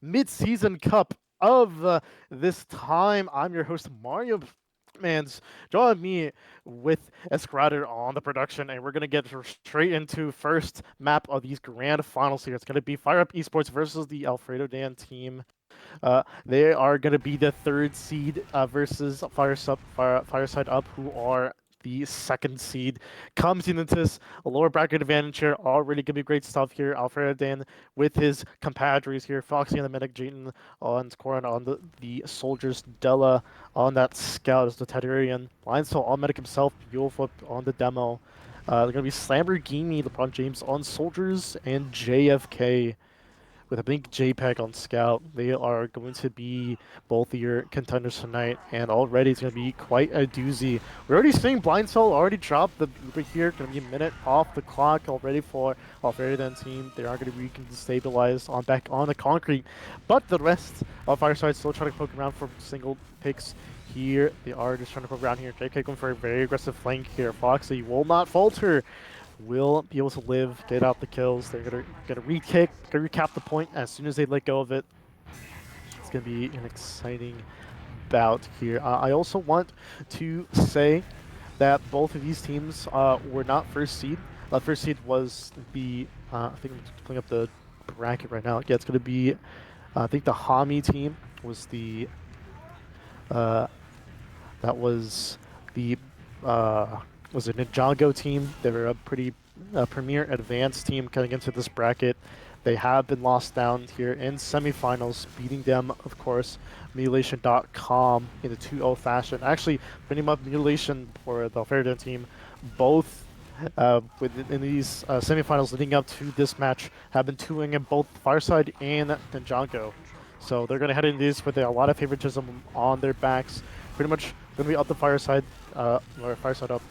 mid-season cup of this time. I'm your host, mariomanz. Join me with Escrader on the production, and we're going to get straight into first map of these grand finals here. It's going to be FireUp eSports versus the Alfredo Dan team. They are going to be the third seed versus Fireside Up, who are the second seed. Comes into this lower bracket advantage here. Already going to be great stuff here. Alfredo Dan with his compadres here. Foxy on the medic, Jayton on Corin on the soldiers, Della on that scout as the Tedarian. Lionstone on medic himself, Yulflip on the demo. They're going to be Lamborghini, LeBron James on soldiers, and JFK with a big JPEG on Scout. They are going to be both of your contenders tonight, and already it's going to be quite a doozy. We're already seeing Blind Soul already drop the Uber here. Going to be a minute off the clock already for Alfredo team. They are going to be destabilized on back on the concrete, but the rest of Fireside still trying to poke around for single picks. Here they are just trying to poke around here. JK going for a very aggressive flank here. Foxy will not falter, will be able to live, get out the kills. They're gonna re-kick, gonna recap the point as soon as they let go of it. It's gonna be an exciting bout here. I also want to say that both of these teams were not first seed. First seed was the I think I'm just pulling up the bracket right now. Yeah, it's gonna be I think the Hami team was the that was a Ninjago team. They were a pretty premier advanced team coming into this bracket. They have been lost down here in semifinals, beating them, of course, mutilation.com in a 2-0 fashion. Actually, pretty much mutilation for the Alfredo team, both in these semifinals leading up to this match, have been 2-ing in both Fireside and Ninjago. So they're going to head into this with a lot of favoritism on their backs. Pretty much going to be up the Fireside, or Fireside up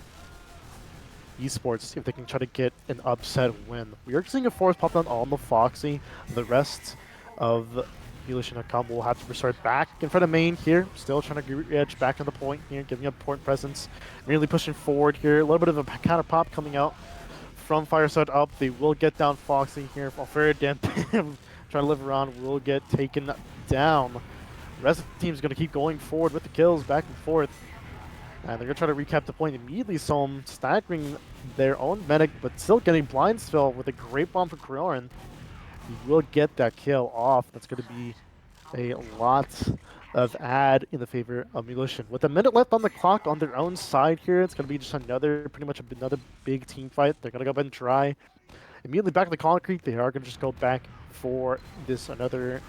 eSports, see if they can try to get an upset win. We are seeing a force pop down on the Foxy. The rest of Mutilation.com will have to restart back in front of main here. Still trying to edge back on the point here, giving up point presence. Really pushing forward here. A little bit of a counter pop coming out from Fireside up. They will get down Foxy here. Alfredo trying to live around will get taken down. The rest of the team is going to keep going forward with the kills back and forth. And they're going to try to recap the point immediately, so I'm staggering their own medic, but still getting blind spell with a great bomb for Krioran. He will get that kill off. That's going to be a lot of ad in the favor of Mutilation. With a minute left on the clock on their own side here, it's going to be just pretty much another big team fight. They're going to go ahead and try. Immediately back to the concrete, they are going to just go back for this another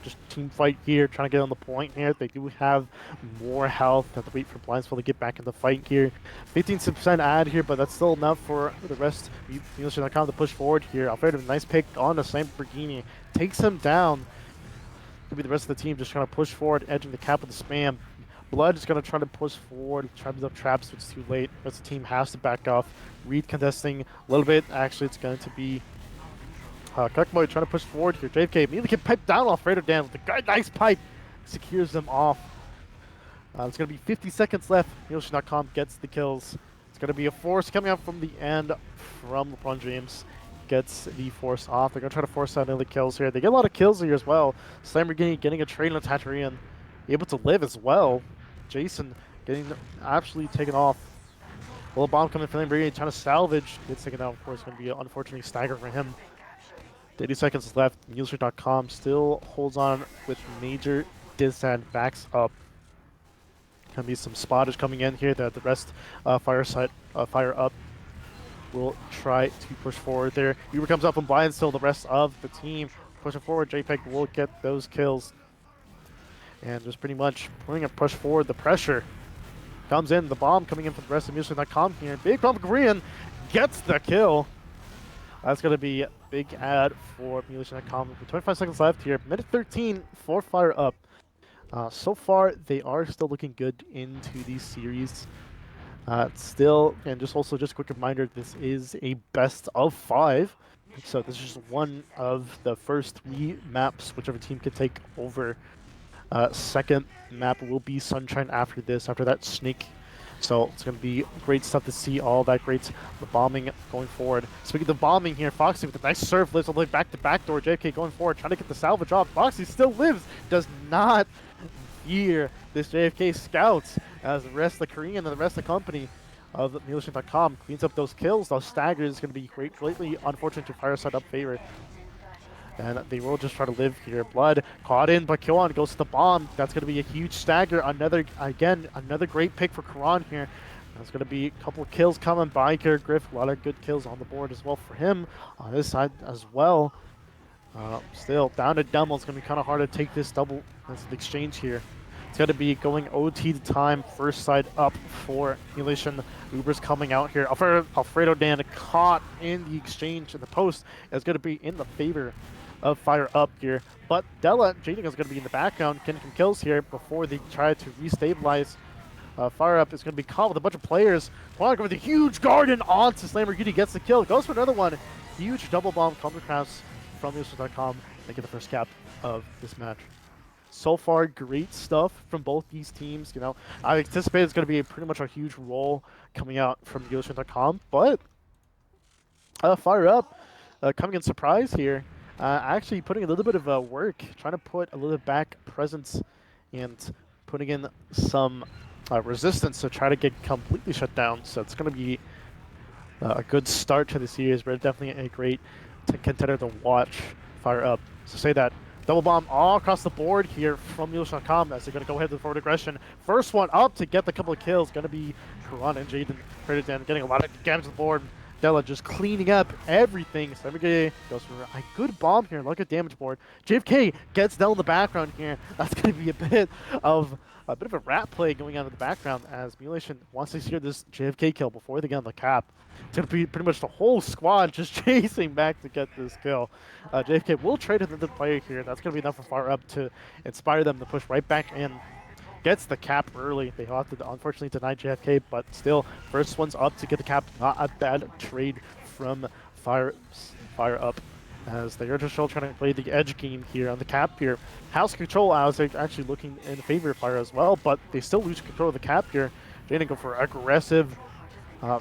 just team fight here, trying to get on the point here. They do have more health. Have to wait for Blindsful to get back in the fight here. 15% ad here, but that's still enough for the rest. Mutilation.com to push forward here. Alfredo, nice pick on the Lamborghini. Takes him down. Could be the rest of the team just trying to push forward, edging the cap with the spam. Blood is going to try to push forward, try to build up traps, but it's too late. The rest of the team has to back off. Reed contesting a little bit. Actually, it's going to be Cuckboy trying to push forward here. JFK immediately can pipe down Alfredo Dan with a nice pipe. Secures them off. It's going to be 50 seconds left. Mutilation.com gets the kills. It's going to be a force coming out from the end from LeBron James. Gets the force off. They're going to try to force out another kills here. They get a lot of kills here as well. Lamborghini getting a trade on Tatarian. Able to live as well. Jason getting absolutely taken off. Little bomb coming from Lamborghini trying to salvage. Gets taken out. Of course, going to be an unfortunately stagger for him. 80 seconds left. Mutilation.com still holds on with major disadvantage. Backs up. Gonna be some spottage coming in here that the rest fire up will try to push forward there. Uber comes up and blind still. The rest of the team pushing forward. JPEG will get those kills. And just pretty much putting a push forward. The pressure comes in. The bomb coming in from the rest of Mutilation.com here. Big bomb Korean gets the kill. That's going to be a big ad for Mutilation.com. 25 seconds left here. Minute 13 for FireUp. So far, they are still looking good into these series. Still, and just a quick reminder, this is a best of 5. So this is just one of the first 3 maps whichever team can take over. Second map will be Sunshine after this, after that Snake So it's going to be great stuff to see all that great bombing going forward. Speaking of bombing here, Foxy with a nice serve lives all the way back to backdoor. JFK going forward, trying to get the salvage off. Foxy still lives, does not fear this JFK scouts as the rest of the Korean and the rest of the company of Militian.com cleans up those kills. Those staggers is going to be greatly unfortunate to Fireside up favor. And they will just try to live here. Blood caught in, but Kyoan goes to the bomb. That's going to be a huge stagger. Another great pick for Karan here. There's going to be a couple of kills coming by here. Griff, a lot of good kills on the board as well for him on this side as well. Still, down to Demo. It's going to be kind of hard to take this double as an exchange here. It's going to be going OT to time. First side up for Elation. Uber's coming out here. Alfredo Dan caught in the exchange in the post. Is going to be in the favor of FireUp here. But Della, Jaden is going to be in the background, getting some kills here before they try to restabilize. FireUp is going to be caught with a bunch of players. Quantico with a huge garden onto Slamborghini, gets the kill. Goes for another one. Huge double bomb crafts from eSports.com. They get the first cap of this match. So far, great stuff from both these teams. You know, I anticipate it's going to be pretty much a huge role coming out from eSports.com, but FireUp coming in surprise here. Actually putting a little bit of work, trying to put a little back presence and putting in some resistance to try to get completely shut down. So it's going to be a good start to the series, but definitely a great contender to watch FireUp. So say that. Double bomb all across the board here from Militian.com as they're going to go ahead to the forward aggression. First one up to get the couple of kills. Going to be Karan and Jaden. Credit getting a lot of damage to the board. Della just cleaning up everything. So everybody goes for a good bomb here. Look at damage board. JFK gets down in the background here. That's going to be a bit of a rat play going on in the background as Militian wants to secure this JFK kill before they get on the cap. It's going to be pretty much the whole squad just chasing back to get this kill. JFK will trade another player here. That's going to be enough for FireUp to inspire them to push right back in. Gets the cap early. They have to unfortunately deny JFK, but still, first one's up to get the cap. Not a bad trade from FireUp as they are just still trying to play the edge game here on the cap here. House control as they're actually looking in favor of Fire as well, but they still lose control of the cap here. Jaden go for aggressive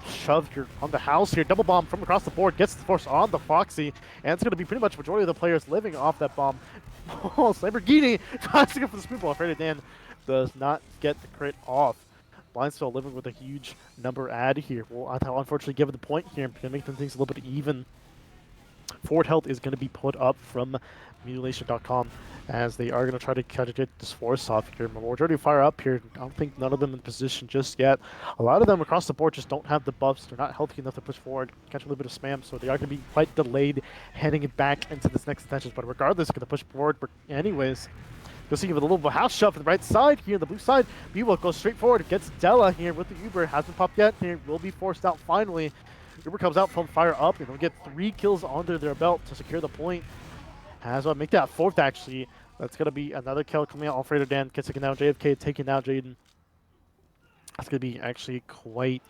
shove here on the house here. Double bomb from across the board. Gets the force on the Foxy. And it's going to be pretty much majority of the players living off that bomb. Oh, Lamborghini tries to go for the spoon ball. Afraid Dan does not get the crit off. Blindsville living with a huge number add here. Well, unfortunately give it the point here. Going to make things a little bit even. Forward health is going to be put up from Mutilation.com as they are going to try to get this force off here. Majority of FireUp here. I don't think none of them in position just yet. A lot of them across the board just don't have the buffs. They're not healthy enough to push forward, catch a little bit of spam, so they are going to be quite delayed heading back into this next attention. But regardless, going to push forward. But anyways, you'll see with a little bit of house shove to the right side here, the blue side. Biwa goes straight forward, gets Della here with the Uber. Hasn't popped yet here, will be forced out finally. Uber comes out from FireUp and they'll get 3 kills under their belt to secure the point. As well, make that 4th actually. That's going to be another kill coming out. Alfredo Dan gets taken down. JFK taking down Jaden. That's going to be actually quite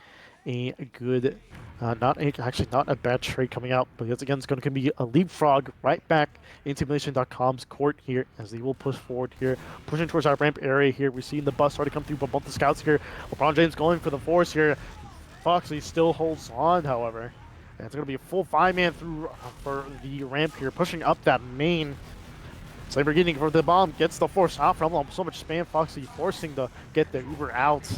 a good, not a bad trade coming out. But once again, it's going to be a leapfrog right back into Militian.com's court here as they will push forward here. Pushing towards our ramp area here. We're seeing the bus already come through, but both the scouts here. LeBron James going for the force here. Foxy still holds on, however. And it's going to be a full 5-man through for the ramp here, pushing up that main. Lamborghini for the bomb, gets the force out from them. So much spam, Foxy forcing to get the Uber out.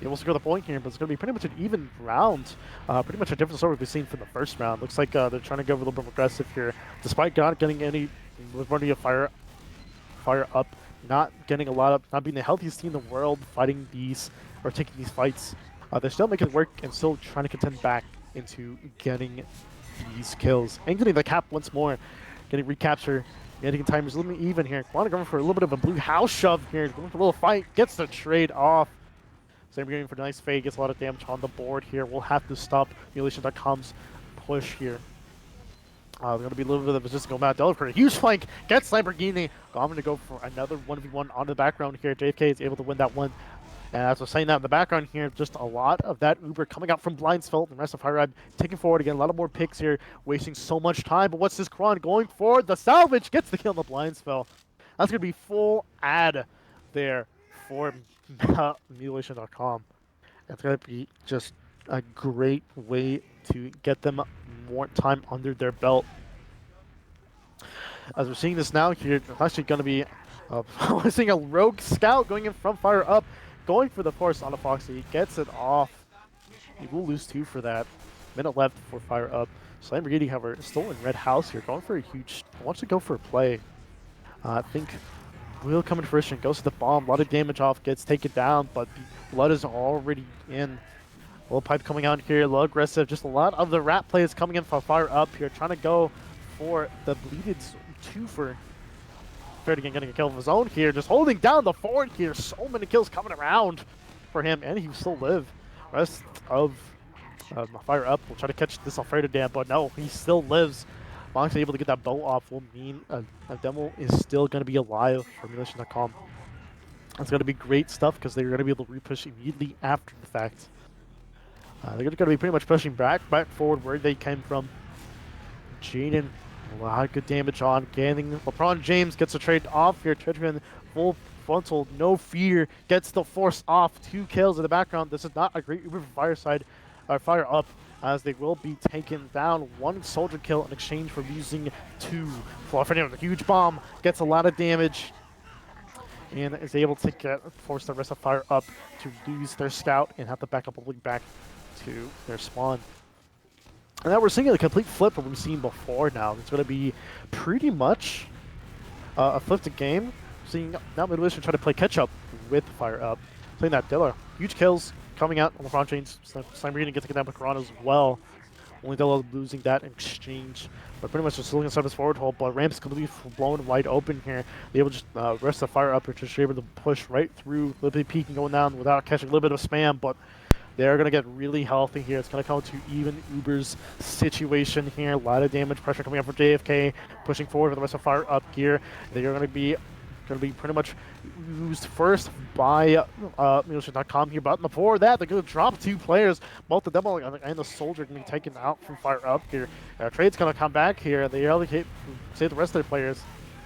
He will secure the point here, but it's going to be pretty much an even round. Pretty much a different story we've seen from the first round. Looks like they're trying to go a little bit aggressive here, despite not getting any majority of fire up, not getting a lot of, not being the healthiest team in the world fighting these or taking these fights. They're still making it work and still trying to contend back into getting these kills and getting the cap once more, getting recapture, getting timers a little bit even here. Want to go for a little bit of a blue house shove here, going for a little fight, gets the trade off. Same going for a nice fade, gets a lot of damage on the board here. We'll have to stop Mutilation.com's push here. There's going to be a little bit of resistance going out. Delver for a huge flank, gets Lamborghini. I'm going to go for another 1v1 on the background here. JFK is able to win that one. And as I was saying that in the background here, just a lot of that Uber coming out from Blindsville. The rest of FireUp taking forward again. A lot of more picks here, wasting so much time. But what's this Karan going for? The salvage gets the kill on the Blindsville. That's going to be full ad there for Mutilation.com. It's going to be just a great way to get them more time under their belt. As we're seeing this now here, it's actually going to be we're seeing a rogue scout going in from FireUp, going for the force on the Foxy. He gets it off. He will lose 2 for that. Minute left for FireUp. Lamborghini, however, still in red house here, going for a huge, wants to go for a play. I think will come into fruition, goes to the bomb, a lot of damage off, gets taken down, but the blood is already in. Little pipe coming out here, a little aggressive, just a lot of the rat plays coming in for FireUp here, trying to go for the bleeded 2 for Fair again, getting a kill of his own here, just holding down the fort here. So many kills coming around for him, and he will still live. Rest of FireUp will try to catch this Alfredo Dam, but no, he still lives. Monk's able to get that bow off will mean a demo is still going to be alive for Emulation.com. It's going to be great stuff because they're going to be able to repush immediately after the fact. They're going to be pretty much pushing back forward where they came from. Jaden, a lot of good damage on. Getting LeBron James gets a trade off here. Treadman, full frontal, no fear, gets the force off. 2 kills in the background. This is not a great Uber Fireside FireUp, as they will be taken down. 1 soldier kill in exchange for losing 2. Fluffing with a huge bomb, gets a lot of damage, and is able to force the rest of FireUp to lose their scout and have to back up a little back to their spawn. And now we're seeing a complete flip of what we've seen before now. It's going to be pretty much a flipped game. Seeing now Midwest try to play catch-up with FireUp. Playing that Dilla. Huge kills coming out on LeBron James. Slamborghini gets taken down by Corona as well. Only Dilla losing that in exchange. But pretty much just looking inside his forward hole. But Ramp's completely blown wide open here. They able to just rest the FireUp, which is able to push right through. A little bit peeking going down without catching a little bit of spam. But they're going to get really healthy here. It's going to come to even Uber's situation here. A lot of damage pressure coming up from JFK, pushing forward for the rest of FireUp gear. They are going to be pretty much used first by Emulation.com here. But before that, they're going to drop 2 players. Both the Demo and the Soldier going to be taken out from FireUp here. Trade's going to come back here. They allocate, save the rest of their players.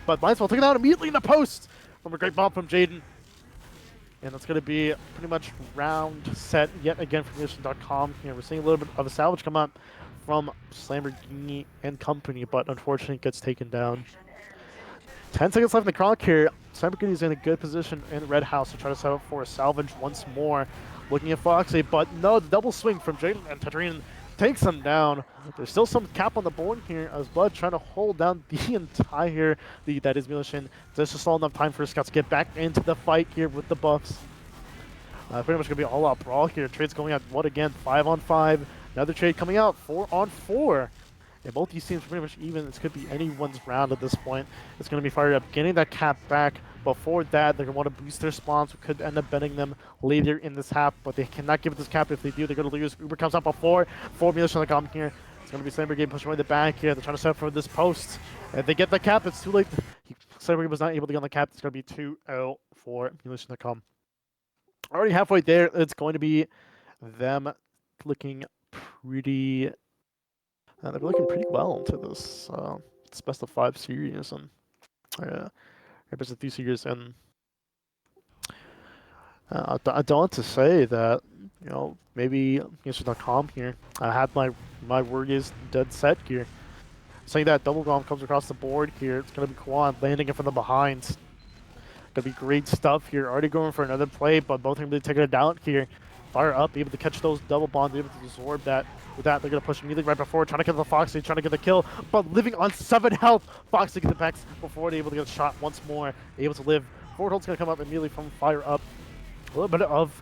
But might as well take it out immediately in the post from a great bomb from Jaden. And it's going to be pretty much round set yet again for Emulation.com here. We're seeing a little bit of a salvage come up from Lamborghini and company, but unfortunately gets taken down. 10 seconds left in the clock here. Lamborghini is in a good position in Red House to try to set up for a salvage once more. Looking at Foxy, but no, the double swing from Jaden and Tatarian takes him down. There's still some cap on the board here as Blood trying to hold down the entire lead that is Emulation. There's just not enough time for Scouts to get back into the fight here with the buffs. Pretty much going to be an all-out brawl here. Trades going out, what again? 5-on-5. Another trade coming out, 4-on-4. And both these teams are pretty much even. This could be anyone's round at this point. It's going to be FireUp getting that cap back. Before that, they're going to want to boost their spawns. We could end up betting them later in this half, but they cannot give it this cap. If they do, they're going to lose. Uber comes out before. 4 Emulation.com here. It's going to be Lamborghini pushing away the back here. They're trying to set up for this post. And they get the cap. It's too late. Lamborghini was not able to get on the cap. It's going to be 2-0 for Emulation.com. Already halfway there. It's going to be them looking pretty... they're looking pretty well into this best of 5 series, and best of 3 series, and I don't want to say that maybe Emulation.com here. I had my word is dead set here. Saying that double bomb comes across the board here. It's gonna be Kwan landing it from the behind. Gonna be great stuff here. Already going for another play, but both are gonna be taking it down here. FireUp, able to catch those double bombs, able to absorb that. With that, they're going to push immediately right before, trying to get the Foxy, trying to get the kill, but living on 7 health. Foxy gets the packs before they're able to get a shot once more. Able to live. Forward hold's going to come up immediately from FireUp. A little bit of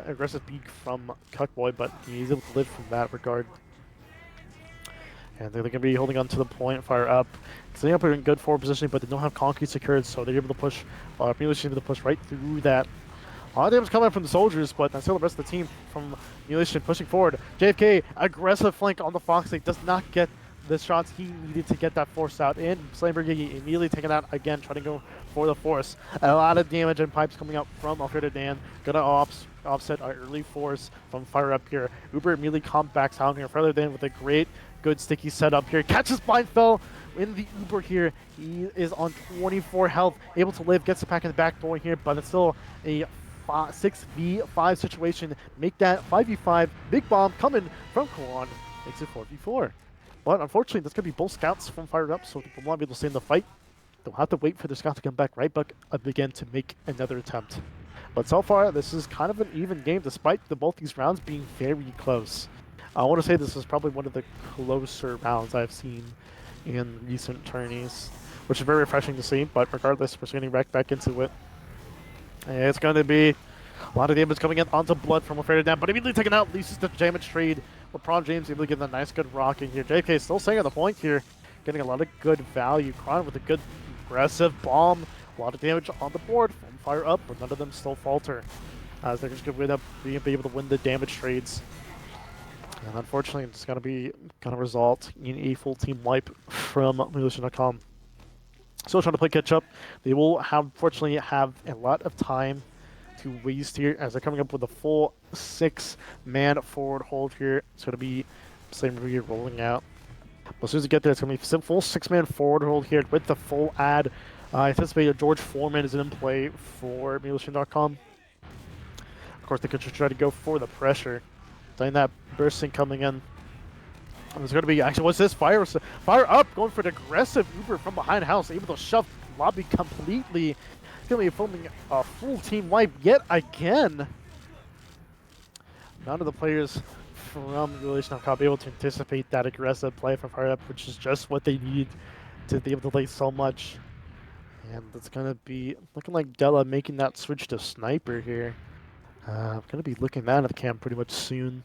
aggressive peek from Cuckboy, but he's able to live from that regard. And they're going to be holding on to the point, FireUp. So they're in good forward positioning, but they don't have concrete secured, so they're able to push. Emulation able to push right through that. A lot of damage coming from the soldiers, but still the rest of the team from Emulation pushing forward. JFK, aggressive flank on the Foxy, does not get the shots he needed to get that force out. And Lamborghini immediately taken out again, trying to go for the force. A lot of damage and pipes coming out from Alfredo Dan. Gonna offset our early force from FireUp here. Uber immediately comebacks down here. Alfredo Dan with a good sticky setup here. Catches Blind Fell in the Uber here. He is on 24 health, able to live, gets the pack in the back door here, but it's still a 6v5 situation, make that 5v5. Big bomb coming from Karan, makes it 4v4. But unfortunately, that's going to be both scouts from FireUp, so they will not be able to stay in the fight. They'll have to wait for their scout to come back right back up again to make another attempt. But so far, this is kind of an even game, despite both these rounds being very close. I want to say this is probably one of the closer rounds I've seen in recent tourneys, which is very refreshing to see. But regardless, we're getting back into it. And it's going to be a lot of damage coming in onto Blood from Afraid Down, but immediately taken out, loses the damage trade. LeBron James able to get a nice good rock in here. JK still staying on the point here, getting a lot of good value. Kron with a good aggressive bomb. A lot of damage on the board from FireUp, but none of them still falter, as they're just going to be able to win the damage trades. And unfortunately, it's going to result in a full team wipe from mariomanz.com. Still trying to play catch up. They will unfortunately have a lot of time to waste here, as they're coming up with a full 6-man forward hold here. It's going to be same here rolling out. But as soon as we get there, it's going to be full 6-man forward hold here with the full ad. I anticipate George Foreman is in play for mariomanz.com. Of course, they could just try to go for the pressure. Saying that bursting coming in. It's going to be, actually, what's this? FireUp going for the aggressive Uber from behind house, able to shove lobby completely. It's going to be filming a full team wipe yet again. None of the players from mariomanz.com be able to anticipate that aggressive play from FireUp, which is just what they need to be able to play so much. And it's going to be looking like Della making that switch to Sniper here. I'm going to be looking at the cam pretty much soon.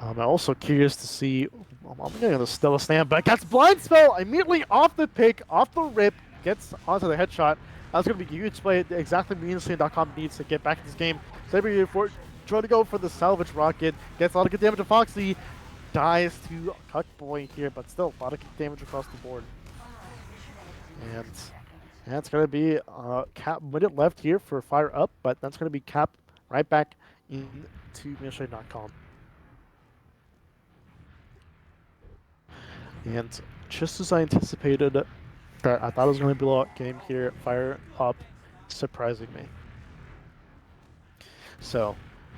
I'm also curious to see. I'm getting the Stella stand back. That's blind spell immediately off the pick, off the rip, gets onto the headshot. That's going to be a huge play. Exactly mariomanz.com needs to get back in this game. Saber for trying to go for the salvage rocket. Gets a lot of good damage to Foxy. Dies to Cuckboy here, but still a lot of damage across the board. And that's going to be cap minute left here for FireUp, but that's going to be cap right back into mariomanz.com. And just as I anticipated, that I thought it was going to be a blowout game here, FireUp surprising me. So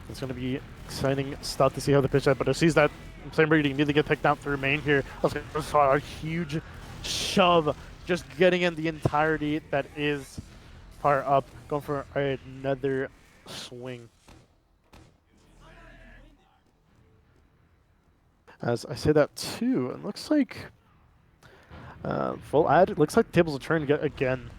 it's going to be exciting stuff to see how the pitch out, but it sees that same breeding need to get picked out through main here. That's going to be a huge shove, just getting in the entirety that is FireUp, going for another swing. As I say that too, it looks like full ad. It looks like the tables will turn again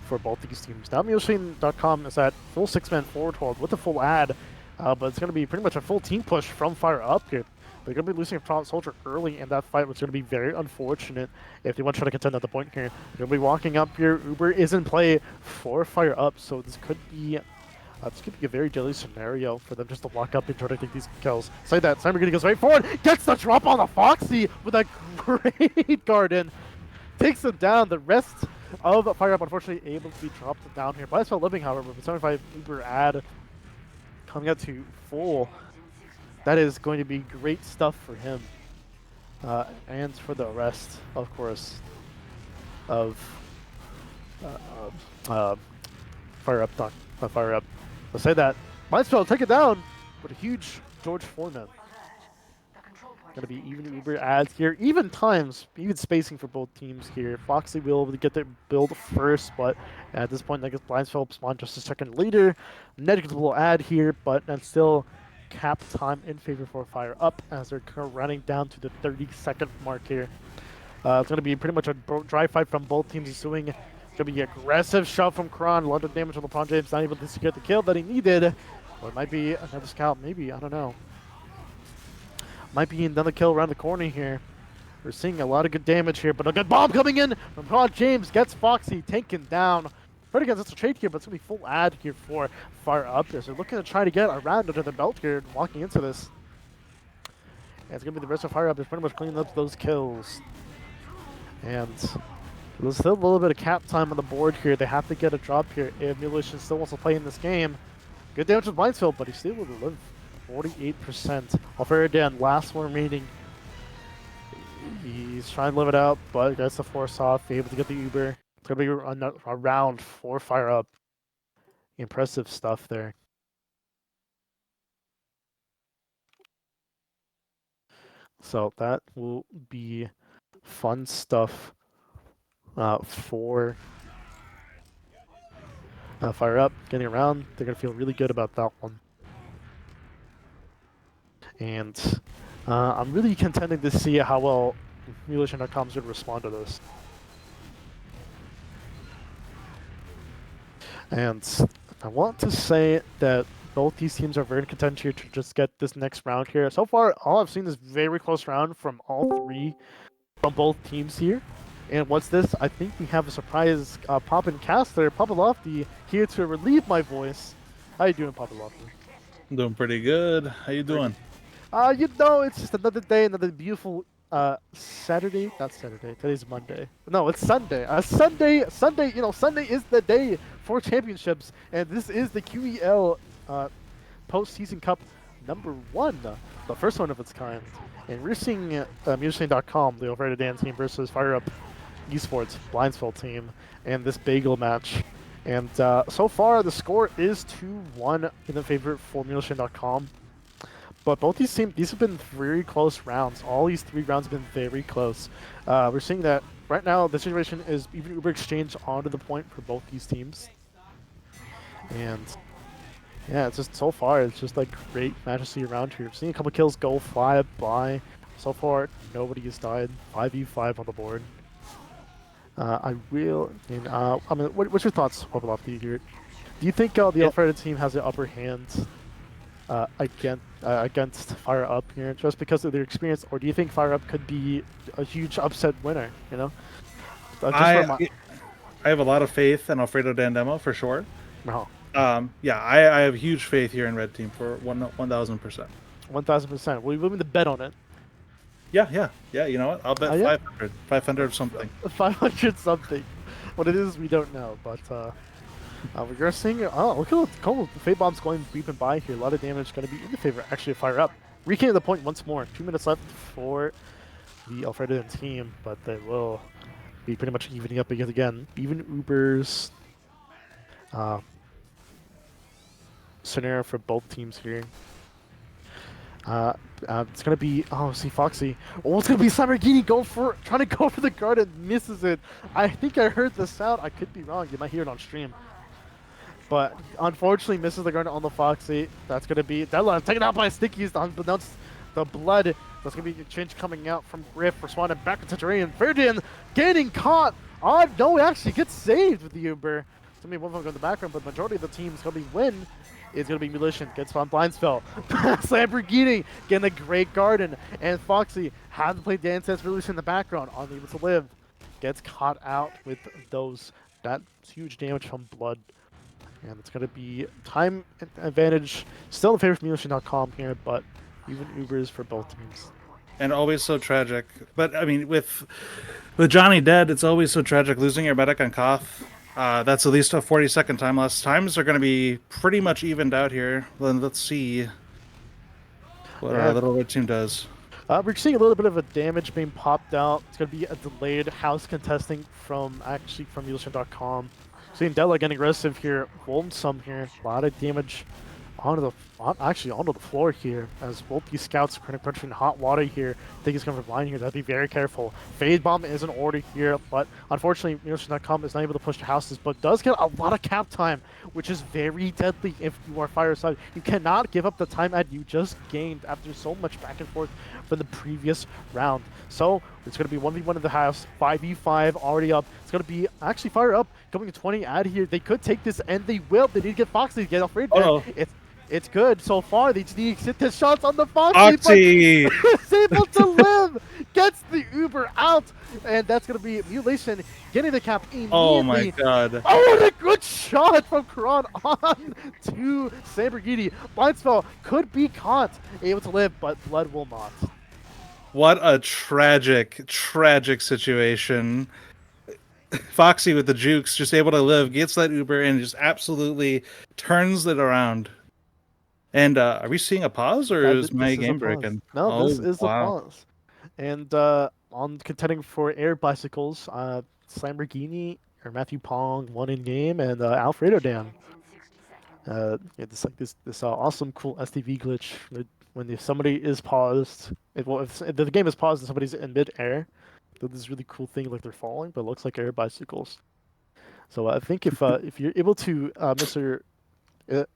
for both these teams. Now mariomanz.com is at full 6-man forward hold with a full ad, but it's going to be pretty much a full team push from FireUp here. They're going to be losing a Front Soldier early in that fight, which is going to be very unfortunate if they want to try to contend at the point here. They're going to be walking up here. Uber is in play for FireUp, so this could be a very deadly scenario for them just to walk up and try to take these kills. Say that, Simon goes right forward, gets the drop on the Foxy with a great garden. Takes him down. The rest of FireUp unfortunately able to be dropped down here. Blindspell living, however, with 75 Uber ad coming out to full. That is going to be great stuff for him. And for the rest, of course, of FireUp. Let's say that. Blindspell take it down with a huge George Foreman. Going to be even Uber ads here, even times, even spacing for both teams here. Foxy will able to get their build first, but at this point, I guess Blindspell spawned just a second later. Negligible ad here, but that's still cap time in favor for FireUp as they're running down to the 30-second mark here. It's going to be pretty much a dry fight from both teams ensuing. It's going to be an aggressive shot from Kron, a lot of damage on LeBron James, not able to secure the kill that he needed. Or it might be another scout, maybe, I don't know. Might be another kill around the corner here. We're seeing a lot of good damage here, but a good bomb coming in from LeBron James, gets Foxy taken down. Pretty against a trade here, but it's going to be full ad here for FireUp. So they're looking to try to get around under the belt here and walking into this. And it's going to be the rest of FireUp is pretty much cleaning up those kills. And there's still a little bit of cap time on the board here. They have to get a drop here if Militian still wants to play in this game. Good damage with Blindsfield, but he's still able to live 48%. Alfaridan, last one remaining. He's trying to live it out, but gets the force off, able to get the Uber. It's going to be a round for FireUp. impressive stuff there. So that will be fun stuff for FireUp getting around. They're gonna feel really good about that one. And I'm really contended to see how well Mutation.com is going to respond to this. And I want to say that both these teams are very in contention here to just get this next round here. So far, all I've seen is very close round from all three, from both teams here. And what's this? I think we have a surprise pop-in caster, Popalofiti, here to relieve my voice. How you doing, Popalofiti? I'm doing pretty good. How you doing? You know, it's just another day, another beautiful Saturday. Not Saturday. Today's Monday. No, it's Sunday. Sunday. You know, Sunday is the day for championships, and this is the QEL Postseason Cup #1, the first one of its kind. And we're seeing Musicing.com, the Overrated Dan team, versus FireUp eSports Blindsville team, and this bagel match. And so far, the score is 2-1 in the favor for Musicing.com. But both these teams, these have been very close rounds. All these 3 rounds have been very close. We're seeing that right now the situation is even Uber Exchange onto the point for both these teams. And yeah, it's just so far, it's just like great matches to see around here. We've seen a couple kills go fly by. So far, nobody has died. 5v5 on the board. I mean, what's your thoughts, Popalofiti, here? Do you think the Alfredo team has the upper hand against FireUp here, just because of their experience, or do you think FireUp could be a huge upset winner? You know, I have a lot of faith in Alfredo Dandemo for sure. Oh. Yeah, I have huge faith here in Red Team for 1,000%. 1,000%. Will you willing to bet on it? Yeah. You know what? I'll bet 500, 500 something. 500 something. What it is, we don't know, but we're seeing. Oh, look at the Fate Bomb's going beeping by here. A lot of damage going to be in the favor actually of FireUp. Reclaiming the point once more. 2 minutes left for the Alfredo team, but they will be pretty much evening up again. Even Uber's scenario for both teams here. It's gonna be see Foxy. Oh, it's gonna be Lamborghini trying to go for the garden, misses it. I think I heard the sound. I could be wrong. You might hear it on stream. But unfortunately misses the garden on the Foxy. That's gonna be Deadline taken out by Stickies, unbeknownst the blood. That's gonna be a change coming out from Griff, responding back into terrain. Ferdinand getting caught. Oh no, he actually gets saved with the Uber. It's gonna be one of them in the background, but the majority of the team is gonna be win. Is going to be Mutation, gets on blind spell. Lamborghini getting a great garden. And Foxy has to play Dance Dance Revolution in the background, unable to live. Gets caught out with that huge damage from blood. And it's going to be time advantage. Still in favor of Mutation.com here, but even Ubers for both teams. And always so tragic. But I mean, with Johnny dead, it's always so tragic losing your medic on Koth. That's at least a 40-second time loss. Times are going to be pretty much evened out here. Then let's see what our little red team does. We're seeing a little bit of a damage being popped out. It's going to be a delayed house contesting from Mutation.com. Seeing Della getting aggressive here. Some here. A lot of damage onto the floor here, as both these scouts are punching hot water here. I think he's going to line here. That'd be very careful. Fade Bomb is in order here, but unfortunately, Mutation.com is not able to push the houses, but does get a lot of cap time, which is very deadly if you are Fireside. You cannot give up the time ad you just gained after so much back and forth from the previous round. So it's going to be 1v1 in the house, 5v5 already up. It's going to be actually FireUp going to 20 ad here. They could take this, and they will. They need to get Foxy to get afraid. It's good so far. They just need to hit the shots on the Foxy. Is able to live. Gets the Uber out. And that's going to be Mutilation getting the cap immediately. Oh my god. Oh, what a good shot from Karan on to Lamborghini. Blindspell could be caught. Able to live, but Blood will not. What a tragic situation. Foxy with the jukes, just able to live, gets that Uber, and just absolutely turns it around. And are we seeing a pause, or is my game breaking? No, this is a pause. And on contending for air bicycles, Lamborghini or Matthew Pong won in game, and Alfredo Dan. Yeah, this awesome cool STV glitch when if somebody is paused, if the game is paused and somebody's in mid-air, this really cool thing like they're falling, but it looks like air bicycles. So I think if you're able to, Mr.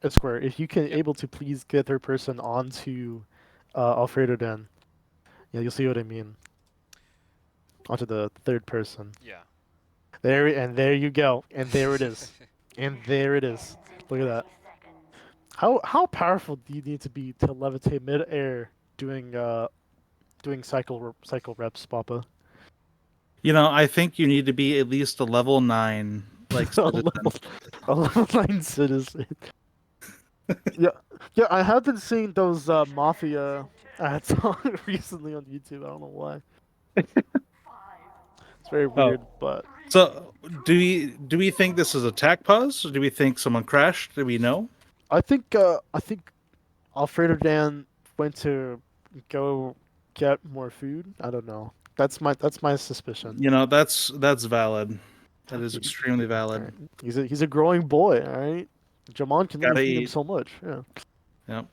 Square, if you can Yep. able to please get their person onto Alfredo Den, yeah, you'll see what I mean. Onto the third person. Yeah. There you go, and there it is, and there it is. Look at that. How powerful do you need to be to levitate mid-air doing cycle reps, Papa? I think you need to be at least a level 9, like a citizen. level, a level 9 citizen. Yeah, yeah. I have been seeing those mafia ads recently on YouTube. I don't know why. It's very weird, Oh, but so do we think this is a tech pause? Or do we think someone crashed? Do we know? I think Alfredo Dan went to go get more food. I don't know. That's my suspicion. That's valid. That is He- extremely all valid. right. He's a growing boy. All right. Jamon can only Gotta feed him eat. so much. Yeah. Yep.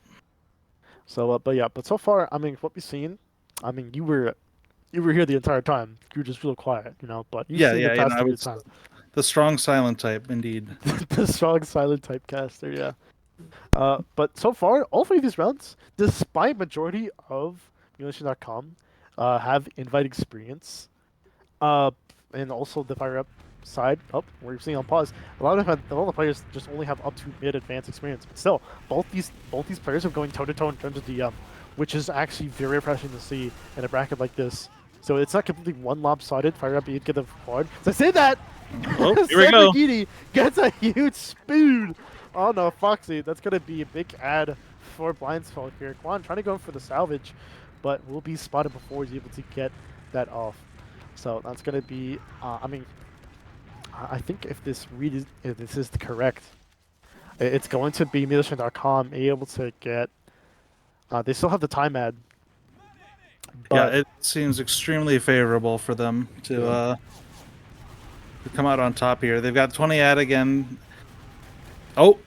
So, but so far, I mean, what we've seen, I mean, you were here the entire time. You were just real quiet, But you've Yeah, seen the yeah. past I of your was time. the strong silent type, indeed. The strong silent typecaster, yeah. But so far, all three of these rounds, despite majority of Mulation.com, have invite experience. Uh, and also the FireUp side, we're seeing on pause. A lot of the players just only have up to mid advanced experience. But still, both these players are going toe to toe in terms of DM, which is actually very refreshing to see in a bracket like this. So it's not completely one lopsided. FireUp you'd get the forward. So I say that. Oh, here we go. Samborghini gets a huge spoon. Oh no, Foxy, that's gonna be a big ad for Blindsfall here. Quan trying to go for the salvage, but will be spotted before he's able to get that off. So that's gonna be. I mean, I think if this is correct, it's going to be Militian.com able to get. They still have the time ad, Yeah, but it seems extremely favorable for them to come out on top here. They've got 20 ad again. Oh,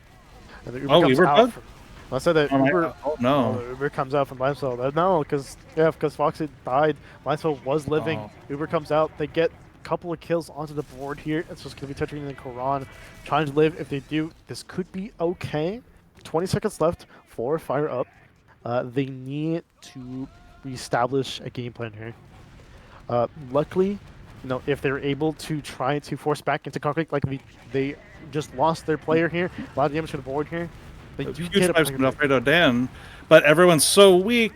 and the Uber comes Uber out. bug? I said that Uber. Oh Oh, no. the Uber comes out from Blindsfall. No, because Foxy died. Blindsfall was living. Oh. Uber comes out. They get a couple of kills onto the board here. It's just gonna be touching the Quran, trying to live. If they do, this could be okay. 20 seconds left for FireUp. They need to reestablish a game plan here. Luckily, if they're able to try to force back into conflict, like they just lost their player here, a lot of damage to the board here. They do Huge get a pipes player from back. Alfredo Dan, but everyone's so weak.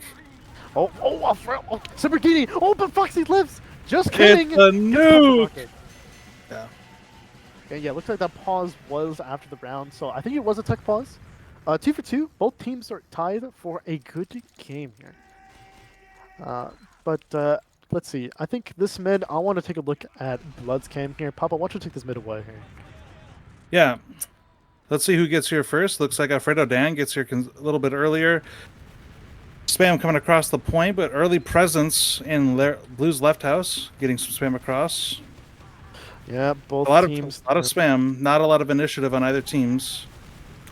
Alfredo, Samborghini! Oh, but Foxy lives! Just kidding! It's a Gets nuke! bucket. Yeah. Yeah, looks like that pause was after the round, so I think it was a tech pause. 2 for 2. Both teams are tied for a good game here. But let's see. I think this mid, I want to take a look at Blood's cam here. Papa, why don't you take this mid away here? Yeah. Let's see who gets here first. Looks like Alfredo Dan gets here a little bit earlier. Spam coming across the point, but early presence in Blue's left house, getting some spam across. Yeah, both A lot teams. of spam, not a lot of initiative on either teams.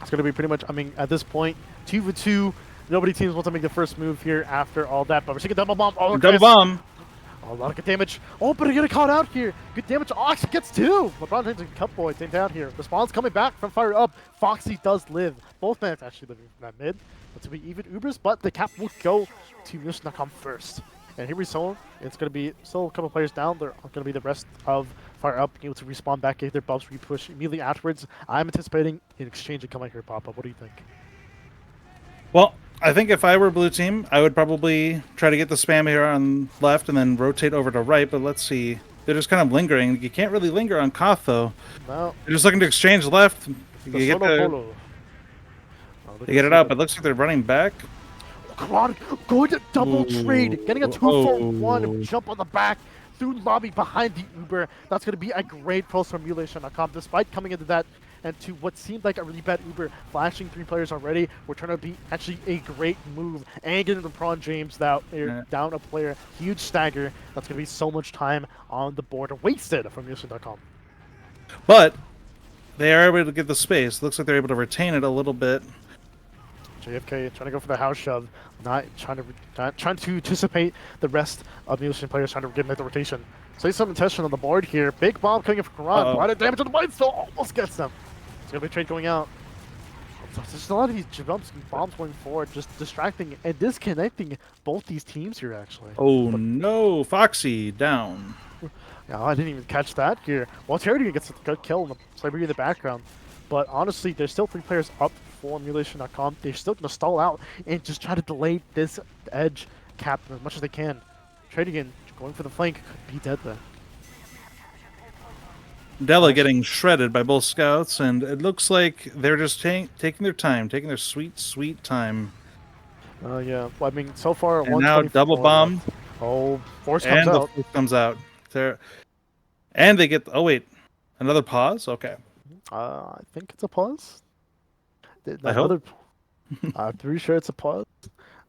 It's going to be pretty much, I mean, at this point, 2 for 2. Nobody teams want to make the first move here after all that, but we're seeing a double bomb. Oh, Double bomb. Oh, a lot of good damage. Oh, but they're getting caught out here. Good damage. Oh, actually gets 2. LeBron James and Cupboy taken down here. Respawn's coming back from FireUp. Foxy does live. Both men actually living from that mid. But to be even Ubers, but the cap will go to Mission.com first. And here we saw it's going to be still a couple players down. They're going to be the rest of FireUp being able to respawn back, get their buffs repush immediately afterwards. I'm anticipating an exchange to come out here, Papa. What do you think? Well, I think if I were blue team, I would probably try to get the spam here on left and then rotate over to right, but let's see. They're just kind of lingering. You can't really linger on Koth, though. No. They're just looking to exchange left. You The get, solo polo. they get it out, but it looks like they're running back. Come on, going to double trade, getting a 2-for-1 Oh. jump on the back through lobby behind the Uber. That's going to be a great post from Mulation.com, despite coming into that and to what seemed like a really bad Uber, flashing 3 players already. We're trying to be actually a great move and getting the Prawn James down a player. Huge stagger. That's going to be so much time on the board wasted from Mulation.com. But they are able to get the space. Looks like they're able to retain it a little bit. JFK trying to go for the house shove, not trying to anticipate the rest of the Ocean players trying to get into the rotation. So he's some intention on the board here. Big bomb coming in from Karan. A lot of damage on the mind, still almost gets them. It's gonna be a trade going out. So there's a lot of these jumps and bombs going forward, just distracting and disconnecting both these teams here actually. Oh no, Foxy down. Yeah, I didn't even catch that here. Well, Terry gets a good kill in the Slavery in the background. But honestly, there's still 3 players up for Emulation.com. They're still going to stall out and just try to delay this edge cap as much as they can. Trading in, going for the flank, could be dead there. Della getting shredded by both scouts, and it looks like they're just taking their time, taking their sweet, sweet time. Yeah, well, I mean, so far, And now double bomb. Left. Oh, force comes out. The force comes out. There, and they get. Oh wait, another pause. Okay. I think it's a pause. I hope. I'm pretty sure it's a pause.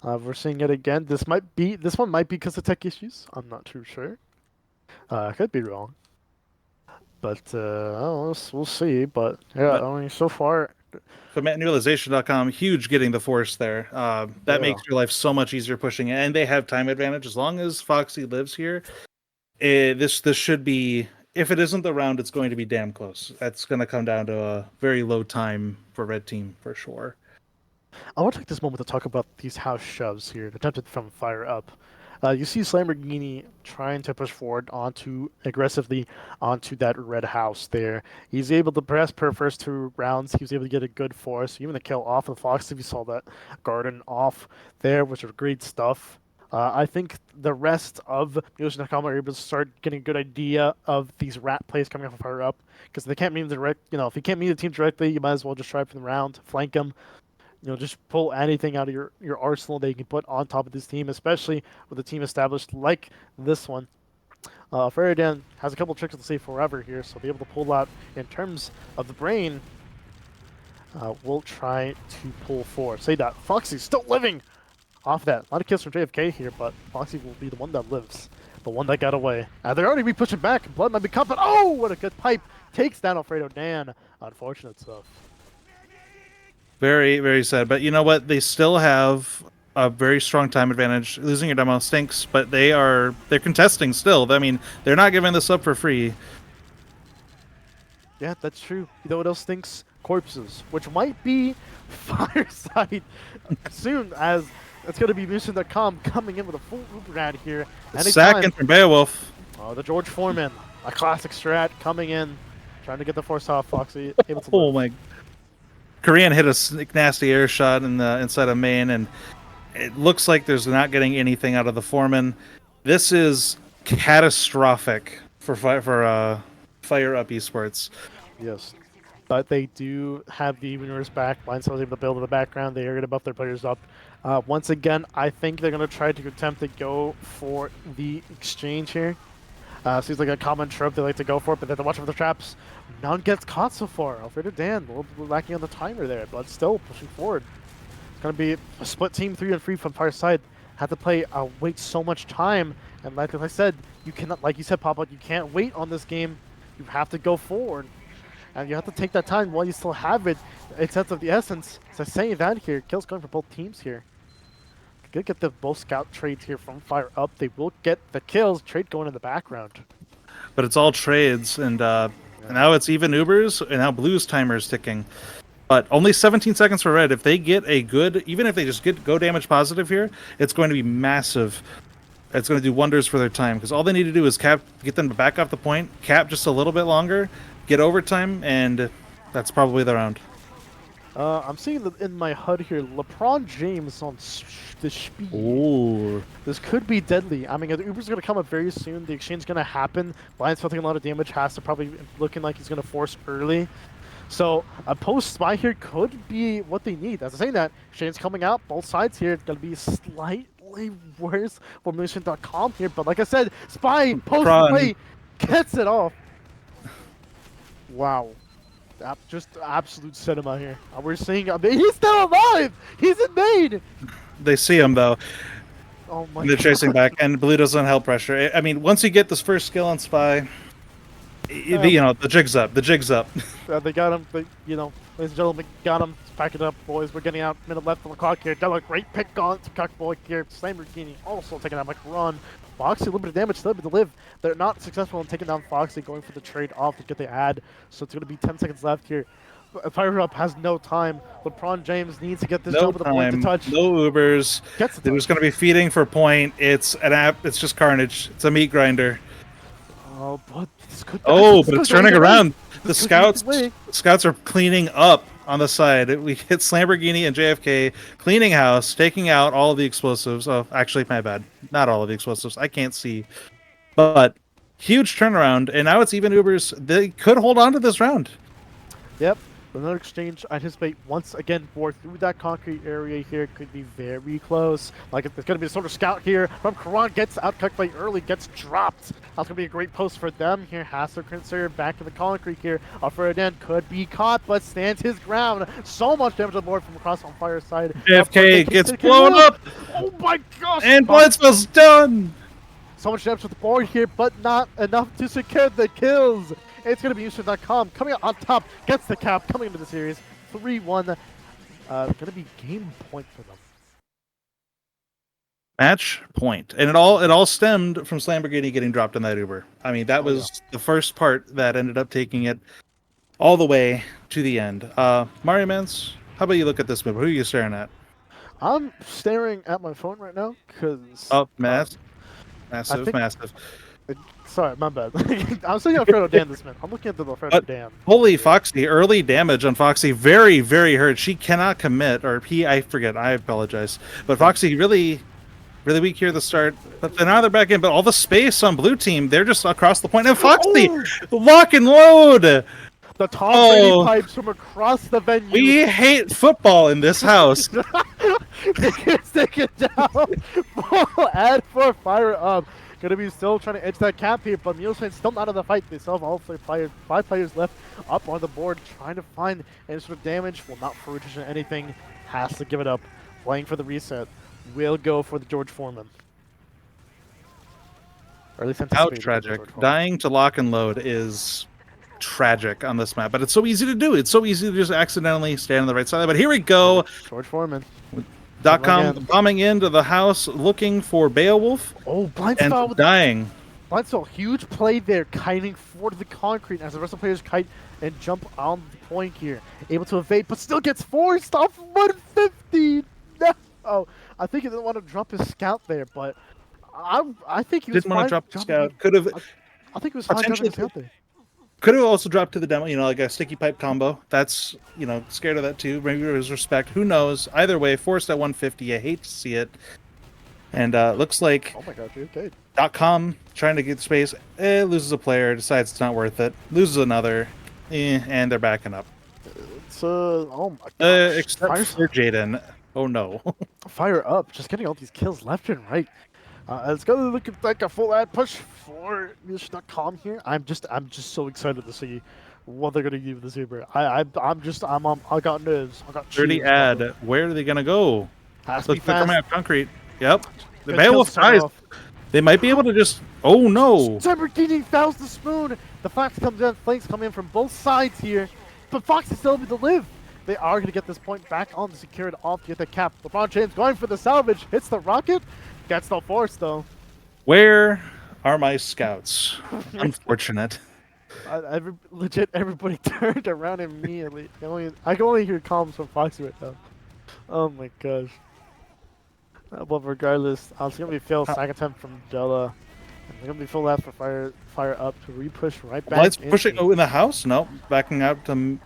We're seeing it again. This one might be because of tech issues. I'm not too sure. I could be wrong. But we'll see. But yeah, I mean, so far. So manualization.com, huge getting the force there. That makes your life so much easier pushing it, and they have time advantage as long as Foxy lives here. This should be. If it isn't the round, it's going to be damn close. That's going to come down to a very low time for red team for sure. I want to take this moment to talk about these house shoves here, attempted from FireUp. You see Lamborghini trying to push forward aggressively onto that red house there. He's able to press per first 2 rounds. He was able to get a good force, even a kill off of the Fox. If you saw that garden off there, which was great stuff. I think the rest of Yoshi.com are able to start getting a good idea of these rat plays coming off of FireUp, because they can't meet the direct. If you can't meet the team directly, you might as well just try for the round, flank them. Just pull anything out of your arsenal that you can put on top of this team, especially with a team established like this one. Faradan has a couple tricks to save forever here, so be able to pull out in terms of the brain. We'll try to pull forward. Say that Foxy's still living. Off that. A lot of kills from JFK here, but Foxy will be the one that lives. The one that got away. They're already be pushing back. Blood might be coming. Oh, what a good pipe. Takes down Alfredo Dan. Unfortunate stuff. Very, very sad. But you know what? They still have a very strong time advantage. Losing your demo stinks, but they're contesting still. I mean, they're not giving this up for free. Yeah, that's true. You know what else stinks? Corpses, which might be Fireside soon, as it's going to be Mission.com coming in with a full Uber here. Second from Beowulf. Oh, the George Foreman, a classic strat coming in, trying to get the force off. Foxy able to oh my! Korean hit a nasty air shot in the inside of main, and it looks like there's not getting anything out of the Foreman. This is catastrophic for FireUp eSports. Yes. But they do have the winners back. Blindcell's able to build in the background. They are going to buff their players up. Once again, I think they're going to try to attempt to go for the exchange here. Seems like a common trope they like to go for it, but they have to watch for the traps. None gets caught so far. Alfredo Dan, a little lacking on the timer there, but still pushing forward. It's going to be a split team 3-3 from Fireside. Have to play, wait so much time. And like I said, you cannot, like you said, Papa, you can't wait on this game. You have to go forward. And you have to take that time while you still have it. It's of the essence. So saying that here, kills going for both teams here. Good get the both scout trades here from FireUp. They will get the kills. Trade going in the background. But it's all trades, and now it's even Ubers, and now Blue's timer is ticking. But only 17 seconds for Red. If they get a good, even if they just go damage positive here, it's going to be massive. It's going to do wonders for their time, because all they need to do is get them to back off the point, cap just a little bit longer, get overtime, and that's probably the round. I'm seeing in my HUD here, LeBron James on the speed. Ooh. This could be deadly. I mean, the Uber's going to come up very soon. The exchange is going to happen. Lions taking a lot of damage. Has to probably looking like he's going to force early. So a post spy here could be what they need. As I'm saying that, exchange coming out. Both sides here. It's going to be slightly worse for Mission.com here. But like I said, spy post play gets it off. Wow. Just absolute cinema here. We're seeing he's still alive. He's in main. They see him though. Oh my! They're chasing back, and Blue doesn't help pressure. I mean, once you get this first skill on Spy, The jig's up. The jig's up. They got him. Ladies and gentlemen, got him. Let's pack it up, boys. We're getting out. Minute left on the clock here. Della, great pick on to Cockboy here. Lamborghini also taking out run. Foxy, a little bit of damage still to live. They're not successful in taking down Foxy, going for the trade off to get the ad. So it's going to be 10 seconds left here. FireUp has no time. LeBron James needs to get this jump with the point to touch. No Ubers. They're just going to be feeding for point. It's an app. It's just carnage. It's a meat grinder. Oh, but this could. Oh, but it's turning around. The scouts are cleaning up on the side. We hit Lamborghini and JFK cleaning house, taking out all of the explosives. Oh, actually, my bad. Not all of the explosives. I can't see. But huge turnaround, and now it's even Ubers. They could hold on to this round. Yep. Another exchange, I anticipate once again bored through that concrete area here. Could be very close. Like it's going to be a sort of scout here from Karan, gets outcooked by early, gets dropped. That's going to be a great post for them here. Has to consider back in the concrete here. Ferdinand could be caught, but stands his ground. So much damage on the board from across on fire side. JFK gets blown up. Oh my gosh! And Blitzville's done. So much damage with the board here, but not enough to secure the kills. It's going to be Houston.com coming out on top, gets the cap, coming into the series. 3-1. Going to be game point for them. Match point. And it all stemmed from Lamborghini getting dropped in that Uber. I mean, that was the first part that ended up taking it all the way to the end. mariomanz, how about you look at this move? Who are you staring at? I'm staring at my phone right now because... Oh, massive. Sorry, my bad. I'm saying Alfredo Dan this man. I'm looking at the Alfredo Dan. Holy Foxy, early damage on Foxy. Very, very hurt. She cannot commit, or I forget. I apologize. But Foxy really weak here at the start. But now they're back in. But all the space on blue team, they're just across the point. And Foxy, lock and load. The Tom Brady pipes from across the venue. We hate football in this house. Take it down. Full ad for FireUp. Gonna be still trying to edge that cap here, but Miloslane's still not in the fight. They still have all 5 players left up on the board, trying to find any sort of damage. Well, not fruition or anything. Has to give it up. Playing for the reset. Will go for the George Foreman. Or at least how tragic. Dying to lock and load is tragic on this map, but it's so easy to do. It's so easy to just accidentally stand on the right side. But here we go. George Foreman. .com bombing into the house looking for Beowulf. Oh, Blindspell with dying. Blindspell, huge play there, kiting for the concrete as the rest of the players kite and jump on the point here. Able to evade, but still gets forced off 150. No, I think he didn't want to drop his scout there, but I think he was didn't want to drop the scout. Could have. I think it was fine dropping his scout there. Could have also dropped to the demo, like a sticky pipe combo. That's, scared of that too. Maybe it was respect. Who knows? Either way, forced at 150. I hate to see it. And looks like oh my gosh, you're okay. .com trying to get space. Loses a player, decides it's not worth it. Loses another, and they're backing up. It's oh my gosh. Except for Jaden. Oh no. FireUp, just getting all these kills left and right. It's gonna look like a full ad push for Milosh.com here. I'm just so excited to see what they're gonna do with this Uber. I got nerves. I got 30 ad. Where are they gonna go? Has to be they're coming out concrete. Yep. The Good Beowulf dies. They might be able to just. Oh no! Lamborghini fouls the spoon. The Fox comes in. Flanks come in from both sides here, but Fox is still able to live. They are gonna get this point back on the secured off to get the cap. LeBron James going for the salvage. Hits the rocket. Gets no force though. Where are my scouts? Unfortunate. Legit, everybody turned around immediately. I can only hear comms from Foxy right now. Oh my gosh. But regardless, it's gonna be Phil second attempt from Della. It's gonna be full left for FireUp to re-push right back. Lights pushing in the house? No, backing out to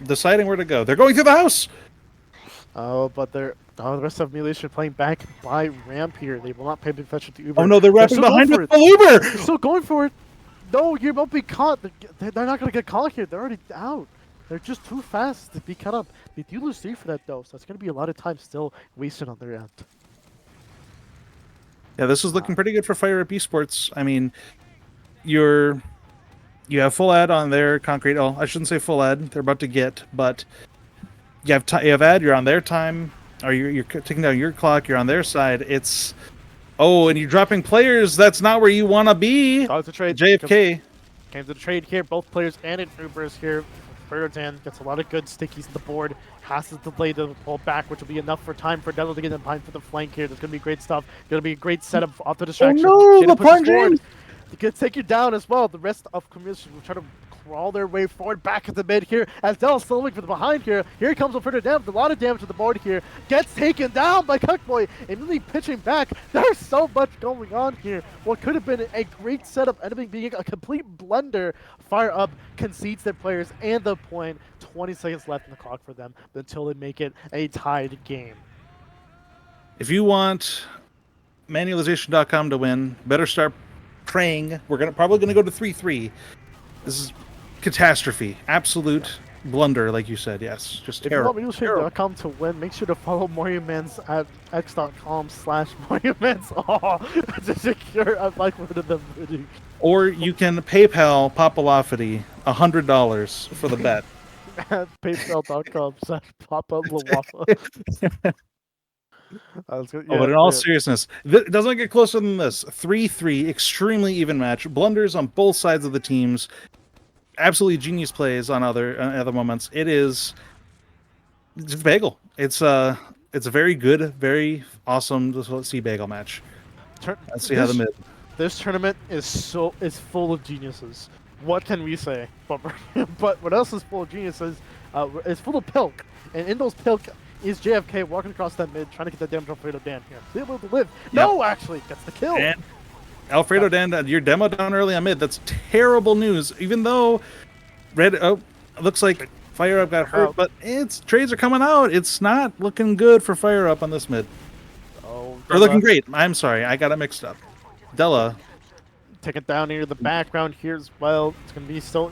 deciding where to go. They're going through the house. Oh, but the rest of Mutilation playing back by ramp here. They will not pay big attention to Uber. Oh no, they're wrapping behind with the Uber. They're still going for it. No, you won't be caught. They're not gonna get caught here. They're already out. They're just too fast to be cut up. They do lose 3 for that though, so it's gonna be a lot of time still wasted on their end. Yeah, this is looking pretty good for FireUp eSports. I mean, you have full ad on their concrete. Oh, I shouldn't say full ad. They're about to get, but you have ad. You're on their time, or you're taking down your clock. You're on their side. And you're dropping players. That's not where you want to be. Oh, it's a trade. JFK. Came to the trade here. Both players and an Ubers here. Ferdinand gets a lot of good stickies to the board. Has to delay the pull back, which will be enough for time for Devil to get in behind for the flank here. There's going to be great stuff. Going to be a great setup off the distraction. Oh no, Jada pushes LeBron forward. James! They could take you down as well. The rest of communities will try to crawl their way forward back at the mid here as Dell's still looking for the behind here. Here he comes with further damage. A lot of damage to the board here. Gets taken down by Cuckboy. Immediately pitching back. There's so much going on here. What could have been a great setup ended up being a complete blunder. FireUp concedes their players and the point. 20 seconds left in the clock for them until they make it a tied game. If you want manualization.com to win, better start praying. We're probably gonna go to 3-3. This is catastrophe, absolute blunder, like you said. Yes, just terrible. If you want manualization.com to win, make sure to follow mariomanz at x.com/mariomanz to secure a likelihood of them winning. Or you can PayPal popalofiti $100 for the bet. At paypal.com/popalofiti. But in all seriousness, it doesn't get closer than this. 3-3, extremely even match. Blunders on both sides of the teams. Absolutely genius plays on other moments. It's bagel. It's a very good, very awesome sea bagel match. Let's see how the mid. This tournament is full of geniuses. What can we say? But what else is full of geniuses? It's full of pilk, and in those pilk is JFK walking across that mid, trying to get that damage Alfredo Dan here. Be able to live. Yep. No, actually, gets the kill. And Alfredo Dan, your demo down early on mid. That's terrible news. Even though looks like FireUp got hurt, but trades are coming out. It's not looking good for FireUp on this mid. Oh, they're looking great. I'm sorry, I got it mixed up. Della take it down here. The background here as well. It's going to be still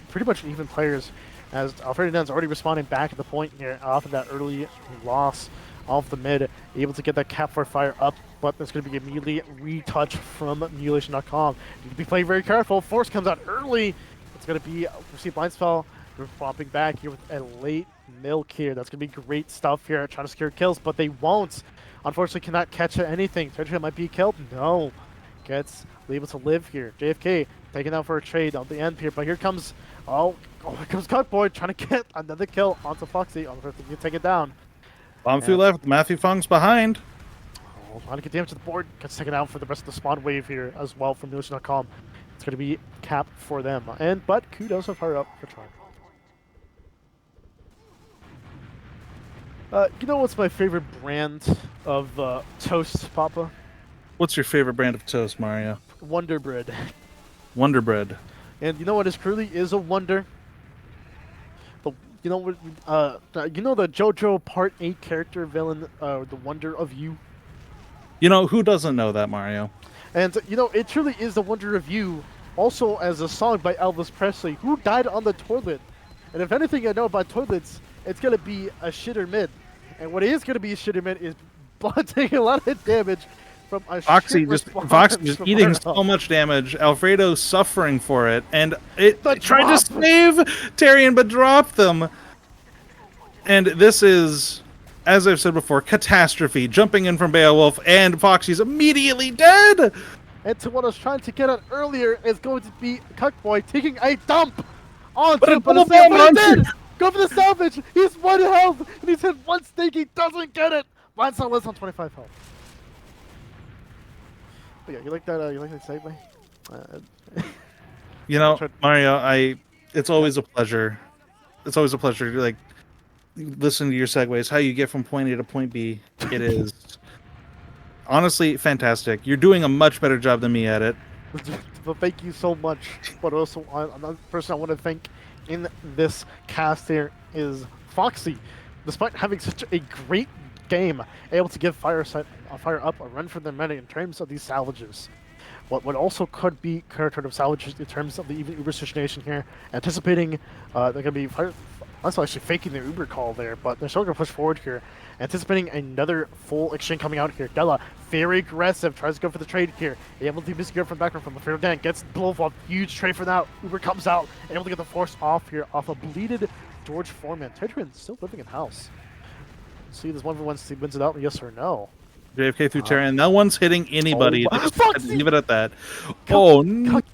pretty much even players, as Alfredo Dan's already responding back at the point here off of that early loss off the mid, able to get that cap for FireUp, but there's going to be immediately retouch from Mutilation.com. Need to be playing very careful. Force comes out early. It's going to be receive blind spell. We're flopping back here with a late milk here. That's going to be great stuff here, trying to secure kills, but they won't. Unfortunately, cannot catch anything. Tetria might be killed. No. Gets able to live here. JFK taken out for a trade on the end here, but here comes here comes Cuckboy trying to get another kill onto Foxy. Unfortunately, take it down. Bomb through left. Matthew Fung's behind. Trying to get damage to the board. Gets taken out for the rest of the spawn wave here as well from Mutilation.com. It's going to be cap for them. But kudos to FireUp for trying. You know what's my favorite brand of toast, Papa? What's your favorite brand of toast, Mario? Wonder Bread. Wonder Bread. And you know what truly is a wonder? You know what? You know the JoJo Part 8 character villain, the Wonder of You? You know, who doesn't know that, Mario? And you know, it truly is the Wonder of You, also as a song by Elvis Presley, who died on the toilet. And if anything I know about toilets, it's going to be a shitter mid. And what is going to be a shitter mid is taking a lot of damage from a Foxy just eating so much damage. Alfredo suffering for it, and it tried to save Tyrion but dropped them. And this is, as I've said before, catastrophe. Jumping in from Beowulf, and Foxy's immediately dead. And to what I was trying to get at earlier is going to be Cuckboy taking a dump onto but go for the salvage. He's 1 health, and he's hit one stake. He doesn't get it. Mine's not less on 25 health. But yeah, you like that? You like that segue? You know, Mario, it's always a pleasure. It's always a pleasure to listen to your segues. How you get from point A to point B. It is honestly fantastic. You're doing a much better job than me at it. Well, thank you so much. But also, another person I want to thank in this cast here is Foxy. Despite having such a great game, able to give FireUp a run for their money in terms of these salvages. What also could be character of salvages in terms of the even Uber situation here, anticipating they're going to be also actually faking their Uber call there, but they're still going to push forward here, anticipating another full exchange coming out here. Della, very aggressive, tries to go for the trade here, able to miss from background from Alfredo Dan, gets blow off, huge trade for now. Uber comes out, able to get the force off here, off a bleeded George Foreman. Tetrin still living in house. See, this 1v1 wins it out, yes or no? JFK through Tyrion. No one's hitting anybody. Leave it at that. Oh,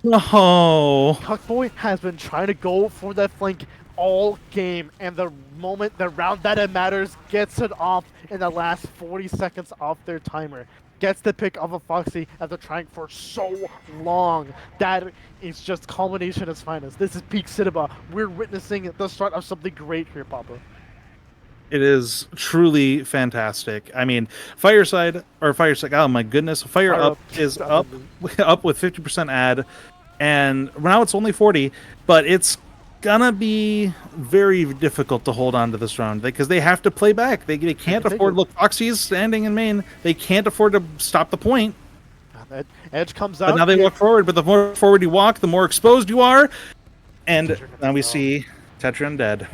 No. Cuckboy has been trying to go for that flank all game, and the moment, the round that it matters, gets it off in the last 40 seconds off their timer. Gets the pick of a Foxy after trying for so long. That is just culmination at its finest. This is peak cinema. We're witnessing the start of something great here, Papa. It is truly fantastic. I mean, Fireside. Oh my goodness, Fire Fire Up up, is up, definitely. up with 50% ad, and now it's only 40, but it's gonna be very difficult to hold on to this round because they have to play back. They They can't can take afford. it. Look, Foxy's standing in main. They can't afford to stop the point. Edge comes But out now they here. walk forward. But the more forward you walk, the more exposed you are. And Tetra gets now we it off. see Tetran dead.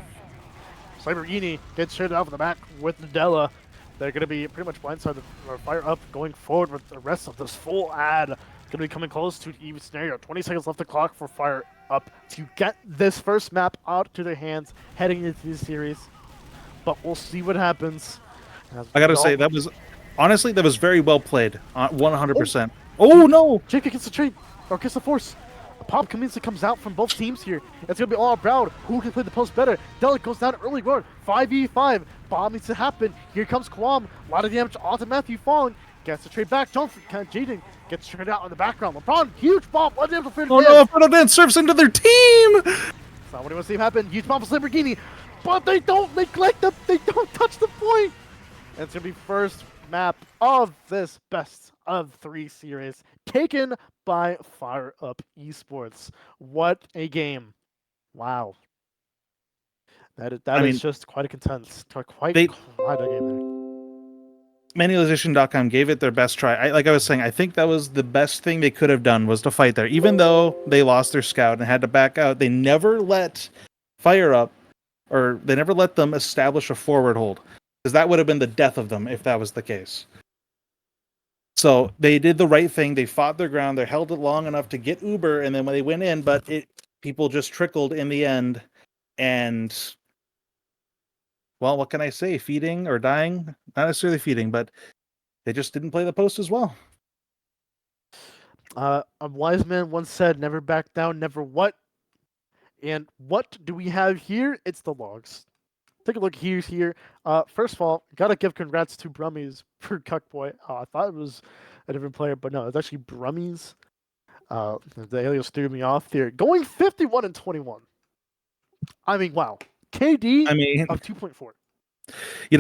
Cyberghini gets traded out of the back with Nadella. They're going to be pretty much blindsided or Fire Up going forward with the rest of this full ad. Going to be coming close to an even scenario. 20 seconds left the clock for Fire Up to get this first map out to their hands heading into this series. But we'll see what happens. I gotta say that was honestly that was very well played, 100%. Oh, Oh no! JK gets the trade, or gets the force. A pop convincingly comes out from both teams here. It's going to be all about who can play the post better. Delic goes down early road, 5v5. Bomb needs to happen. Here comes Quam. A lot of damage onto Matthew falling. Gets the trade back. Johnson kind of Jaden gets traded out in the background. LeBron, huge bomb. One damage to Oh no! Inferno Dance surfs into their team! It's not what he wants to see happen. Huge bomb for Lamborghini. But they don't neglect them. They don't touch the point. And it's going to be first map of this best of 3 series taken by FireUp eSports. What a game. Wow. That I is mean, just quite a quite they a game there. Manualization.com gave it their best try. Like I was saying, I think that was the best thing they could have done was to fight there. Even though they lost their scout and had to back out, they never let Fire Up, or they never let them establish a forward hold, because that would have been the death of them if that was the case. So they did the right thing. They fought their ground. They held it long enough to get Uber, and then when they went in, but people just trickled in the end. And well, what can I say? Feeding or dying? Not necessarily feeding, but they just didn't play the post as well. A wise man once said, never back down, never what? And what do we have here? It's the logs. Take a look here. First of all, gotta give congrats to Brummies for Cuckboy. I thought it was a different player, but no, it's actually Brummies. The alias threw me off there. Going 51 and 21. I mean, wow. KD I mean, of 2.4.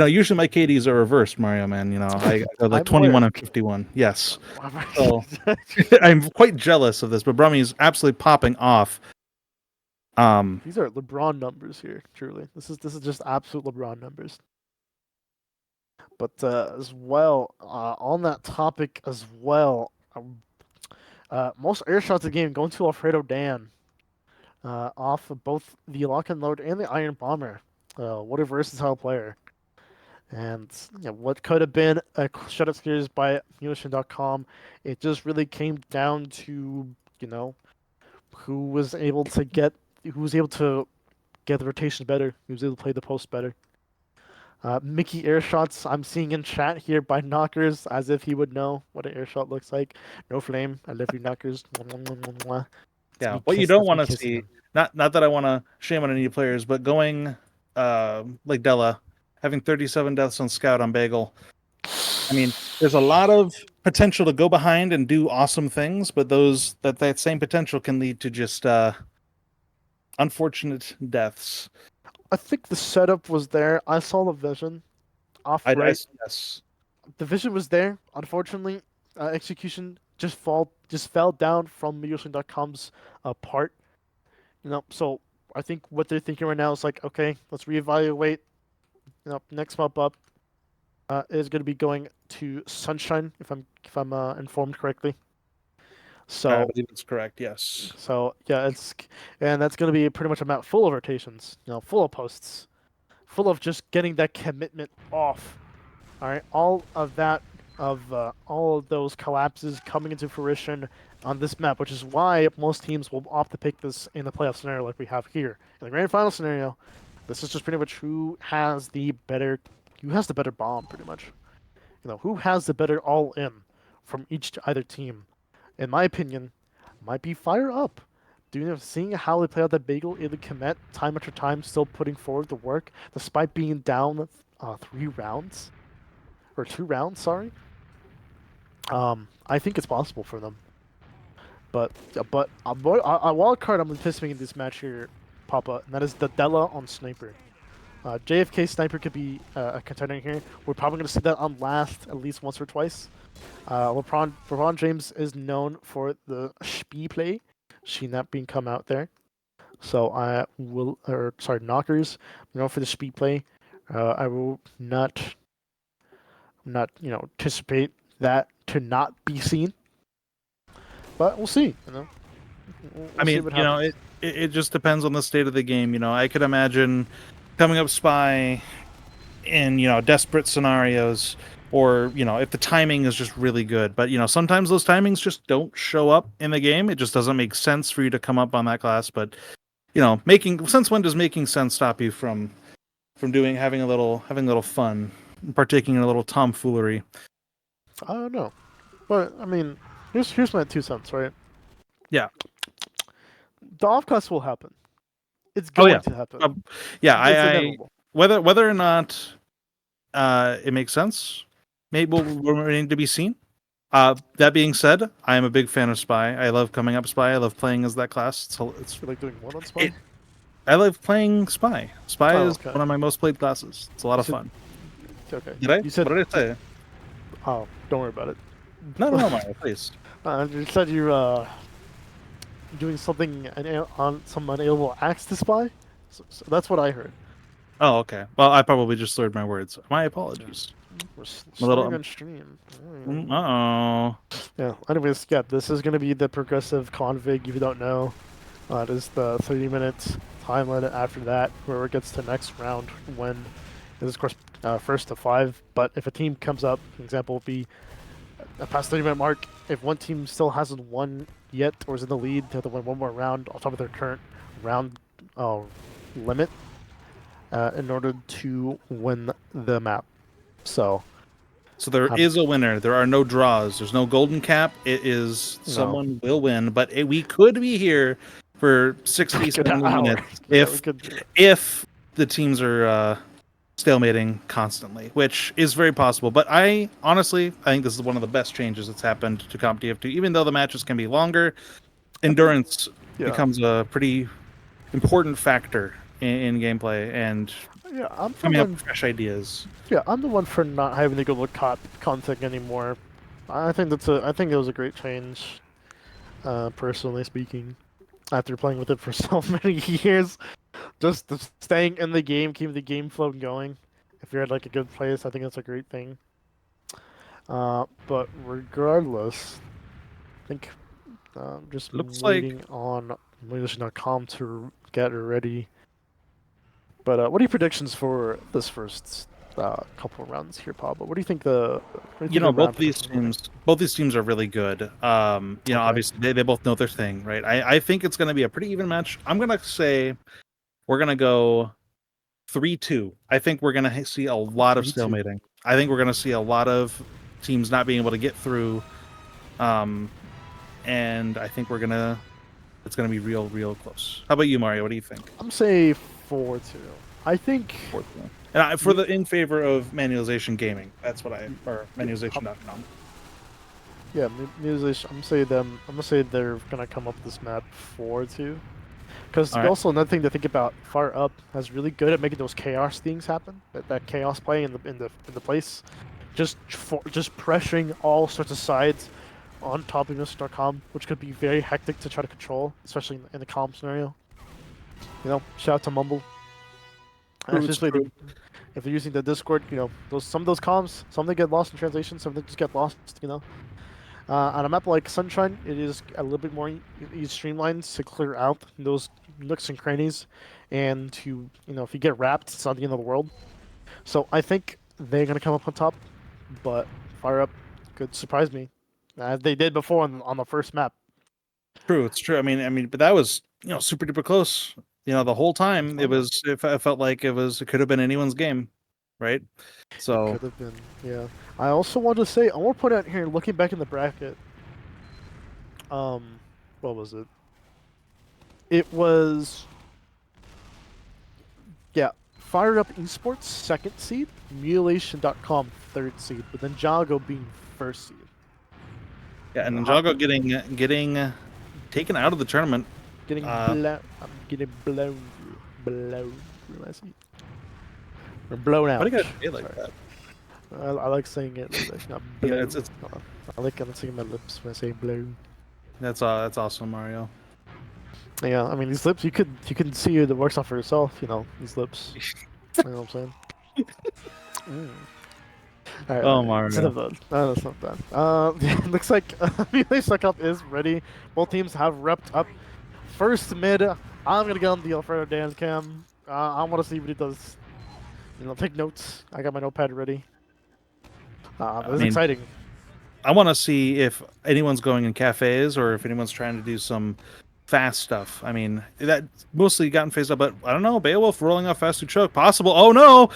usually my KDs are reversed, Mario man. I go like I'm 21 aware. and 51. Yes. So I'm quite jealous of this, but Brummy's absolutely popping off. These are LeBron numbers here. Truly, this is just absolute LeBron numbers. But as well, on that topic as well, most air shots of the game going to Alfredo Dan, off of both the Lock and Load and the Iron Bomber. What a versatile player. And what could have been a shutout series by Neoshin.com, it just really came down to, who was able to get the rotation better, who was able to play the post better. Mickey air shots I'm seeing in chat here by Knockers, as if he would know what an air shot looks like. No flame, I love you Knockers. Yeah, what you don't want to see, him. not that I want to shame on any players, but going like Della, having 37 deaths on Scout on Bagel. I mean, there's a lot of potential to go behind and do awesome things, but that same potential can lead to just unfortunate deaths. I think the setup was there. I saw the vision off right. Yes. The vision was there. Unfortunately, execution just fell down from Yosin.com's part. So I think what they're thinking right now is like, okay, let's reevaluate. Next map up is going to be going to Sunshine, if I'm informed correctly. So I believe that's correct. Yes. So yeah, that's going to be pretty much a map full of rotations, full of posts, full of just getting that commitment off. All right, all of those collapses coming into fruition on this map, which is why most teams will opt to pick this in the playoff scenario like we have here. In the grand final scenario, this is just pretty much who has the better bomb, pretty much. Who has the better all in from either team. In my opinion, might be FireUp. Seeing how they play out that bagel, able to commit time after time, still putting forward the work despite being down 3 rounds or 2 rounds. Sorry. I think it's possible for them. But a wild card I'm anticipating in this match here, Papa, and that is the Della on Sniper. JFK Sniper could be a contender here. We're probably going to see that on last at least once or twice. LeBron James is known for the Spee play. Seen that being come out there. So I will, or sorry, knockers. Known for the Spee play. I will not anticipate that to not be seen. But we'll see. I See mean, what happens. it just depends on the state of the game. I could imagine coming up spy in desperate scenarios, or if the timing is just really good. But sometimes those timings just don't show up in the game. It just doesn't make sense for you to come up on that class. But making sense, when does making sense stop you from having a little fun, partaking in a little tomfoolery? I don't know, but I mean, here's my 2 cents. Right, Yeah. the off class will happen. It's Oh going yeah. to happen. Yeah. It's I inevitable. whether or not it makes sense, maybe will remain to be seen. That being said, I am a big fan of Spy. I love coming up Spy. I love playing as that class. You like doing one on It, spy? I love playing Spy. Spy Oh, is okay. one of my most played classes. It's a lot You of said fun. okay. Did I? You said What did I say? oh, don't worry about it. No, Mario, please. You said you're doing something on some unable axe to spy. So that's what I heard. Oh, okay. Well, I probably just slurred my words. My apologies. We're I'm a slurring little. on stream. Uh oh. Yeah. Anyways, yeah, this is gonna be the progressive config. If you don't know, it is the 30 minutes time limit after that, where it gets to next round when it is of course first to 5. But if a team comes up, for example, would be past 30-minute mark. If one team still hasn't won yet or is in the lead, they have to win one more round on top of their current round limit in order to win the map. So There is a winner. There are no draws. There's no golden cap. It is no, someone will win, but we could be here for 60, good 70 hour. minutes Yeah, we could do that. if the teams are stalemating constantly, which is very possible. But I think this is one of the best changes that's happened to Comp TF2. Even though the matches can be longer, endurance becomes a pretty important factor in gameplay and Yeah, coming up with fresh ideas. Yeah, I'm the one for not having to go look content anymore. I think I think it was a great change, personally speaking. After playing with it for so many years, just staying in the game, keeping the game flow going. If you're at like a good place, I think that's a great thing. But regardless, I think just Looks like waiting on Motivation.com to get ready. But what are your predictions for this first couple of rounds here, Paul? But what do you think both these teams are really good. Obviously they both know their thing, right? I think it's going to be a pretty even match. I'm going to say we're going to go 3-2. I think we're going to see a lot of stalemating. I think we're going to see a lot of teams not being able to get through. And I think it's going to be real close. How about you, Mario? What do you think? I'm saying 4-2. I think 4-2. And in favor of manualization gaming. That's what or manualization.com. Yeah, Musician. I'm gonna say they're gonna come up with this map 4-2. Because also another thing to think about, FireUp has really good at making those chaos things happen. That chaos play in the place, just pressuring all sorts of sides on top of Mr.com, which could be very hectic to try to control, especially in the calm scenario. Shout out to Mumble. Especially if they're using the Discord, some of those comms, some they get lost in translation, some they just get lost. On a map like Sunshine, it is a little bit more streamlined to clear out those nooks and crannies, and if you get wrapped, it's not the end of the world. So I think they're gonna come up on top, but FireUp could surprise me, as they did before on the first map. True, it's true. I mean, but that was super duper close. The whole time it felt like it could have been anyone's game, right? So it could have been, yeah. I also want to say, I want to put out here, looking back in the bracket, what was it? It was, yeah, FireUp eSports second seed, Mutilation.com third seed, but then Jago being first seed. Yeah, and Ninjago getting taken out of the tournament. Getting blown. I'm getting blown. Blown. I see. Or blown out. Why do you gotta say it like that? I like saying it like not blown. Yeah, it's I like seeing my lips when I say blown. that's awesome, Mario. Yeah, I mean these lips. You can see the works out for yourself. You know these lips. You know what I'm saying? Mm. All right, Oh, Mario. instead of that, no, that's not bad. Yeah, it looks like Melee Cup is ready. Both teams have repped up. First mid, I'm gonna get on the Alfredo Dan cam. I want to see what he does. You know, take notes. I got my notepad ready. This is exciting. I want to see if anyone's going in cafes or if anyone's trying to do some fast stuff. I mean, that mostly gotten phased up, but I don't know. Beowulf rolling off fast to choke, possible. Oh no!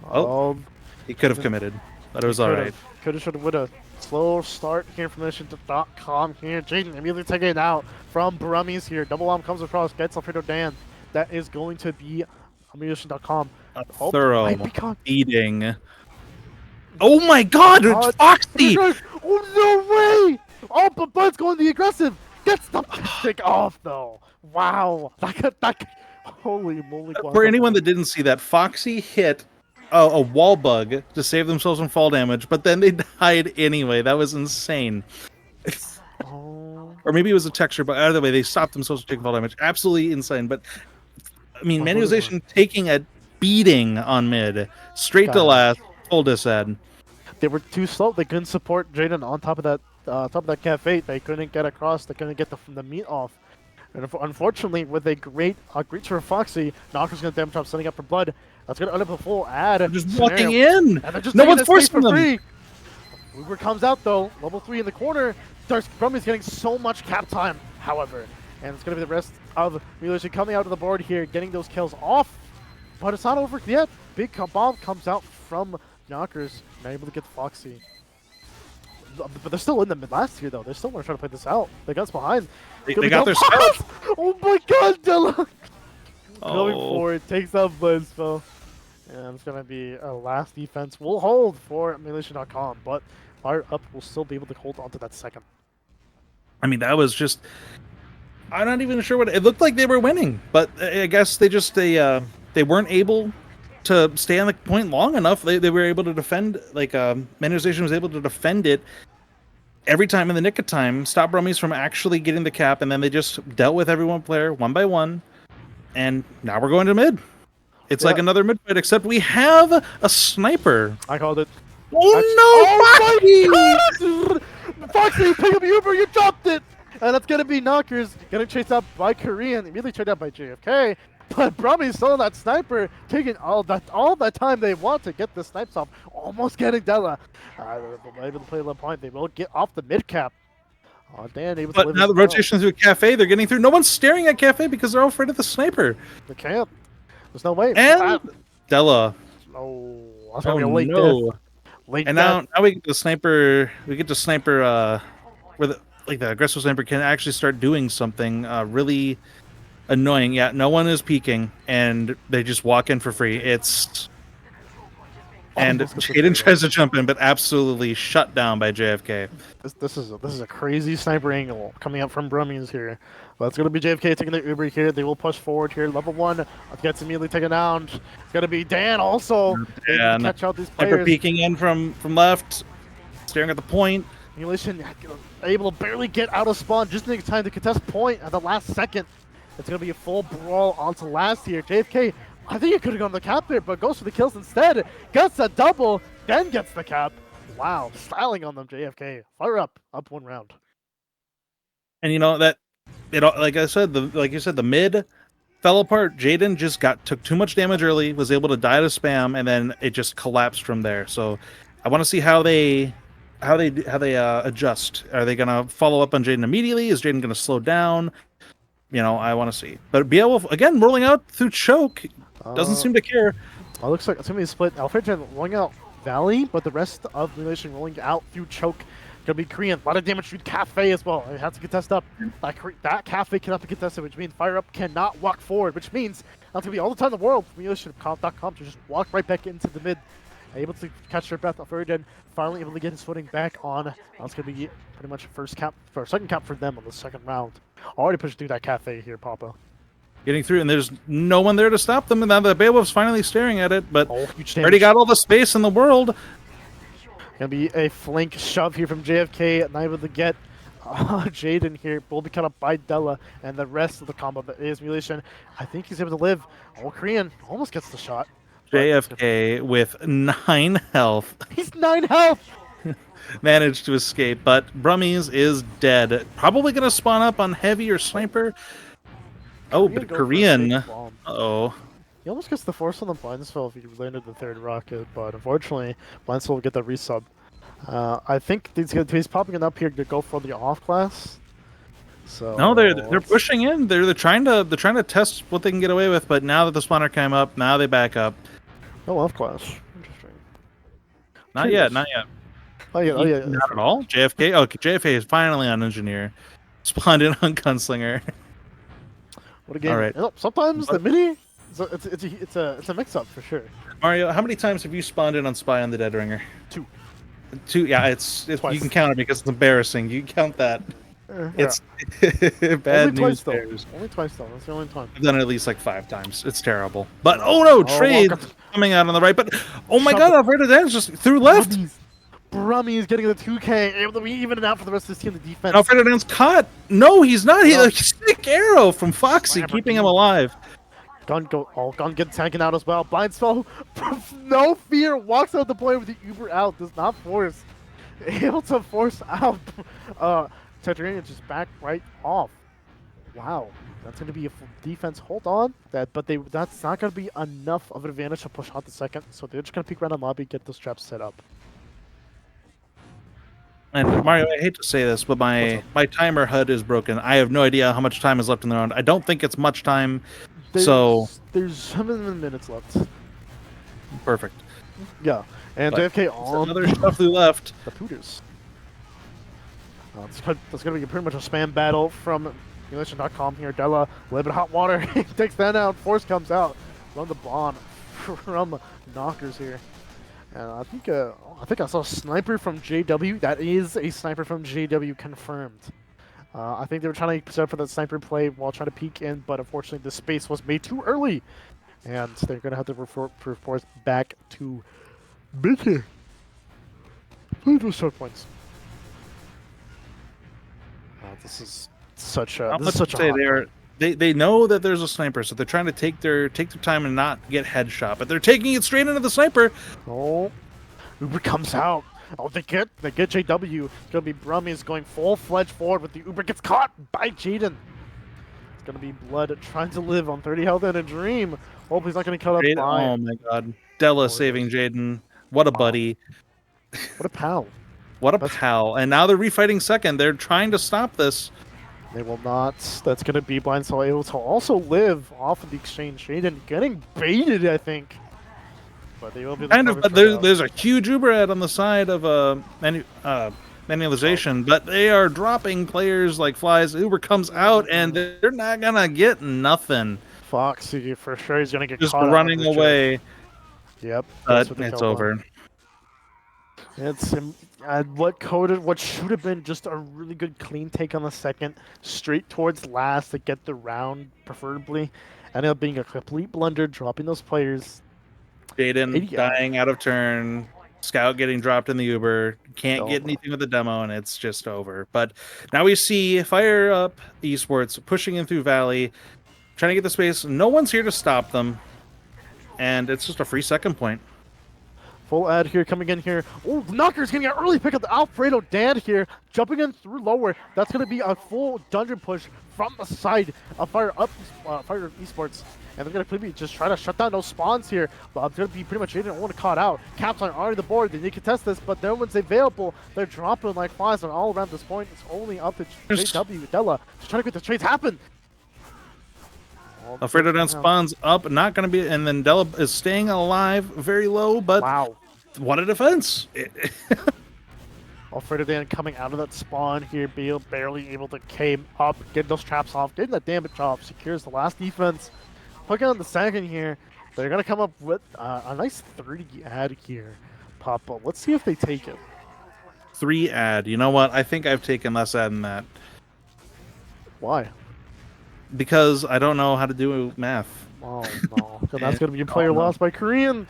Oh, he could have committed, but it was all right. Coulda, shoulda, woulda. Slow start here from Nation.com here. Jaden immediately taking it out from Brummies here. Double arm comes across, gets Alfredo Dan. That is going to be Nation.com. A thorough beating. Oh my God! It's Foxy! Oh no way! Oh, but Bud's going the aggressive. Gets the stick off though. Wow! Holy moly! For anyone that didn't see that, Foxy hit a wall bug to save themselves from fall damage, but then they died anyway. That was insane. Or maybe it was a texture, but either way, they stopped themselves from taking fall damage. Absolutely insane. But I mean, Manualization taking a beating on mid, straight to last, full disad. They were too slow. They couldn't support Jaden on top of that cafe. They couldn't get across. They couldn't get the meat off. And unfortunately, with a great for Foxy, Knocker's going to damage up, setting up for Blood. That's going to end up a full ad. They're just walking in. And they're just no one's forcing them. Free. Uber comes out though. Level 3 in the corner. Brummy's getting so much cap time, however. And it's going to be the rest of Mutilation coming out of the board here, getting those kills off. But it's not over yet. Big bomb comes out from Knockers. Not able to get Foxy. But they're still in the mid last year though. They still want to try to play this out. The gun's behind. They got their start. Oh my God, Della! Oh. Going forward, takes out Blissful. And it's going to be a last defense. We'll hold for Mutilation.com, but FireUp will still be able to hold on to that second. I mean, that was just... I'm not even sure what... It looked like they were winning, but I guess they weren't able to stay on the point long enough. They were able to defend, like, Manization was able to defend it every time in the nick of time, stop Brummies from actually getting the cap, and then they just dealt with every one player one by one. And now we're going to mid. It's like another mid fight, except we have a sniper. I called it. Oh no, Foxy! Foxy, pick up Uber, you dropped it! And that's gonna be Knockers, getting chased out by Korean, immediately chased out by JFK. But Brummy's still on that sniper, taking all that time they want to get the snipes off, almost getting Della. Able to play the point, they will get off the mid cap. Oh, Dan, able to but now the rotation through Cafe, they're getting through. No one's staring at Cafe because they're all afraid of the sniper. They can't. There's no way. And Della. Oh, that's gonna be a late death. Late and death. now we get the sniper. We get to sniper where the aggressive sniper can actually start doing something really annoying. Yeah, no one is peeking, and they just walk in for free. And Jaden tries to jump in, but absolutely shut down by JFK. This is a crazy sniper angle coming up from Brummies here. But it's gonna be JFK taking the Uber here. They will push forward here. Level 1 gets immediately taken down. It's gonna be Dan also. Dan, catch out these players. Sniper peeking in from left, staring at the point. Mutilation able to barely get out of spawn, just in time to contest point at the last second. It's gonna be a full brawl onto last here. JFK, I think he could have gone the cap there, but goes for the kills instead. Gets a double, then gets the cap. Wow, styling on them, JFK. FireUp, up 1 round. And you know that like I said, like you said, the mid fell apart. Jaden just took too much damage early, was able to die to spam, and then it just collapsed from there. So I want to see how they adjust. Are they gonna follow up on Jaden immediately? Is Jaden gonna slow down? You know, I want to see. But Beowulf again rolling out through choke. Doesn't seem to care. It looks like it's going to be split. Alfred rolling out Valley, but the rest of the nation rolling out through choke. Gonna be Korean. A lot of damage to Cafe as well. It has to get tested up. That Cafe cannot be contested, which means FireUp cannot walk forward, which means that's gonna be all the time in the world for Emulation.com to just walk right back into the mid. Able to catch their breath off Urigen, finally able to get his footing back on. That's gonna be pretty much second cap for them on the second round. Already pushed through that Cafe here, Papa. Getting through, and there's no one there to stop them, and now the Beowulf's finally staring at it, but Huge already got all the space in the world. Gonna be a flank shove here from JFK, not able to get Jaden here. Will be cut up by Della, and the rest of the combo that is Emulation. I think he's able to live. Korean almost gets the shot. JFK with 9 health. He's 9 health! Managed to escape, but Brummies is dead. Probably gonna spawn up on Heavy or Sniper. Oh, but Korean. Uh-oh. He almost gets the force on the Blindsville if he landed the third rocket, but unfortunately, Blindsville will get the resub. I think he's popping it up here to go for the off class. So no, they're pushing in. They're trying to test what they can get away with, but now that the spawner came up, now they back up. No off class. Interesting. Not yet, not yet. Oh yeah. Not at all. JFK. Oh, JFK is finally on Engineer. Spawned in on Gunslinger. What a game! All right. Sometimes the mini, it's a mix-up for sure. Mario, how many times have you spawned in on Spy on the Dead Ringer? 2. 2. Yeah, it's you can count it because it's embarrassing. You can count that. It's bad Only news. Twice, though. Only twice though. That's the only time. I've done it at least like 5 times. It's terrible. But oh no, trade coming out on the right. But oh my God, Alfredo Dan's just through left. Brummies getting the 2K, able to be even out for the rest of this team. The defense. Alfredo Dan's caught. No, he's not. He's a sick arrow from Foxy, keeping him alive. Gun gets taken out as well. Blindsville, no fear, walks out the play with the Uber out. Does not force. Able to force out. Tetranian just back right off. Wow, that's going to be a full defense. Hold on, that's not going to be enough of an advantage to push out the second. So they're just going to peek around the lobby, get those traps set up. And Mario, I hate to say this, but my timer HUD is broken. I have no idea how much time is left in the round. I don't think it's much time. There's 7 minutes left. Perfect. Yeah, and JFK on another shuffle left. The Pooters. That's going to be pretty much a spam battle from Emulation.com here. Della, a little bit of hot water. He takes that out. Force comes out. Run the bond from Knockers here. And I think I saw a sniper from JW. That is a sniper from JW confirmed. I think they were trying to set up for that sniper play while trying to peek in, but unfortunately the space was made too early. And they're going to have to report back to Bicky. Please do short points. This is such a they know that there's a sniper, so they're trying to take their time and not get headshot, but they're taking it straight into the sniper. Oh, Uber comes out. Oh, they get JW. It's gonna be Brummies going full-fledged forward, but the Uber gets caught by Jaden. It's gonna be Blood trying to live on 30 health and a dream. Hope he's not gonna kill that by. Oh my God, Della saving Jaden. What a buddy. What a pal. What a pal. And now they're refighting second. They're trying to stop this. They will not. That's going to be Blindsville able to also live off of the exchange. Jaden getting baited, I think. But they will be kind of. But there's a huge Uber ad on the side of manualization, but they are dropping players like flies. Uber comes out, and they're not going to get nothing. Foxy, for sure, he's going to get just caught running away. Yep. But it's over. It's what should have been just a really good clean take on the second, straight towards last to get the round, preferably, ended up being a complete blunder, dropping those players. Jaden dying out of turn, Scout getting dropped in the Uber, can't get anything with the demo, and it's just over. But now we see FireUp eSports pushing in through Valley, trying to get the space. No one's here to stop them, and it's just a free second point. Full ad here, coming in here. Oh, Knocker's getting an early pick up the Alfredo Dan here, jumping in through lower. That's going to be a full dungeon push from the side of FireUp eSports. And they're going to maybe just try to shut down those spawns here. But it's going to be pretty much Jaden and one caught out. Caps on already the board. They need to contest this, but no one's available. They're dropping like flies on all around this point. It's only up to JW Della. Just trying to get the trades happen. Alfredo Dan spawns up, not going to be, and then Della is staying alive, very low, but wow, what a defense! Alfredo Dan coming out of that spawn here, barely able to came up, get those traps off, getting that damage off, secures the last defense. Looking on the second here, they're going to come up with a nice 30 ad here, Papa. Let's see if they take it. 3 ad. You know what? I think I've taken less ad than that. Why? Because I don't know how to do math. Oh, no. So that's going to be a player lost by Korean.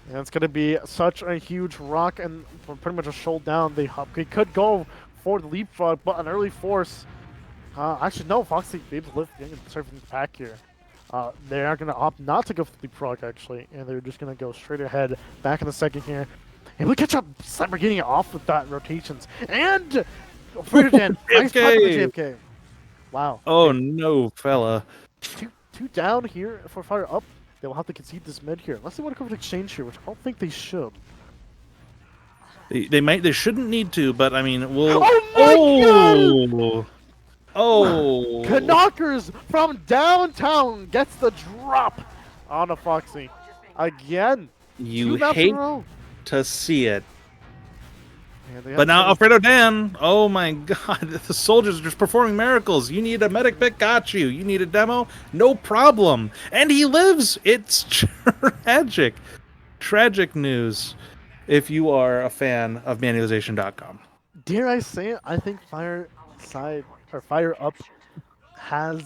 And it's going to be such a huge rock and pretty much a showdown. They could go for the leapfrog, but an early force. Actually, no, Foxy be able to lift and start from the pack here. They are going to opt not to go for the leapfrog, actually, and they're just going to go straight ahead back in the second here. And we catch up Lamborghini off with that rotations. And Ferdinand, nice pop on the JFK. Wow. Oh, no, fella. Two down here for FireUp. They will have to concede this mid here, unless they want to go for the exchange here, which I don't think they should. They shouldn't need to, but I mean, we'll. Oh! Oh! Knockers from downtown gets the drop on a Foxy again. You hate to see it. But now Alfredo Dan, oh my god, the soldiers are just performing miracles. You need a medic pick, got you. You need a demo, no problem. And he lives. It's tragic. Tragic news if you are a fan of manualization.com. Dare I say it, I think FireUp has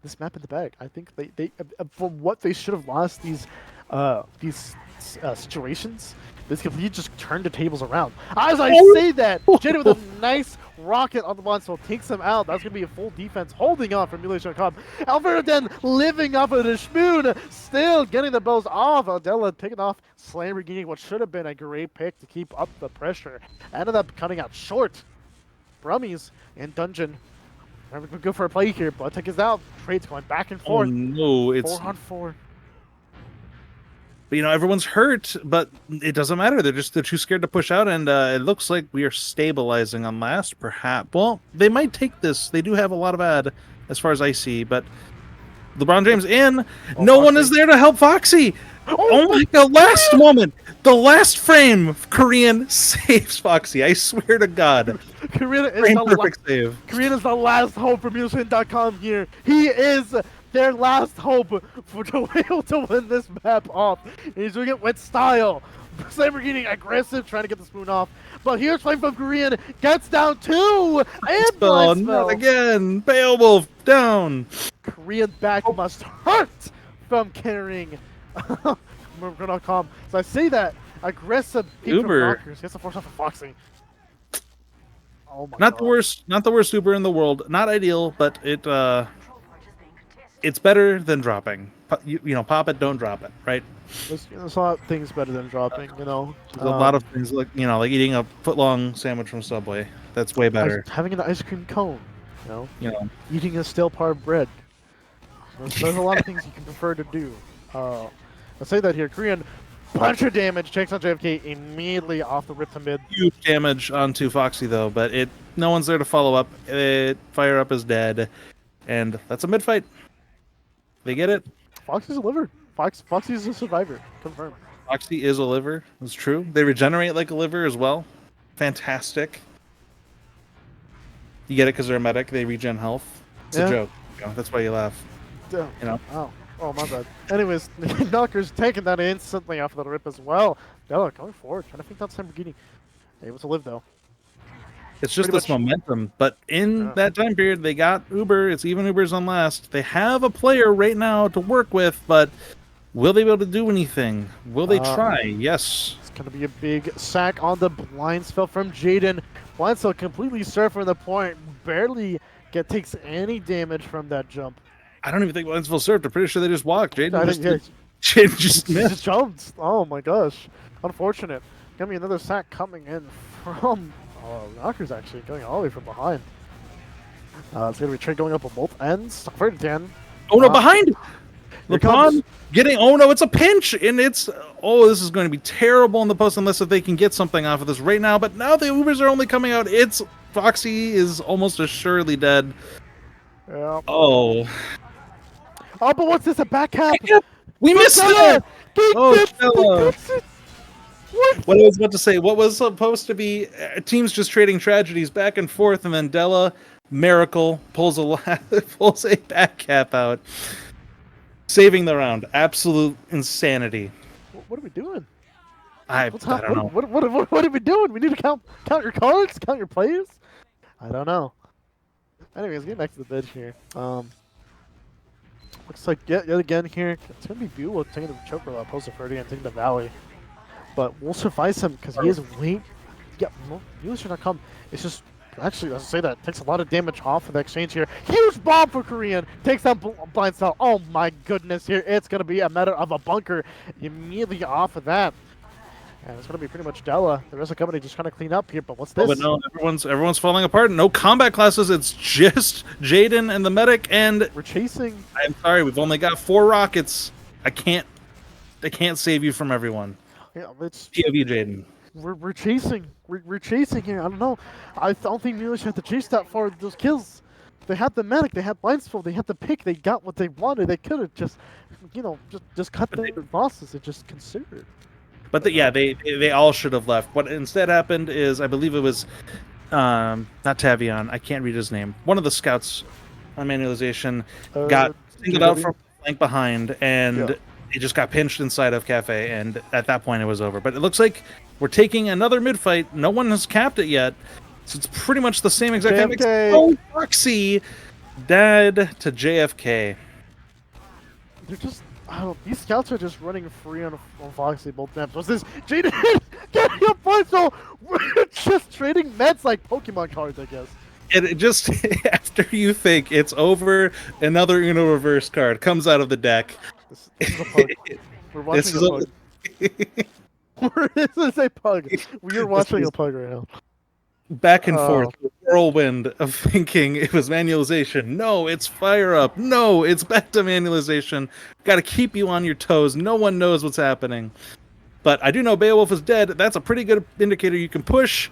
this map in the bag. I think they from what they should have lost these situations, this completely just turned the tables around. As I say that, Jaden with a nice rocket on the one, so takes him out. That's going to be a full defense holding on from Emulation.com. Alfredo then living off of the Schmoon, still getting the bows off. Adela taking off Lamborghini, what should have been a great pick to keep up the pressure. Ended up cutting out short. Brummies in dungeon. We're going to go for a play here. Bloodtech is out. Trades going back and forth. Oh no, it's 4 on 4. But, you know, everyone's hurt, but it doesn't matter. They're too scared to push out, and it looks like we are stabilizing on last, perhaps. Well, they might take this. They do have a lot of ad, as far as I see, but LeBron James in. No one is there to help Foxy. Oh my god, last moment. The last frame, Korean saves Foxy. I swear to God. Korean is perfect save. Korean is the last hope for Mushin.com here. He is their last hope to be able to win this map off. And he's doing it with style. Lamborghini aggressive, trying to get the spoon off. But here's Flame from Korean, gets down 2, and blind spell. Not again. Beowulf down. Korean back must hurt from carrying Mariomanz.com. So I say that aggressive Uber gets the force off of Foxy. Oh my not God. the worst Uber in the world. Not ideal, but it's better than dropping. You know, pop it, don't drop it, right? There's a lot of things better than dropping, you know. There's a lot of things like, you know, like eating a foot-long sandwich from Subway. That's way better. Having an ice cream cone, you know. Eating a stale par bread. There's a lot of things you can prefer to do. I'll say that here. Korean, bunch of damage, takes on JFK immediately off the rip to mid. Huge damage onto Foxy though, but no one's there to follow up. FireUp is dead, and that's a mid fight. They get it. Foxy's a liver. Foxy's a survivor. Confirmed. Foxy is a liver. It's true. They regenerate like a liver as well. Fantastic. You get it because they're a medic. They regen health. It's a joke. You know, that's why you laugh. Yeah. You know. Oh, my bad. Anyways, Knockers taking that instantly off of the rip as well. Della going forward, trying to think that Lamborghini. Able to live though. It's just this momentum. But in that time period, they got Uber. It's even Uber's on last. They have a player right now to work with, but will they be able to do anything? Will they try? Yes. It's going to be a big sack on the blind spell from Jaden. Blind spell completely surfing the point. Barely takes any damage from that jump. I don't even think blind spell surfed. I'm pretty sure they just walked. Jaden just missed. Just jumped. Oh my gosh. Unfortunate. Gonna be another sack coming in from Knockers actually going all the way from behind. It's gonna be trade going up on both ends. Ferdinand. Oh no, behind! LeBron getting, oh no, it's a pinch! And it's, this is going to be terrible in the post unless if they can get something off of this right now. But now the Ubers are only coming out. Foxy is almost assuredly dead. Yeah. Oh, but what's this, a back cap? We missed it! Oh, Stella. What I was about to say, what was supposed to be teams just trading tragedies back and forth, and then Della Miracle pulls pulls a back cap out, saving the round. Absolute insanity. What are we doing? I don't know. What are we doing? We need to count your cards, count your plays. I don't know. Anyways, getting back to the bench here. Looks like yet again here, it's gonna be Buell taking the choker post of and taking the Valley, but we'll suffice him because he is way. Yeah, Buell should not come. It's just actually, let's say that takes a lot of damage off of the exchange here. Huge bomb for Korean, takes down blind cell. Oh my goodness, here it's gonna be a matter of a bunker immediately off of that. And it's going to be pretty much Della. The rest of the company just trying to clean up here. But what's this? Oh, but no, everyone's falling apart. No combat classes. It's just Jaden and the medic. And we're chasing. I'm sorry, we've only got 4 rockets. I can't save you from everyone. Yeah, it's POV Jaden. We're chasing. We're chasing here. I don't know. I don't think Mulish had to chase that far. Those kills. They had the medic. They had Blindfold. They had the pick. They got what they wanted. They could have just, just cut their losses and just considered. But they all should have left. What instead happened is, I believe it was not Tavion. I can't read his name. One of the scouts on manualization got singled out from flank behind, and he just got pinched inside of Cafe. And at that point, it was over. But it looks like we're taking another mid fight. No one has capped it yet, so it's pretty much the same exact thing. Oh, Foxy dead to JFK. They're just. These scouts are just running free on Foxy both maps. What's this? Jaden getting a punch, so we're just trading meds like Pokemon cards, I guess. And it just, after you think it's over, another Uno reverse card comes out of the deck. This is a pug. We're watching a pug. This is a pug. We are watching a pug right now. Back and forth, whirlwind of thinking it was manualization. No, it's FireUp. No, it's back to manualization. Got to keep you on your toes. No one knows what's happening. But I do know Beowulf is dead. That's a pretty good indicator you can push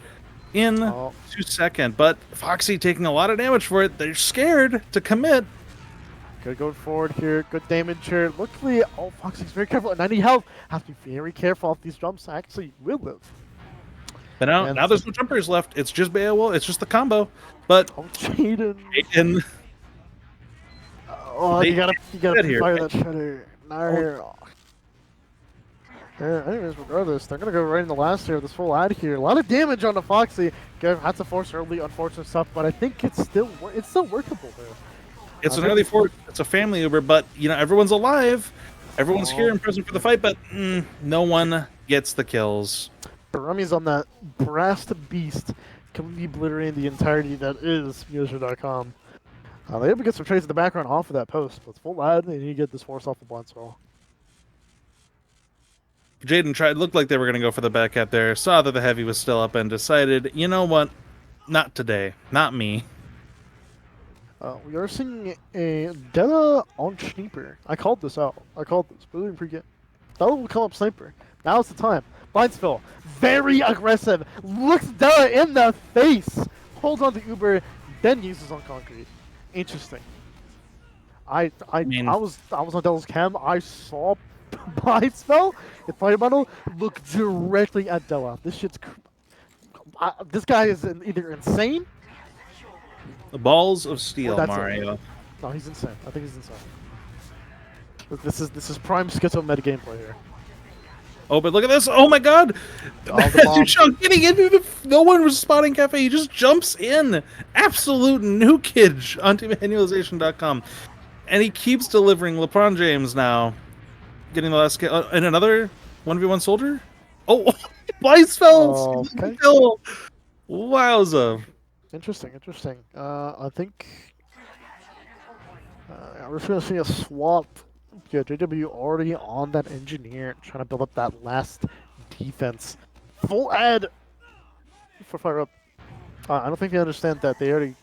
in 2 seconds. But Foxy taking a lot of damage for it. They're scared to commit. Good going forward here. Good damage here. Luckily, Foxy's very careful at 90 health. Have to be very careful if these jumps actually will live. But now there's no jumpers left. It's just Beowulf. It's just the combo. But Jaden. You gotta fire that shredder. No. Anyways, regardless, they're gonna go right in the last here. This full ad here. A lot of damage on the Foxy. Had to force early, unfortunate stuff. But I think it's still workable there. It's an early force. It's a family Uber, but everyone's alive. Everyone's here and present for the fight, but no one gets the kills. Rummy's on that brass beast, completely obliterating the entirety that is User.com. They able to get some trades in the background off of that post, but it's full ad, and you get this force off the blind swirl. Jaden looked like they were going to go for the back cap there, saw that the heavy was still up, and decided, you know what, not today, not me. We are seeing a Della on Sniper. I called this out. Really pre-game. Della will come up Sniper. Now's the time. Blindsville, very aggressive, looks Della in the face, holds on to Uber, then uses on concrete. Interesting. I was on Della's cam. I saw Blindsville in Fire Bundle look directly at Della. This shit's this guy is either insane. The balls of steel, Mario. No, he's insane. I think he's insane. This is prime schizo meta gameplay here. Oh, but look at this! Oh my God! Getting into no one was spotting Cafe. He just jumps in, absolute nukage onto manualization.com, and he keeps delivering. LeBron James now getting the last kill and another 1v1 soldier. Oh, Weisfeld kill! Wowza! Interesting. I think we're just gonna see a swap. Yeah, JW already on that engineer, trying to build up that last defense. Full ad for FireUp. I don't think they understand that they already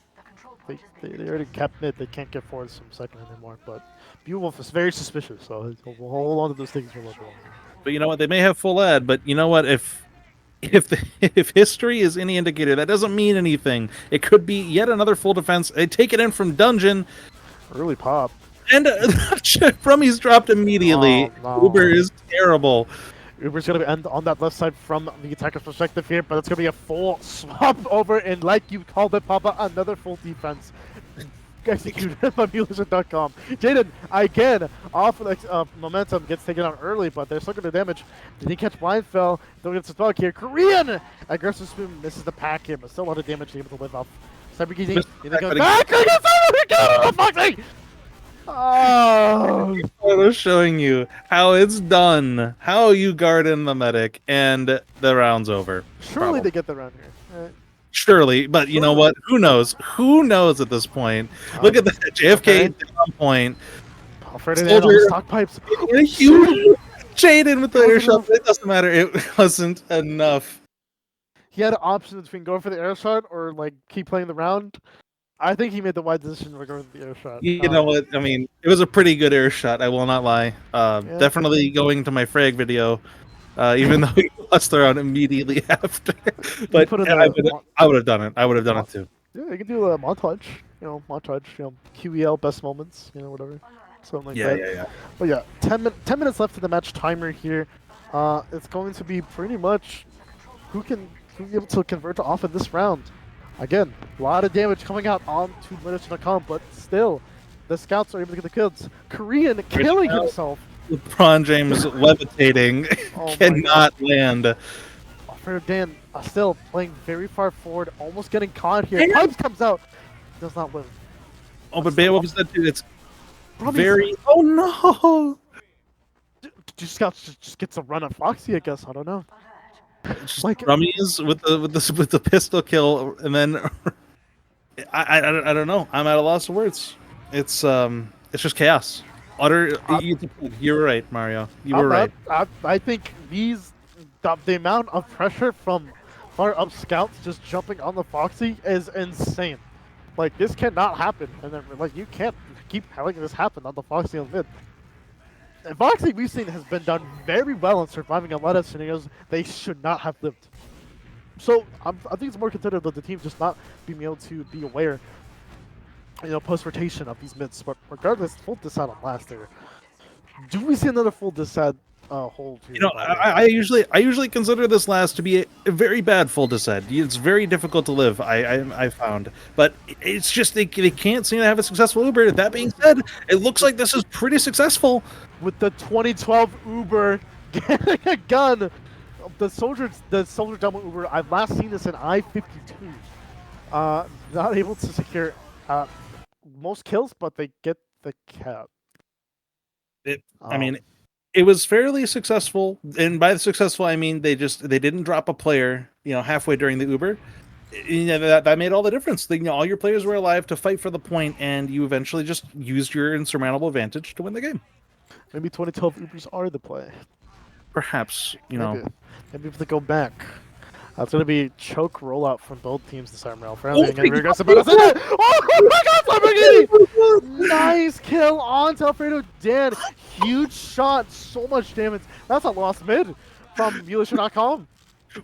capped mid. They can't get forward some second anymore. But Beowulf is very suspicious, so we'll hold on to those things for a little bit longer. But you know what? They may have full ad, but you know what? If history is any indicator, that doesn't mean anything. It could be yet another full defense. They take it in from dungeon. Early pop. And Rummy's dropped immediately. No. Uber is terrible. Uber's going to end on that left side from the attacker's perspective here, but it's going to be a full swap over, and like you called it, Papa, another full defense executed by Muletion.com. Jaden, again, off of momentum, gets taken out early, but they're still going to damage. Did he catch Blind Fell? Don't get stuck here. Korean! Aggressive Spoon misses the pack here, but still a lot of damage able to live off. Cybergeezy, they go back! Oh! Photo showing you how it's done, how you guard in the medic, and the round's over. Surely they get the round here. Surely, but you know what? Who knows? Who knows at this point? Look at that. JFK down point. Soldier stock pipes. Huge Jaden with the air shot. It doesn't matter. It wasn't enough. He had an option between going for the air shot or like keep playing the round. I think he made the wide decision regarding the air shot. You know what? I mean, it was a pretty good air shot. I will not lie. Definitely going to my frag video, even though he lost the round immediately after. But I would have done it. I would have done it too. Yeah, you can do a montage. QEL best moments. Whatever. Something like that. Yeah. But yeah, 10 minutes left in the match timer here. It's going to be pretty much who can be able to convert to off in this round. Again, a lot of damage coming out onto Muletion.com, but still, the scouts are able to get the kills. Korean killing himself. LeBron James levitating, cannot land. Alfredo Dan still playing very far forward, almost getting caught here. Pipes comes out, does not win. Oh, but Beowulf is that dude. It's very. Oh no! Scouts just gets a run at Foxy, I guess. I don't know. Like Rummies with the pistol kill, and then I don't know. I'm at a loss of words. It's just chaos. You were right, Mario. You were right. I think the amount of pressure from FireUp scouts just jumping on the Foxy is insane. Like this cannot happen, and then like you can't keep having this happen on the Foxy on mid. And Foxy we've seen has been done very well in surviving a lot of scenarios they should not have lived. So I think it's more considered that the team just not being able to be aware, post rotation of these mids. But regardless, full disad on last there. Do we see another full disad hold here? I usually consider this last to be a very bad full disad. It's very difficult to live. I found, but it's just they can't seem to have a successful Uber. That being said, it looks like this is pretty successful. With the 2012 Uber getting a gun, the soldier double Uber. I've last seen this in I-52. Not able to secure most kills, but they get the cap. I mean, it was fairly successful, and by successful I mean they didn't drop a player, halfway during the Uber. That made all the difference. All your players were alive to fight for the point, and you eventually just used your insurmountable advantage to win the game. Maybe 2012 Ubers are the play. Perhaps, Maybe if they go back. It's going to be choke rollout from both teams this time around. Oh my god, Lamborghini! Nice kill on Alfredo Dan. Huge shot, so much damage. That's a lost mid from Muletion.com.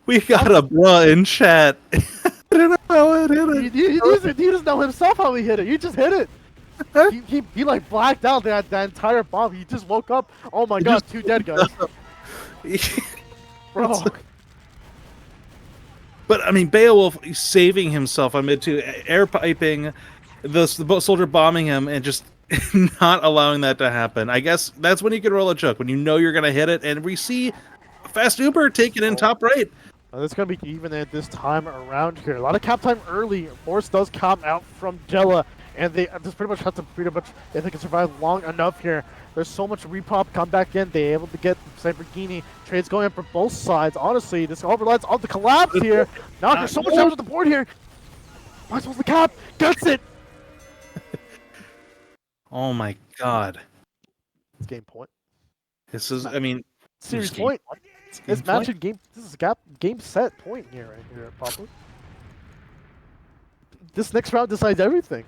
We got a bra in chat. I don't know how it hit it. He doesn't know himself how he hit it. He just hit it. He like blacked out that entire bomb. He just woke up. Oh my god, 2 dead guys. Bro. But I mean, Beowulf saving himself on mid 2, air piping, the soldier bombing him, and just not allowing that to happen. I guess that's when you can roll a choke, when you know you're gonna hit it, and we see Fast Uber taken in top right. It's gonna be even at this time around here. A lot of cap time early. Force does come out from Jella, and they just pretty much have to if they can survive long enough here. There's so much repop come back in. They're able to get Cybergini. Trades going in for both sides. Honestly, this overlies on the collapse here. Now there's so much damage on the board here. Might as well the cap. Gets it. Oh my god. It's game point. This is, I mean, series point. This match in game. This is game set point here, right here, Papa. This next round decides everything.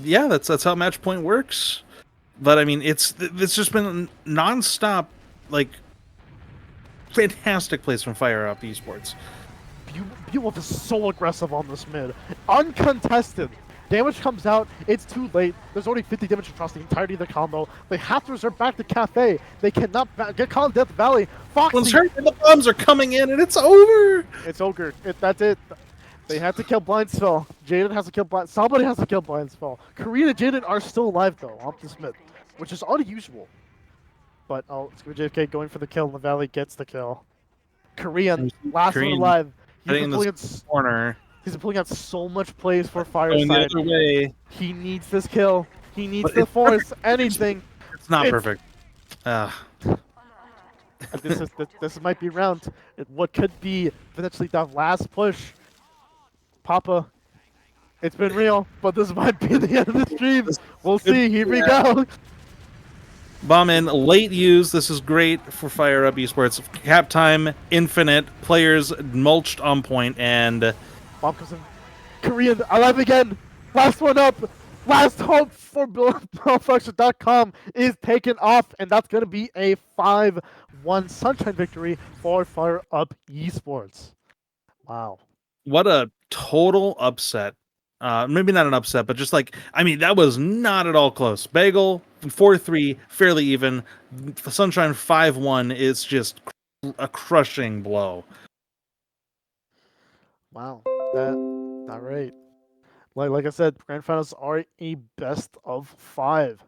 Yeah, that's how match point works. But I mean, it's just been non-stop, like, fantastic plays from FireUp eSports. Beowulf is so aggressive on this mid, uncontested. Damage comes out, it's too late. There's only 50 damage across the entirety of the combo. They have to resort back to Cafe. They cannot get caught in Death Valley. One's Foxy! hurt, and the bombs are coming in, and it's over! It's ogre. That's it. They had to kill Blind Spell. Jaden has to kill Blind. Somebody has to kill Blind Spell. Korean and Jaden are still alive though, off this mid, which is unusual. But it's gonna be JFK going for the kill. And the Valley gets the kill. Korean, last one alive. He's been pulling out corner. He's been pulling out so much plays for Going the Fireside. other way. He needs this kill. He needs to force anything. It's not perfect. This might be round. What could be potentially that last push. Papa, it's been real, but this might be the end of the stream. We'll see. Here we go. Bomb in, late use. This is great for FireUp eSports. Cap time, infinite. Players mulched on point, and Bomb comes in. Korean, alive again. Last one up. Last hope for popalofiti.com is taken off, and that's going to be a 5-1 Sunshine victory for FireUp eSports. Wow. What a total upset. Maybe not an upset, but just like, I mean, that was not at all close. Bagel, 4-3, fairly even. Sunshine 5-1 is just a crushing blow. Wow. Not right. Like I said, grand finals are a best of 5.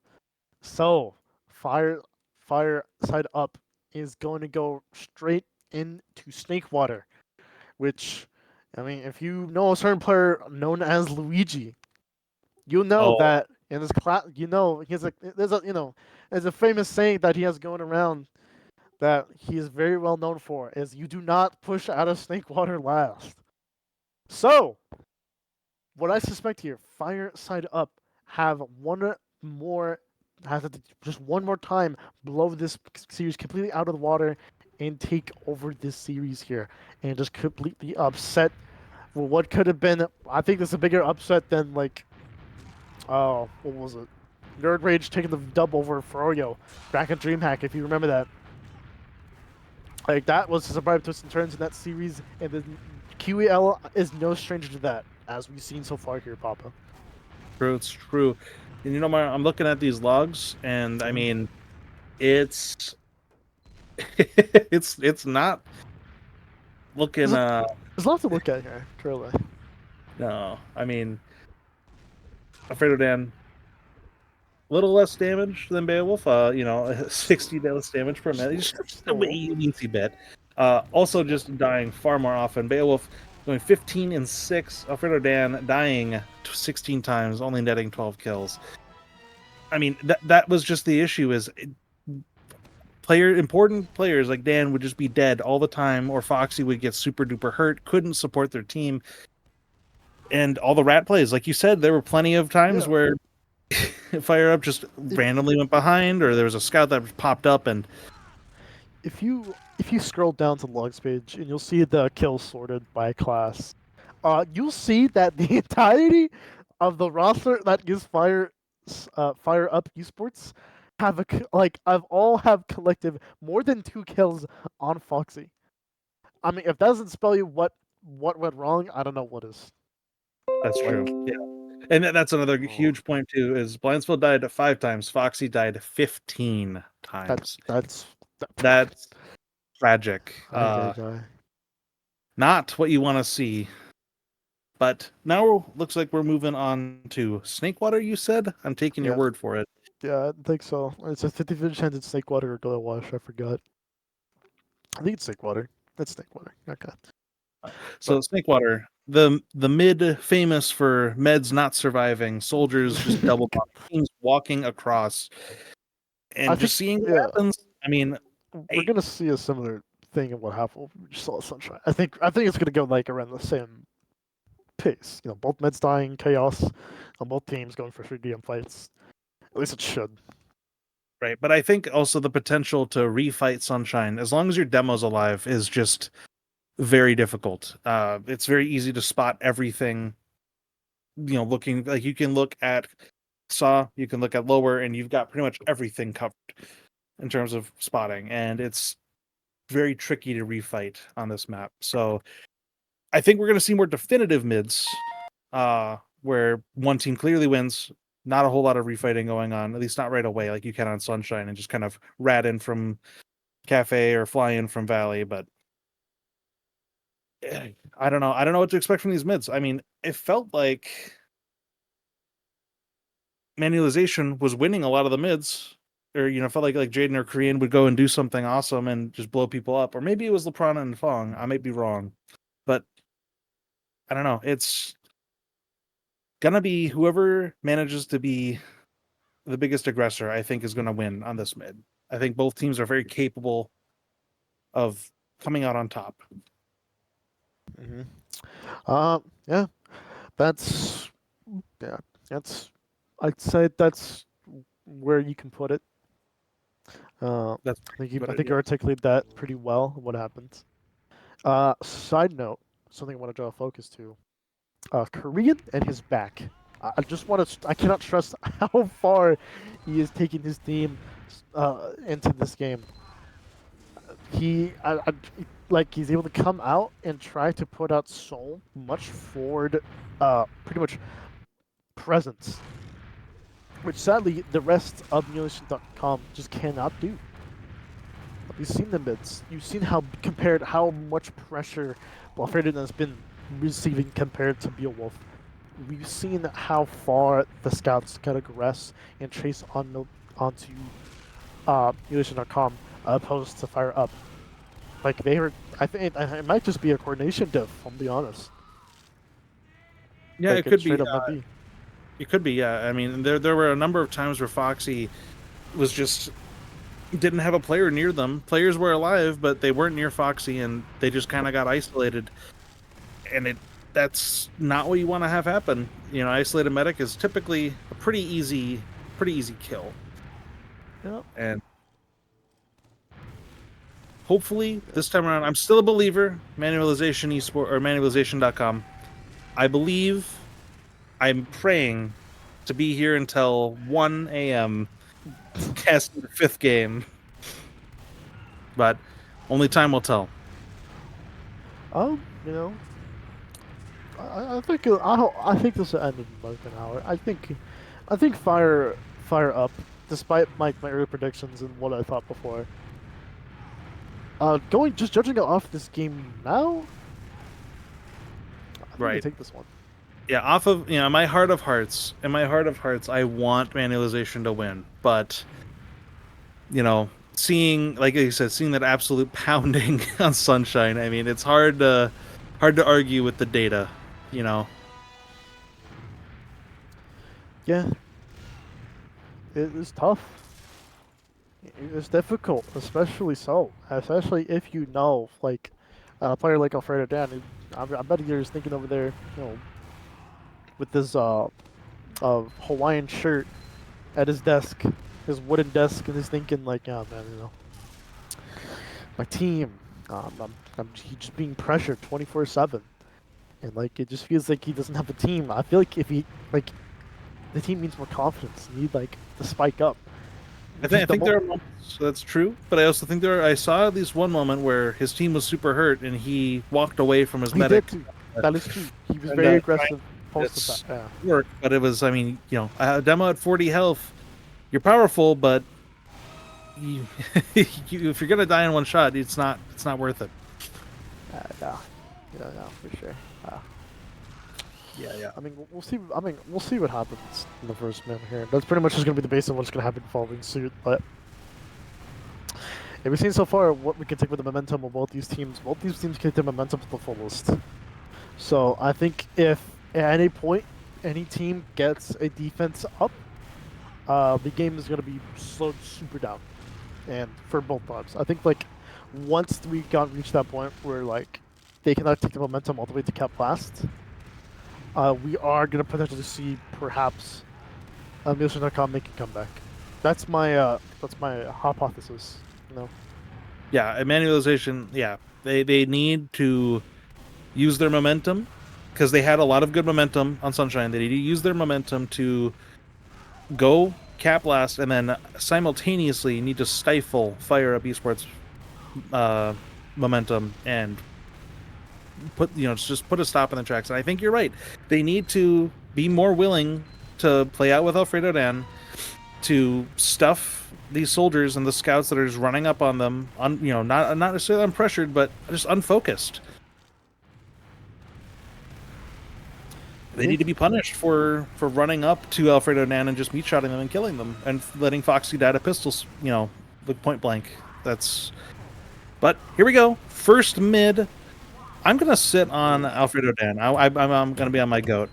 So, Fireside Up is going to go straight into Snakewater, which, I mean, if you know a certain player known as Luigi, you know that in this class, there's a famous saying that he has going around that he is very well known for, is you do not push out of Snakewater last. So, what I suspect here, Fireside Up have just one more time blow this series completely out of the water and take over this series here and just completely upset what could have been. I think this is a bigger upset than what was it? Nerd Rage taking the dub over Froyo back in DreamHack, if you remember that. Like, that was a surprise twist and turns in that series, and the QEL is no stranger to that, as we've seen so far here, Papa. True, it's true. And you know, I'm looking at these logs, and I mean, it's it's not looking. There's lots to look at here, truly. No, I mean, Alfredo Dan, a little less damage than Beowulf. 60 less damage per minute. Just a way easy bit. Also, just dying far more often. Beowulf going 15-6. Alfredo Dan dying 16 times, only netting 12 kills. I mean, that was just the issue. Is important players like Dan would just be dead all the time, or Foxy would get super duper hurt, couldn't support their team, and all the rat plays. Like you said, there were plenty of times where FireUp just randomly went behind, or there was a scout that popped up. And if you scroll down to the logs page and you'll see the kills sorted by class, you'll see that the entirety of the roster that is FireUp eSports have collective more than 2 kills on Foxy. I mean, if that doesn't spell you what went wrong, I don't know what is. That's true. Yeah. And that's another huge point too, is Blindsville died 5 times, Foxy died 15 times. That's tragic. Not what you want to see. But now looks like we're moving on to Snakewater, you said? I'm taking your word for it. Yeah, I think so. It's a 50-50 chance it's Snakewater or Glawash, I forgot. I think it's Snakewater. That's Snakewater. Okay. So Snakewater, the mid famous for meds not surviving, soldiers just double teams walking across, and just seeing what happens. I mean, we're gonna see a similar thing in what happened. We just saw Sunshine. I think it's gonna go like around the same pace. You know, both meds dying, chaos on both teams going for 3DM fights. At least it should. Right, but I think also the potential to refight Sunshine, as long as your demo's alive, is just very difficult. It's very easy to spot everything. You know, looking like you can look at Saw, you can look at lower, and you've got pretty much everything covered in terms of spotting, and it's very tricky to refight on this map. So I think we're going to see more definitive mids where one team clearly wins, not a whole lot of refighting going on, at least not right away, like you can on Sunshine, and just kind of rat in from Cafe or fly in from Valley. But I don't know. I don't know what to expect from these mids. I mean, it felt like Manualization was winning a lot of the mids, or felt like Jaden or Korean would go and do something awesome and just blow people up, or maybe it was Leprana and Fong. I might be wrong, but I don't know. It's gonna be whoever manages to be the biggest aggressor, I think, is gonna win on this mid. I think both teams are very capable of coming out on top. Yeah, that's yeah, that's I'd say that's where you can put it. That's I think you articulated that pretty well. What happens? Side note, something I want to draw focus to. Korean and his back. I just want to. I cannot stress how far he is taking his team into this game. Like he's able to come out and try to put out so much forward, pretty much presence, which sadly the rest of Mulation.com just cannot do. You've seen the mids. You've seen how much pressure Ferdinand has been receiving compared to Beowulf. We've seen how far the scouts can aggress and chase onto Mulation.com opposed to FireUp. Like I think it might just be a coordination diff. I'll be honest. Yeah, like, it could be. Straight up might be. It could be. Yeah, I mean, there were a number of times where Foxy was just didn't have a player near them. Players were alive, but they weren't near Foxy, and they just kind of got isolated. And that's not what you want to have happen. Isolated medic is typically a pretty easy kill. Yep. And hopefully this time around, I'm still a believer. Manualization eSport or manualization.com. I believe. I'm praying to be here until 1 a.m. casting the 5th game. But only time will tell. I think this will end in like an hour. I think FireUp, despite my early predictions and what I thought before. Just judging it off this game now, I think I take this one. Yeah, off of my heart of hearts, I want Manualization to win, but seeing, like you said, seeing that absolute pounding on Sunshine, I mean, it's hard to argue with the data, Yeah, it is tough. It's difficult, especially if you know, like, a player like Alfredo Dan. I bet he's thinking over there, with this Hawaiian shirt at his desk, his wooden desk, and he's thinking like, "Oh man, my team, he's just being pressured 24/7, and like it just feels like he doesn't have a team. I feel like if he the team needs more confidence. They need like to spike up." I think there are moments that's true, but I also think I saw at least one moment where his team was super hurt and he walked away from his medic. That is true. He was very aggressive. Work, but it was, I mean, a demo at 40 health, you're powerful, but if you're gonna die in one shot, it's not worth it. Yeah, for sure. Yeah. I mean, we'll see what happens in the first minute here. That's pretty much just gonna be the base of what's gonna happen following suit. But we've seen so far what we can take with the momentum of both these teams. Both these teams can take the momentum to the fullest. So I think if at any point any team gets a defense up, the game is going to be slowed super down, and for both teams. I think like once we reach that point where like they cannot take the momentum all the way to cap last, we are going to potentially see perhaps Nielsen.com make a comeback. That's my hypothesis. Yeah, Manualization. Yeah, they need to use their momentum, because they had a lot of good momentum on Sunshine. They need to use their momentum to go cap last, and then simultaneously need to stifle FireUp eSports momentum and put a stop in the tracks. And I think you're right. They need to be more willing to play out with Alfredo Dan, to stuff these soldiers and the scouts that are just running up on them, not necessarily unpressured, but just unfocused. They need to be punished for running up to Alfredo Dan and just meat shotting them and killing them, and letting Foxy die to pistols, with point blank. But here we go. First mid. I'm gonna sit on Alfredo Dan. I'm gonna be on my goat.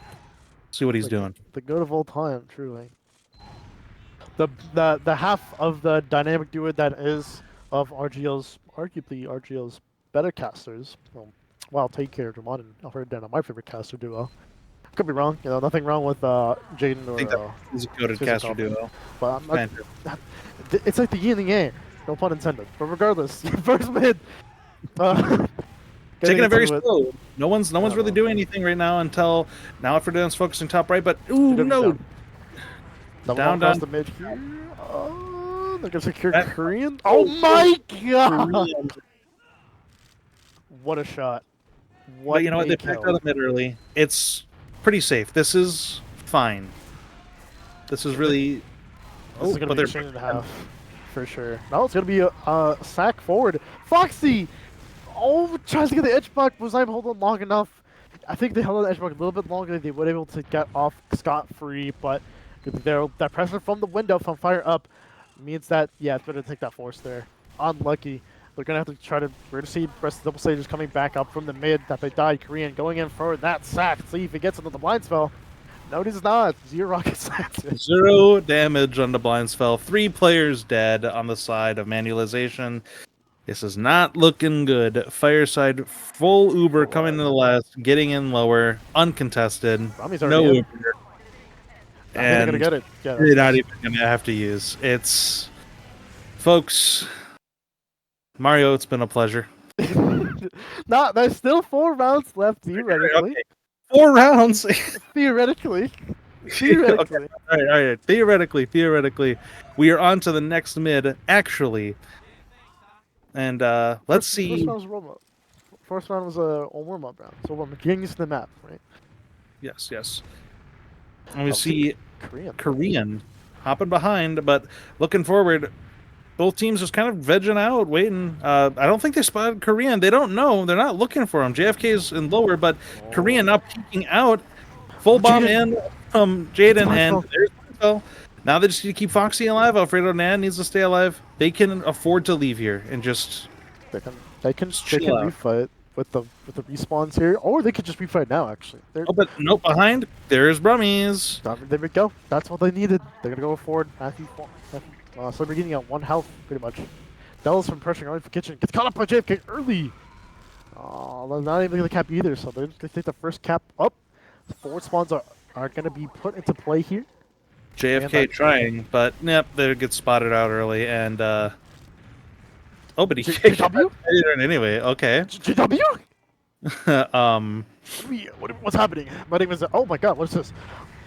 See what he's doing. The goat of all time, truly. The half of the dynamic duo that is of arguably RGL's better casters. Well, take care of Dramon and Alfredo Dan are my favorite caster duo. Could be wrong, nothing wrong with Jaden or. I think that is a goated caster duo. But it's like the yin and yang. No pun intended. But regardless, first mid. Taking it very slow. No one's really doing anything right now until now. Alfredo Dan's focusing top right, but no. Down the mid here. They're gonna secure Korean. Oh my god! What a shot! But you know what? They picked out the mid early. It's pretty safe. This is fine. This is really. This is gonna be a chain and a half for sure. No, it's gonna be a sack forward. Foxy. Oh, tries to get the edge block. Was not able to hold on long enough. I think they held on the edge block a little bit longer than they would be able to get off scot-free, but that pressure from the window from FireUp means that, yeah, it's better to take that force there. Unlucky. They're going to have to try to... We're going to see Breast Double Sages coming back up from the mid that they died. Korean going in for that sack. See if he gets into the blind spell. No, he's not. 0 rocket sacks. 0 damage on the blind spell. 3 players dead on the side of manualization. This is not looking good. Fireside, full Uber coming to the last, getting in lower, uncontested. No Uber. And they're gonna get it. They're not even gonna have to use. It's, folks. Mario, it's been a pleasure. No, there's still 4 rounds left theoretically. Okay. 4 rounds. Theoretically. Okay. All right. Theoretically, we are on to the next mid. Actually, and let's see. First round was a warm-up round, so we're getting used to the map, right? Yes. And we see Korean hopping behind, but looking forward. Both teams just kind of vegging out, waiting. I don't think they spotted Korean. They don't know. They're not looking for him. JFK's in lower, but Korean now peeking out. Full bomb in from Jaden, and there's Marcel. Now they just need to keep Foxy alive. Alfredo Dan needs to stay alive. They can afford to leave here and just they can refight with the respawns here, or they could just refight now. Actually, but nope. Behind there's Brummies. There we go. That's what they needed. They're gonna go forward. Matthew so we're getting at 1 health pretty much. Dallas from pressuring on for kitchen gets caught up by JFK early. Oh, they're not even gonna cap either, so they take the first cap up. The forward spawns are gonna be put into play here. JFK trying, but yep, they get spotted out early, and but he kicked anyway. Okay. JW. What's happening? My name is. Oh my God, what's this?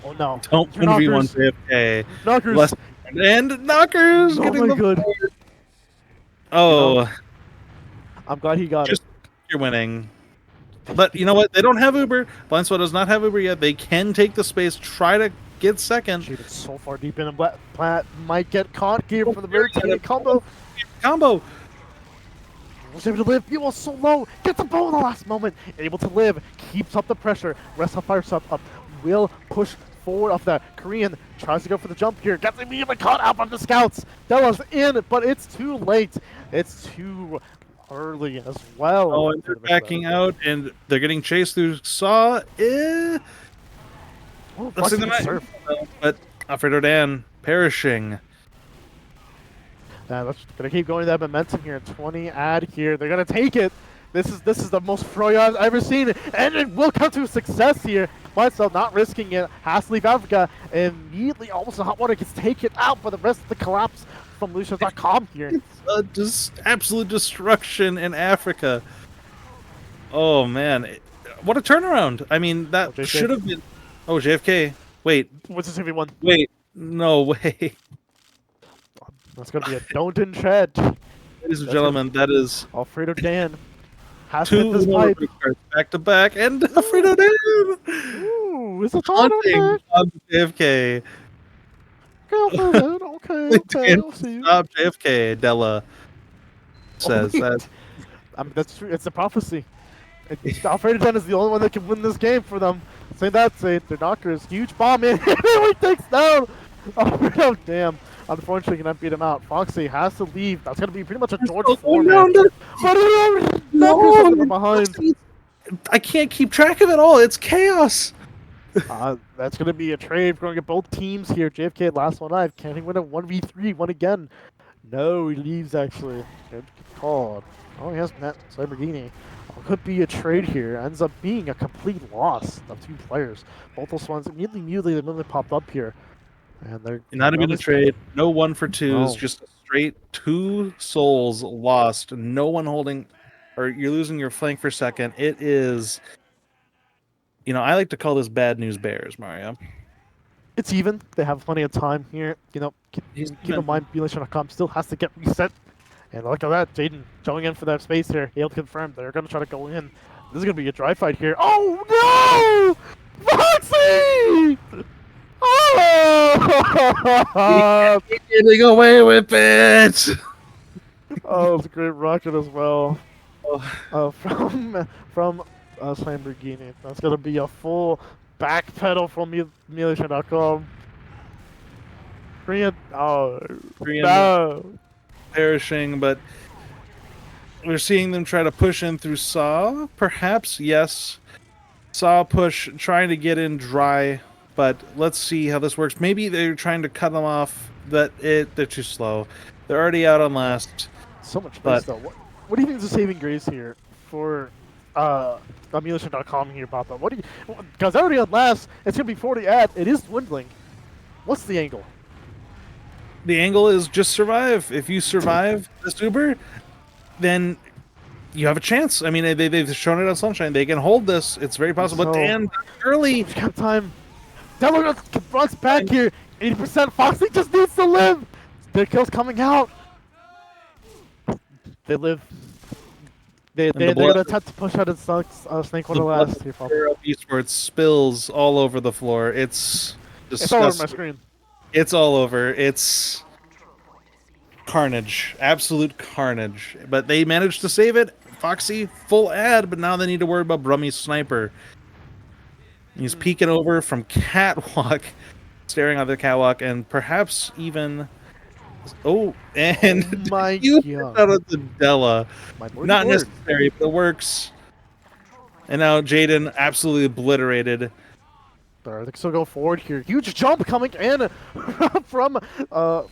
Oh no! Don't 1v1 JFK. Knockers. And Knockers. Oh my God. Oh. I'm glad he got it. You're winning. But you know what? They don't have Uber. Blindswell does not have Uber yet. They can take the space, try to get second. Dude, it's so far deep in, and Plat might get caught here for the very tiny combo. Was able to live. He was so low. Gets a bow in the last moment. Able to live. Keeps up the pressure. Rest of fire up. Will push forward off that. Korean tries to go for the jump here. Gets immediately caught out by the scouts. Della's in, but it's too late. It's too early as well. Oh, and they're backing out, and they're getting chased through Saw. But Alfredo Dan perishing. Let's gonna keep going that momentum here. 20 ad here. They're gonna take it. This is the most Froyo I've ever seen, and it will come to success here. Marcel not risking it. Has to leave Africa. Immediately, almost a hot water gets taken out by the rest of the collapse from Lucius.com here. It's just absolute destruction in Africa. Oh man, what a turnaround! I mean, that should have been. Oh, JFK. Wait. What's this everyone? Wait. No way. That's gonna be a don't in chat. Ladies and gentlemen, that is Alfredo Dan. Has 2 this pipe back to back, and Alfredo Dan. Ooh. no! Is it not Taunting okay? on JFK. Go for it. Okay, Dan, I'll see you. stop JFK, Della Oh, says that. wait. I mean, that's true. It's a prophecy. Alfredo Den is the only one that can win this game for them. Say that, say their knockers. Huge bomb in. It really takes down. Alfredo, damn. Unfortunately, cannot beat him out. Foxy has to leave. That's going to be pretty much a George Foreman. But knockers from behind. I can't keep track of it all. It's chaos. That's going to be a trade. We're going to get both teams here. JFK, last one alive. Can he win a 1v3? One again. No, he leaves, actually. Good call. Oh, he has met Lamborghini. Could be a trade here. Ends up being a complete loss of two players. Both those ones immediately popped up here. And they're Not even a trade. No 1 for 2s. No. Just a straight 2 souls lost. No one holding, or you're losing your flank for second. It is, I like to call this bad news bears, Mario. It's even. They have plenty of time here. Keep in mind, Belation.com still has to get reset. And look at that, Jaden going in for that space here. He'll confirm they're going to try to go in. This is going to be a dry fight here. Oh, no! Foxy! Oh! Getting away with it! Oh, it's a great rocket as well. Oh. From Lamborghini. That's going to be a full back pedal from Belation.com. Korean. Oh, no. Perishing, but we're seeing them try to push in through Saw, perhaps. Yes, Saw push, trying to get in dry, but let's see how this works. Maybe they're trying to cut them off, but they're too slow. They're already out on last. So much space though. What do you think is the saving grace here for Emulation.com here, Papa? What do you? Because already on last, it's gonna be 40 ad. It is dwindling. What's the angle? The angle is just survive. If you survive this Uber, then you have a chance. I mean, they've shown it on Sunshine. They can hold this. It's very possible. But Dan, early. Got time. Delaware runs back here. 80%. Foxy just needs to live. Their kill's coming out. They live. They're going to attempt to push out its Snake Quarter last. Here, FireUp eSports spills all over the floor. It's disgusting. It's all over my screen. It's all over. It's carnage. Absolute carnage. But they managed to save it. Foxy, full ad, but now they need to worry about Brummy's sniper. He's peeking over from catwalk, staring at the catwalk, and perhaps even... Oh, and my you God. out of the Della. Not necessary, but it works. And now Jaden absolutely obliterated. They can still go forward here. Huge jump coming in from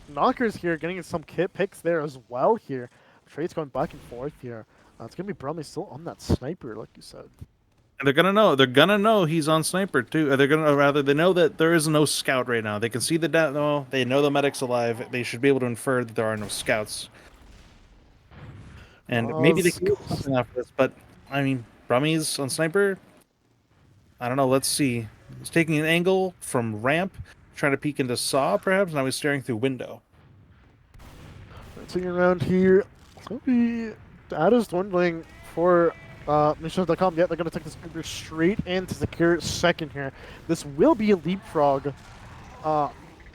Knockers here, getting some kit picks there as well here. Trade's going back and forth here. It's going to be Brumley still on that sniper, like you said. And they're gonna know. They're gonna know he's on sniper too. They're gonna they know that there is no scout right now. They can see the demo. They know the medic's alive. They should be able to infer that there are no scouts. And maybe they can do something after this. But I mean, Brummy's on sniper. I don't know. Let's see. He's taking an angle from ramp, trying to peek into Saw. Perhaps now he's staring through window. Sitting around here. It's gonna be that is dwindling for. Missions.com, yeah, they're going to take this sniper straight in to secure second here. This will be a leapfrog.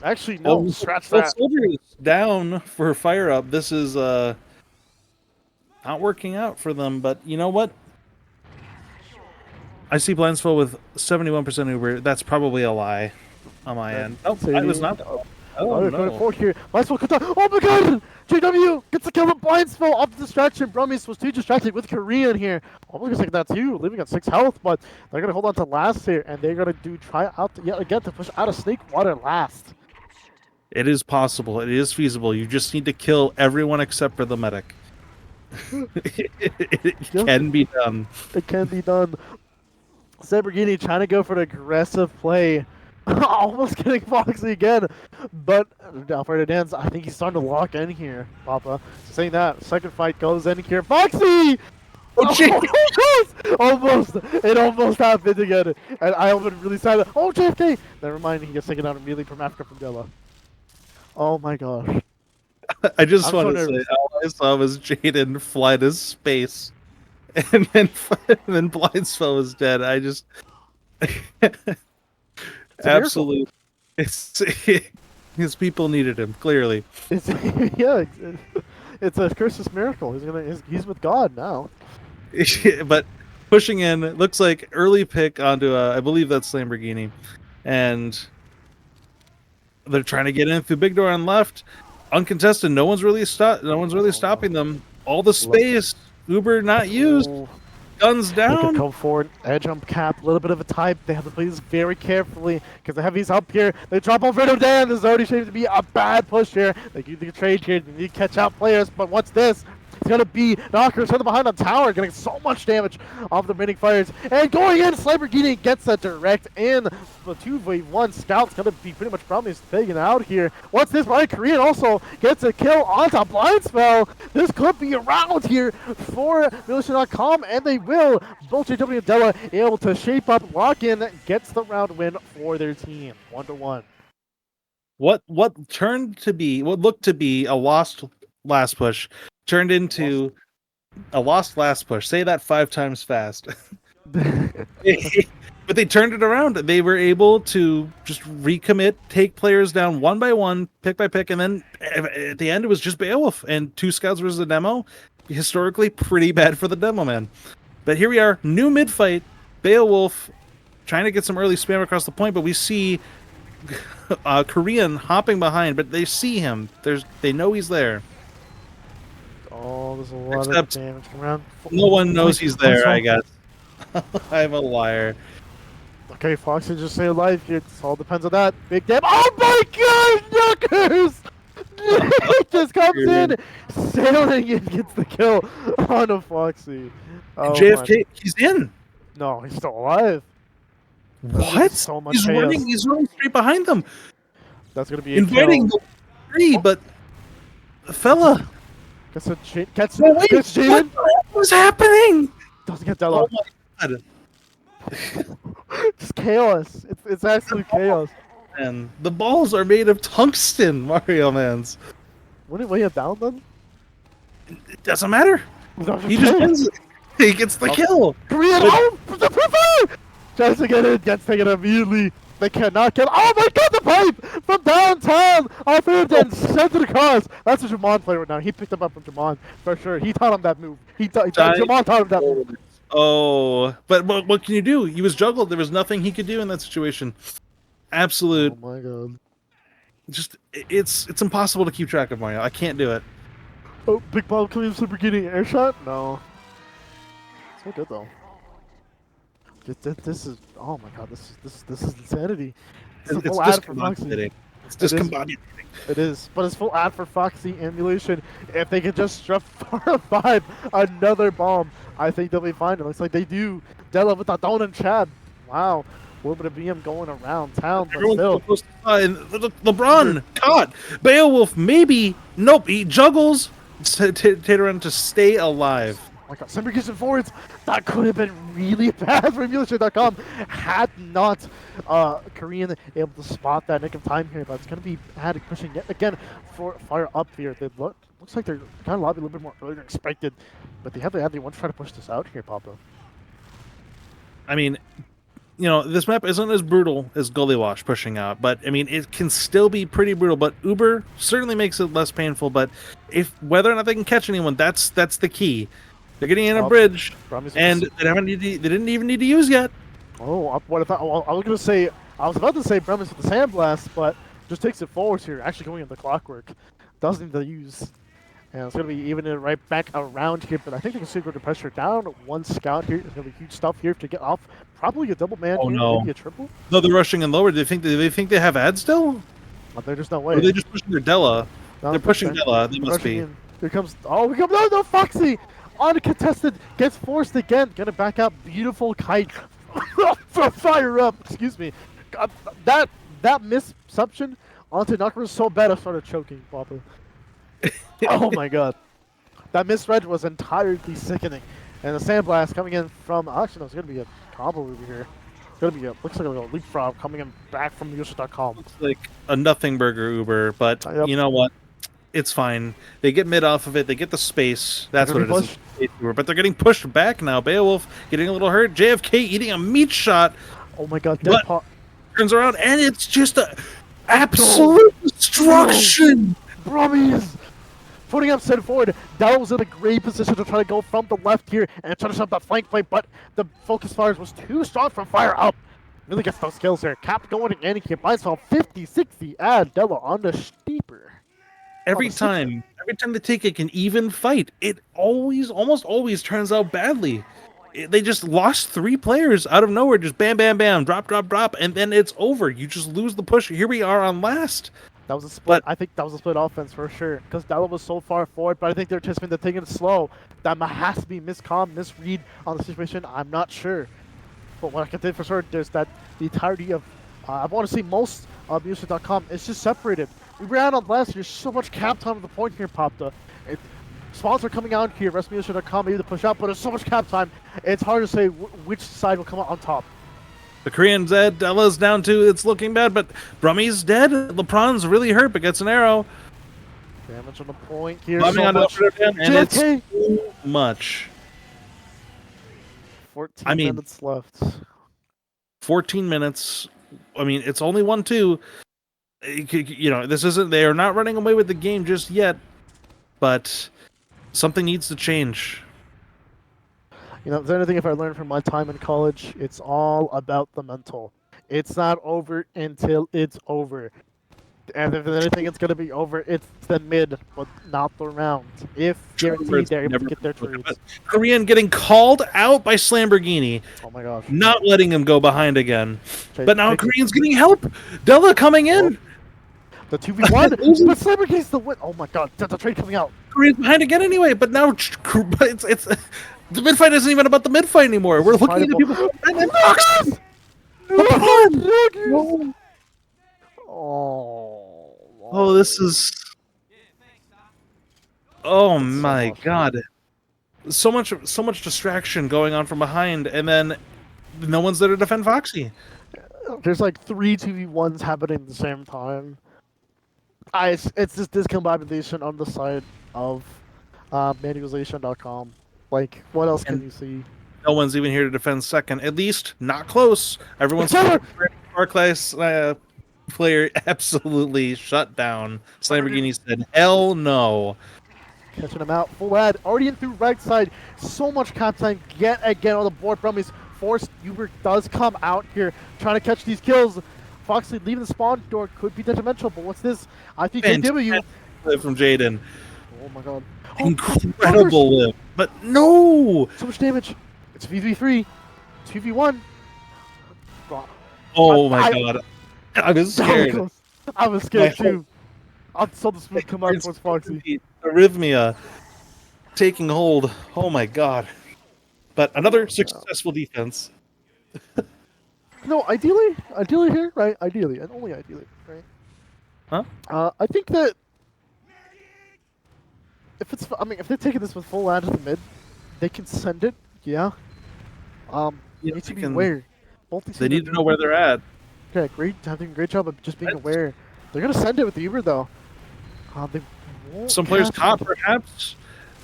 Actually, no, scratch that. Soldier is down for FireUp. This is not working out for them, but you know what? I see Blindsful with 71% Uber. That's probably a lie on my end. Oh, it was not. Oh, no. Here. Oh my god! JW gets the kill with Blindsful off the distraction. Brummies was too distracted with Korean here. Almost gonna take that too, leaving at 6 health, but they're gonna hold on to last here, and they're gonna try out yet again to push out of Snake Water last. It is possible. It is feasible. You just need to kill everyone except for the medic. It can be done. It can be done. Lamborghini trying to go for an aggressive play. Almost getting Foxy again, but Alfredo Dan's, I think he's starting to lock in here, Papa. Saying that, second fight goes in here. Foxy! Almost! It almost happened again. And I've been really sad. Oh, JFK! Never mind, he gets taken out immediately from Africa from Della. Oh my gosh. I just want to say, all I saw was Jaden fly to space. And then Blindsfell was dead. I just... a miracle. Absolutely. It's his people needed him, clearly. It's yeah, it's a Christmas miracle. He's with God now. But pushing in, looks like early pick onto I believe that's Lamborghini. And they're trying to get in through big door on left. Uncontested, no one's really stopping them. All the space, Uber not used. Oh, Guns they could down. come forward, edge jump cap, a little bit of a type. They have to play this very carefully because the heavy's up here. They drop off Fredo Dan. This is already shaped to be a bad push here. They need to trade here. They need to catch out players. But what's this? It's going to be Knockers from behind on tower, getting so much damage off the remaining fires. And going in, Lamborghini gets that direct in. The 2v1 Scout's going to be pretty much promised taken out here. What's this? Ryan Korean also gets a kill onto Blind Spell. This could be a round here for Militia.com, and they will. Both JW and Della able to shape up. Lock in gets the round win for their team. 1-1. What looked to be a lost last push turned into a lost last push. Say that 5 times fast. But they turned it around. They were able to just recommit, take players down one by one, pick by pick, and then at the end it was just Beowulf and 2 scouts versus the demo. Historically pretty bad for the demo man. But here we are, new mid fight. Beowulf trying to get some early spam across the point, but we see Korean hopping behind, but they see him. They know he's there. Oh, there's a lot Except of damage coming around. no one knows he's there, I guess. I'm a liar. Okay, Foxy just stay alive here. It all depends on that. Big damage. Oh my god, Knockers! It just comes in, sailing and gets the kill on a Foxy. Oh, JFK, he's in. No, he's still alive. What? So much He's chaos. running. He's running straight behind them, That's gonna be a inviting kill. the three. But the fella, Gets no, wait, Jaden. what was happening? Doesn't get Della. Oh my god! Just chaos. It's absolute chaos. And the balls are made of tungsten, mariomanz. Wouldn't it weigh it down then? It doesn't matter. He just wins. He gets the kill. Korean, oh, the prefire! Tries to get it, gets taken immediately. They cannot get. Oh my god, the pipe from downtown! Off it and sent it across. That's a Jamon player right now. He picked him up from Jamon for sure. He taught him that move. Jamon taught him that move. Oh, but what can you do? He was juggled. There was nothing he could do in that situation. Absolute. Oh my god. Just it's impossible to keep track of Mario. I can't do it. Oh, big ball coming from beginning air shot? No. So good though. This is oh my god. This is insanity. It's full ad for Foxy. discombobulating. It's discombobulating. It is, but it's full ad for Foxy emulation. If they could just strap Fire 5 another bomb, I think they'll be fine. It looks like they do. Della with the Don and Chad. Wow. A little bit of BM going around town, but still. LeBron caught. Beowulf maybe. Nope. He juggles. Tateran to stay alive. Oh my god, Simber gets forwards. That could have been really bad for Emulation.com had not Korean able to spot that nick of time here. But it's going to be had pushing yet again for FireUp here. They looks like they're kind of lobby a little bit more earlier than expected, but they have the one to try to push this out here, Papa. I mean, you know, this map isn't as brutal as Gully Wash pushing out, but I mean, it can still be pretty brutal. But Uber certainly makes it less painful. But if whether or not they can catch anyone, that's the key. They're getting in a bridge, and they didn't even need to use yet. Oh, what if I was about to say Bremis with the Sandblast, but just takes it forward here, actually going in the clockwork. Doesn't need to use. And it's going to be even right back around here, but I think they can still go to pressure down. One scout here. There's going to be huge stuff here to get off. Probably a double man here, no. maybe a triple. No, they're rushing in lower. Do they think they have ads still? But there's just no way. Or are they just pushing their Della? No, they're pushing Della. They must be. In. Here comes. Oh, we come. No, Foxy! Uncontested, gets forced again. Gonna back up. Beautiful kite for FireUp. Excuse me. That misception onto Knocker was so bad I started choking, Papa. Oh my god. That misread was entirely sickening. And the Sandblast coming in from actually no, it's gonna be a combo over here. It's gonna be looks like a leapfrog coming in back from Yoshi.com. Looks like a nothing burger Uber, but Yep. you know what? It's fine. They get mid off of it. They get the space. That's what it is. But they're getting pushed back now. Beowulf getting a little hurt. JFK eating a meat shot. Oh my god, turns around, and it's just a absolute destruction. Brummies putting up set forward. Dell was in a great position to try to go from the left here and try to shove that flank play, but the focus fires was too strong from FireUp. Really gets those kills here. Cap going again. He can buy himself 50, 60, and Della on the steeper. Every time they take an even fight, it almost always turns out badly. They just lost 3 players out of nowhere, just bam, bam, bam, drop, drop, drop, and then it's over. You just lose the push. Here we are on last. That was a split. I think that was a split offense for sure, because Della was so far forward, but I think they're anticipating to taking it slow. That has to be misread on the situation. I'm not sure. But what I can say for sure is that the entirety of, I want to say most of music.com is just separated. We ran on last year, so much cap time at the point here, Popta. Spawns are coming out here, restmusic.com maybe to push out, but there's so much cap time, it's hard to say which side will come out on top. The Korean's dead, Della's down too, it's looking bad, but Brummy's dead. LeBron's really hurt, but gets an arrow. Damage on the point here, so much. And it's too much. 14 minutes left. 14 minutes. I mean, it's only 1-2. You know, this isn't. They are not running away with the game just yet, but something needs to change. You know, if there's anything I learned from my time in college, it's all about the mental. It's not over until it's over. And if there's anything, it's going to be over. It's the mid, but not the round. If guaranteed they're able to get their trades. Korean getting called out by Slamborghini. Oh my gosh. Not letting him go behind again. But now Korean's getting help. Della coming in. The 2v1, but Slamborghini's the win. Oh my god, that's a trade coming out. Korean's behind again anyway, but now it's the mid fight isn't even about the mid fight anymore. We're looking at the people. Oh, this is. Oh my god. So much distraction going on from behind, and then no one's there to defend Foxy. There's like 3 2v1s happening at the same time. It's just discombobulation on the side of manualization.com. Like, what else can you see? No one's even here to defend second. At least not close. Everyone's Barclays player absolutely shut down. Slamborghini said, "Hell no." Catching him out. Full ad. Already in through right side. So much cap time. Get again on the board. Brummies forced. Uber does come out here trying to catch these kills. Foxy leaving the spawn door could be detrimental, but what's this? I think AW from Jaden. Oh my god. Incredible live. But no! So much damage. It's V3. 2v1. Oh my god. I was scared. I was scared too. I saw the smoke come out towards Foxy. Arrhythmia taking hold. Oh my god. But another successful defense. No, ideally here, right? Ideally, and only ideally, right? Huh? I think that if they're taking this with full ad to the mid, they can send it. Yeah. They need to be aware. They need to know where they're at. Okay, having a great job of just being aware. They're gonna send it with the Uber though. They won't. Some players caught, perhaps.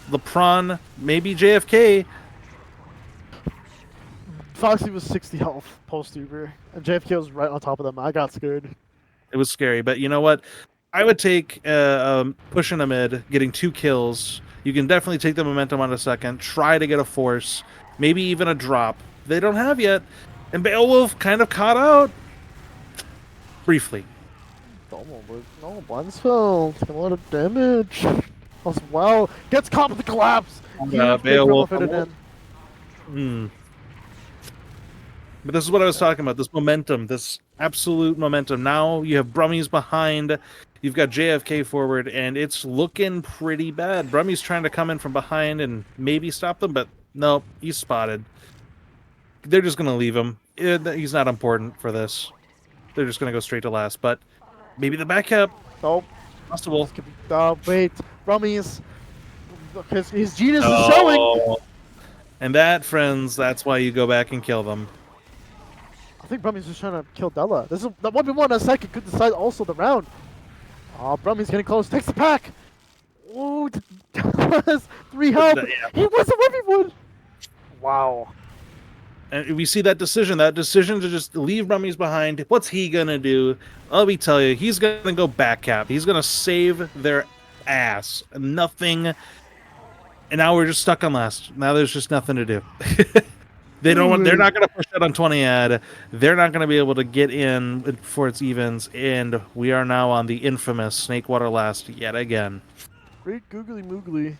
LeBron, maybe JFK. Foxy was 60 health post Uber, and JFK was right on top of them. I got scared. It was scary, but you know what? I would take pushing a mid, getting 2 kills. You can definitely take the momentum on a second. Try to get a force, maybe even a drop. They don't have yet, and Beowulf kind of caught out briefly. No, Blunsfeld. A lot of damage as well. Gets caught with the collapse. Beowulf. But this is what I was talking about, this momentum, this absolute momentum. Now you have Brummies behind, you've got JFK forward, and it's looking pretty bad. Brummie's trying to come in from behind and maybe stop them, but no, he's spotted. They're just going to leave him. He's not important for this. They're just going to go straight to last, but maybe the back cap. Nope. Possible. Wait, Brummies. His genius is showing. And that, friends, that's why you go back and kill them. I think Brummy's just trying to kill Della. This is the 1v1 in a second could decide also the round. Oh, Brummy's getting close. Takes the pack. Oh, 3 health. He was a 1v1. Wow. And we see that decision to just leave Rummies behind. What's he gonna do? Let me tell you, he's gonna go back cap. He's gonna save their ass. Nothing. And now we're just stuck on last. Now there's just nothing to do. They're not gonna push that on 20 ad. They're not gonna be able to get in before it's evens, and we are now on the infamous Snakewater last yet again. Great googly moogly.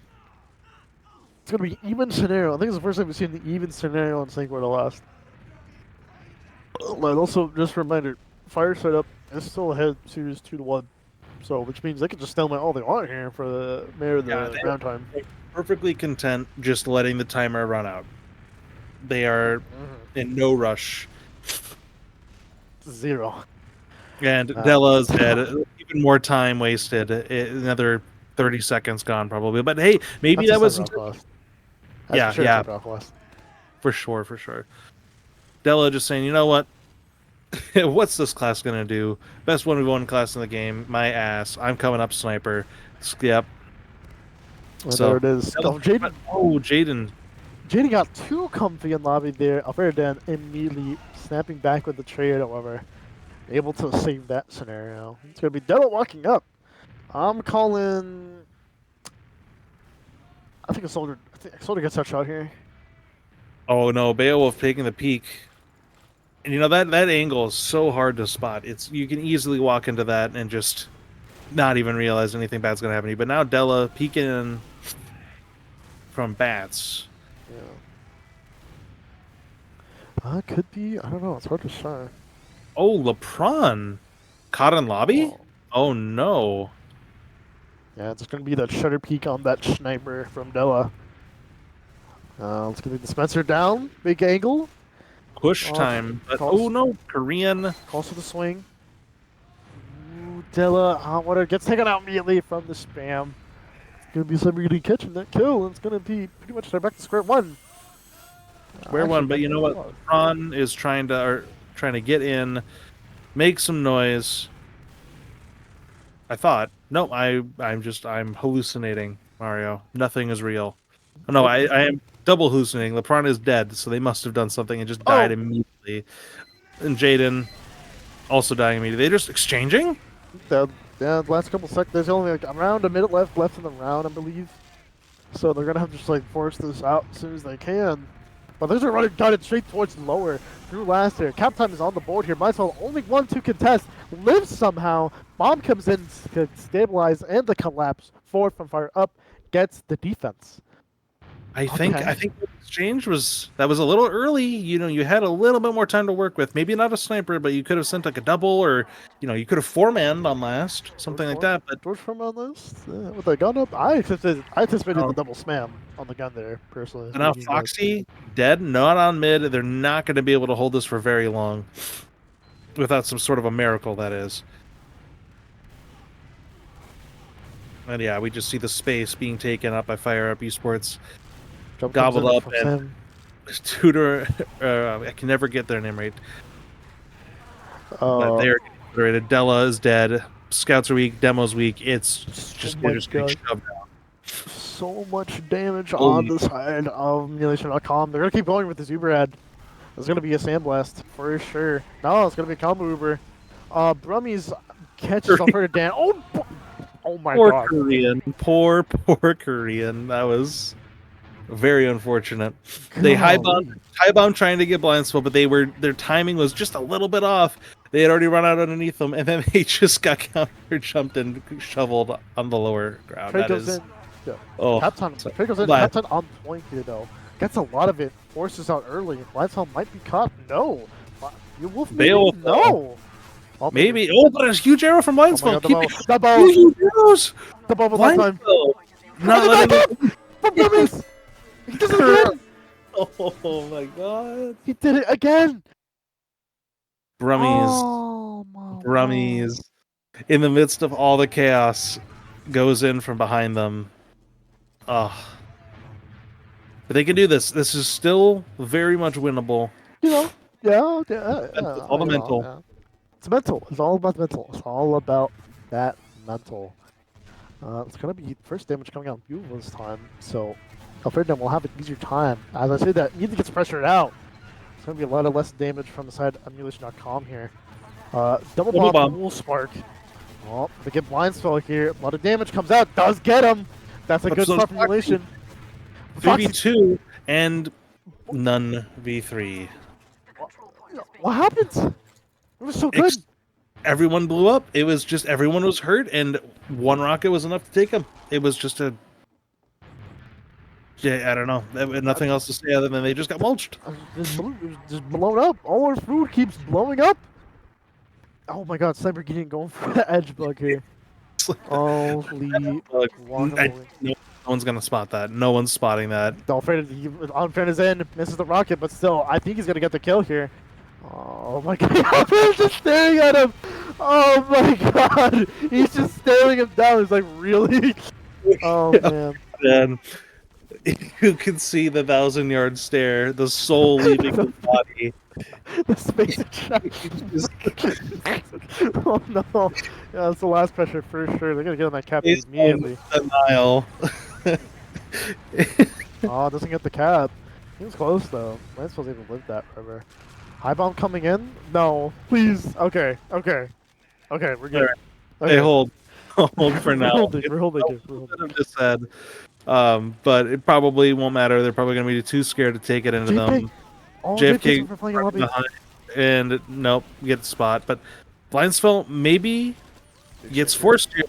It's gonna be even scenario. I think it's the first time we've seen the even scenario on Snakewater last. But also, just a reminder, Fire setup is still ahead series 2-1. So, which means they can just stalemate all they want here for the mayor of the round time. Perfectly content just letting the timer run out. They are in no rush. 0. And Della's dead. Even more time wasted. Another 30 seconds gone probably. But hey, maybe that was... Yeah. For sure. Della just saying, you know what? What's this class going to do? Best 1v1 class in the game. My ass. I'm coming up sniper. Yep. Well, so, there it is. Jaden. Oh, Jaden. Jaden got too comfy in lobby there. Alfredo immediately snapping back with the trade, however. Able to save that scenario. It's going to be Della walking up. I'm calling... I think a soldier gets that shot here. Oh no, Beowulf taking the peek. And you know that angle is so hard to spot. You can easily walk into that and just not even realize anything bad's gonna happen to you. But now Della peeking in from bats. Yeah. Could be. I don't know. It's hard to say. Oh, LeBron caught in lobby. Oh no. Yeah, it's gonna be that shutter peek on that sniper from Della. Let's get the dispenser down. Big angle. Push time. Oh no, Korean. Calls for the swing. Ooh, Della, water gets taken out immediately from the spam. It's gonna be somebody catching that kill, and it's gonna be pretty much back to square one. Square one, but you know what? LeBron is trying to get in, make some noise. I thought. No, I'm hallucinating, Mario. Nothing is real. No, I am double hallucinating. LeBron is dead, so they must have done something and just died immediately. And Jaden also dying immediately. They're just exchanging? The last couple seconds. There's only like around a minute left in the round, I believe. So they're gonna have to just like force this out as soon as they can. But they're running gun it straight towards lower through last here. Cap time is on the board here. Might as well only 1-2 contest. Lives somehow. Bomb comes in to stabilize and the collapse. Forward from FireUp gets the defense. I think the exchange was a little early. You know, you had a little bit more time to work with. Maybe not a sniper, but you could have sent like a double, or you could have 4-manned on last, something like that. But George 4-man last with the gun up. I anticipated the double spam on the gun there personally. So now Foxy dead, not on mid. They're not going to be able to hold this for very long, without some sort of a miracle. That is. And yeah, we just see the space being taken up by FireUp eSports. Gobbled up and Tutor. I can never get their name right. But they're rated. Della is dead. Scouts are weak. Demo's weak. It's just they're just getting shoved out. So much damage on the side of Emulation.com. They're gonna keep going with this Uber ad. There's gonna be a sandblast for sure. No, it's gonna be a combo Uber. Brummies catches off her Dan. Oh my god. Korean. Poor Korean. That was very unfortunate. They high bomb trying to get blind spot, but their timing was just a little bit off. They had already run out underneath them, and then they just got counter jumped and shoveled on the lower ground. Trey goes in. Yeah. Trey goes in. Captain on point here though. Gets a lot of it. Forces out early. Blindspawn might be caught. No. You wolf Beowulf. No. Maybe. Oh, but a huge arrow from Blindspawn. The bow with time. Not letting it. He does it again! Oh my god. He did it again! Brummies. Oh, Brummies. In the midst of all the chaos, goes in from behind them. But they can do this. This is still very much winnable. Yeah. All the mental. Yeah. It's mental. It's all about mental. It's all about that mental. It's going to be first damage coming out beautiful this time, so Alfredo will have an easier time. As I say that, he gets pressured out. It's going to be a lot of less damage from the side of emulation.com here. Double Double bomb, bomb. Wool Spark. Oh, they get blind spell here. A lot of damage comes out. Does get him. That's a good start from emulation. 3v2 and none v3. What happened? It was so good. Everyone blew up. It was just everyone was hurt, and one rocket was enough to take them. It was just a. Yeah, I don't know. Nothing else to say other than they just got mulched. Just blown up. All our food keeps blowing up. Oh my god, Sniper getting going for the edge bug here. Holy guacamole. No one's gonna spot that. No one's spotting that. Unfair is in, misses the rocket, but still, I think he's gonna get the kill here. Oh my god, he's just staring at him! Oh my god! He's just staring him down, he's like, really? Oh man. And you can see the 1,000-yard stare, the soul leaving the body. The space Oh no. Yeah, that's the last pressure for sure. They're gonna get on that cap immediately. Denial. Oh, doesn't get the cap. He was close though. Lancefield's even lived that forever. High bomb coming in? No. Please. Okay. Okay. Okay, we're good. Okay. Hey, hold for now. We're holding. I've just said. But it probably won't matter. They're probably going to be too scared to take it into them. Oh, JFK for playing behind, and nope, get the spot. But Blindsfell maybe gets forced to.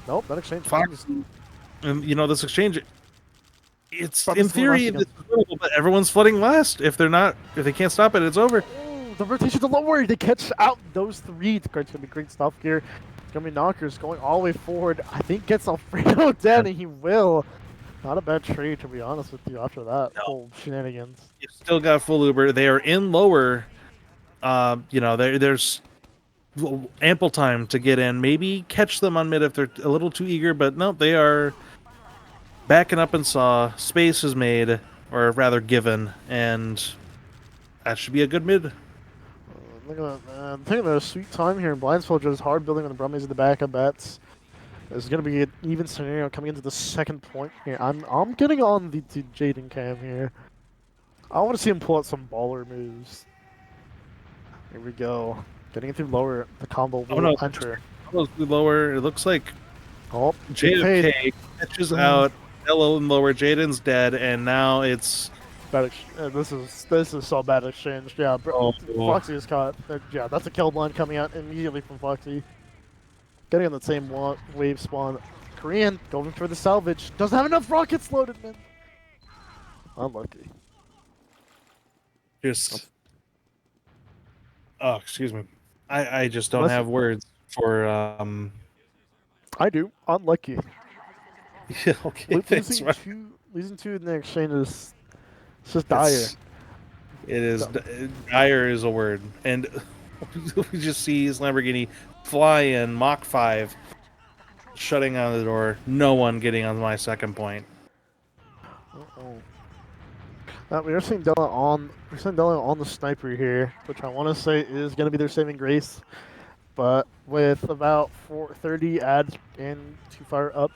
Nope, that exchange. Fox, and you know this exchange. It's in theory, it's available, but everyone's flooding last. If they can't stop it, it's over. Oh, the rotation's a little worried. They catch out those three. It's gonna be great stuff here. It's gonna be knockers going all the way forward. I think gets Alfredo dead, and he will. Not a bad trade, to be honest with you. After that whole shenanigans, You still got full Uber. They are in lower. There's ample time to get in. Maybe catch them on mid if they're a little too eager, but no, they are backing up and saw. Space is made, or rather given, and that should be a good mid. Look at that, man. I'm taking a sweet time here in Blindsfell, just hard building on the Brummies at the back of bets. This is going to be an even scenario coming into the second point here. I'm getting on the Jaden cam here. I want to see him pull out some baller moves. Here we go. Getting it through lower. The combo will enter. Lower. It looks like JFK catches out. Hello and lower. Jaden's dead, and now it's. This is so bad exchange. Yeah, Foxy is caught. Yeah, that's a kill blind coming out immediately from Foxy. Getting on the same wave spawn. Korean going for the salvage. Doesn't have enough rockets loaded, man. Unlucky. Oh, excuse me. I just don't have words for. I do. Unlucky. Yeah. Okay. Thanks. Losing two in the exchange is just dire. It is. Dire is a word, and we just see his Lamborghini fly in Mach 5, shutting out the door. No one getting on my second point. We are seeing Dylan on the sniper here, which I want to say is going to be their saving grace. But with about 430 ads in to FireUp,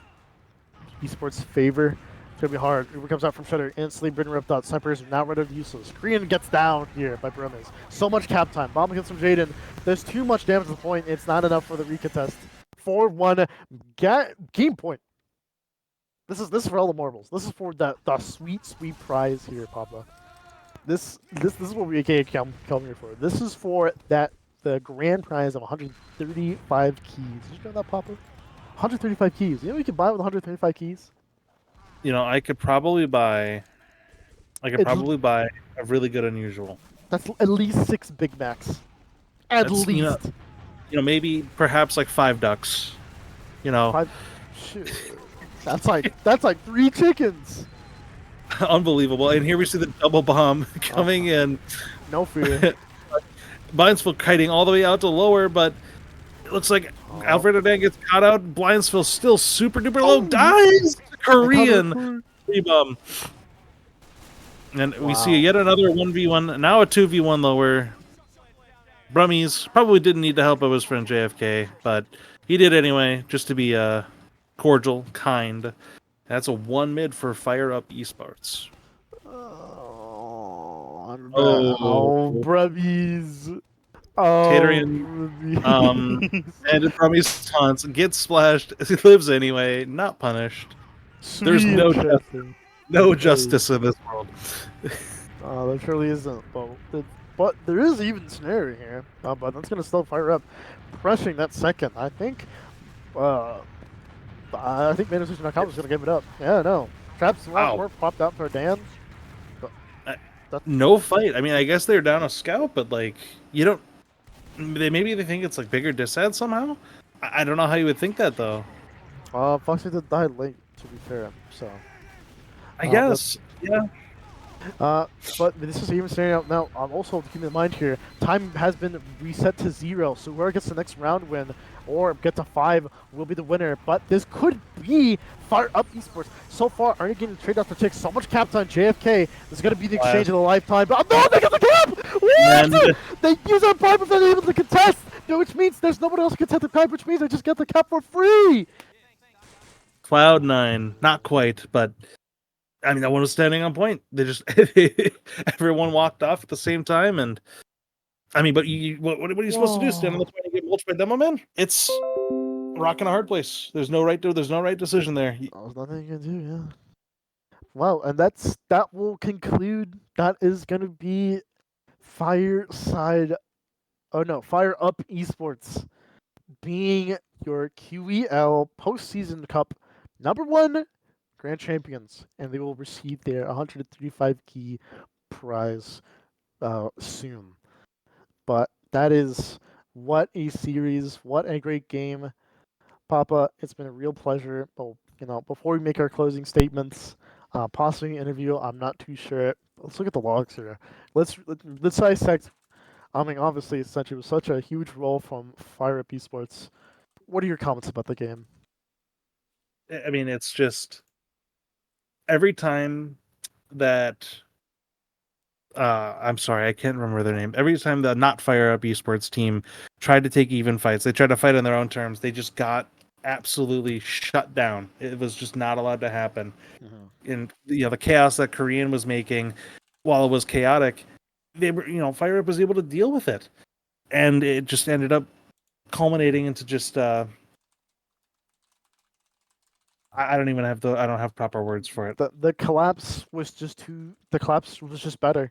eSports favor, it's going to be hard. Uber comes out from Shutter instantly. Britain ripped out. Sniper is now rendered useless. Korean gets down here by Brummies. So much cap time. Bomb against from Jaden. There's too much damage to the point. It's not enough for the recontest. 4-1 game point. This is for all the marbles. This is for the sweet prize here, Papa. This is what we come here for. This is for the grand prize of 135 keys. Did you know that, Papa? 135 keys. You know what you can buy with 135 keys? You know, I could probably buy a really good unusual. That's at least 6 Big Macs. At least. You know, maybe perhaps like 5 ducks. You know. Shoot. That's like 3 chickens. Unbelievable. And here we see the double bomb coming in. No fear. Blindsville kiting all the way out to lower, but it looks like Alfredo Dan gets caught out. Blindsville still super duper low. Dies! Korean rebum. And we see yet another 1v1. Now a 2v1 lower. Brummies probably didn't need to help out his friend JFK, but he did anyway, just to be cordial, kind. That's a 1 mid for FireUp eSports. Oh, Oh, brubbies. Oh, Tatarian brubbies. and Brummies taunts, gets splashed, he lives anyway, not punished. There's Sweet no Chester. no Hey. justice in this world. There surely isn't, but there is even scenario here. But that's gonna still fire up, pressuring that second. Uh, I think Manifestation.com is gonna give it up. Yeah, no. Traps long Wow. warp popped out for Dan. But that, No fight. I mean, I guess they're down a scout, but like, you don't. Maybe they think it's like bigger disad somehow. I don't know how you would think that though. Foxy did die late, to be fair. So, I that guess, yeah. Uh, but this is even staring out now. Also, keep in mind here, time has been reset to 0. So whoever gets the next round win or gets a 5 will be the winner. But this could be FireUp eSports. So far, aren't getting the trade-off to take so much caps on JFK. This is going to be the exchange of the lifetime. But no, they get the cap! And What? They use our pipe if they're able to contest, which means there's nobody else who can contest the pipe, which means they just get the cap for free. Cloud9, not quite, but I mean that one was standing on point. They just everyone walked off at the same time, and I mean, but what are you supposed to do? Stand on the point and get mulched by demo man? It's a rock in a hard place. There's no right decision there. There's nothing you can do, yeah. Wow, and that will conclude. That is gonna be Fireside. Oh no, FireUp Esports being your QEL Postseason Cup #1 Grand Champions, and they will receive their 135 key prize soon. But that is what a series, what a great game, Papa. It's been a real pleasure. But before we make our closing statements, possibly interview, I'm not too sure. Let's look at the logs here. Let's dissect. I mean, obviously, essentially, it was such a huge role from FireUp Esports. What are your comments about the game? I mean, it's just every time that I'm sorry, I can't remember their name. Every time the not FireUp Esports team tried to take even fights, they tried to fight on their own terms. They just got absolutely shut down. It was just not allowed to happen. Mm-hmm. And the chaos that Korean was making, while it was chaotic, they were FireUp was able to deal with it, and it just ended up culminating into just I don't even have I don't have proper words for it. The collapse was just the collapse was just better.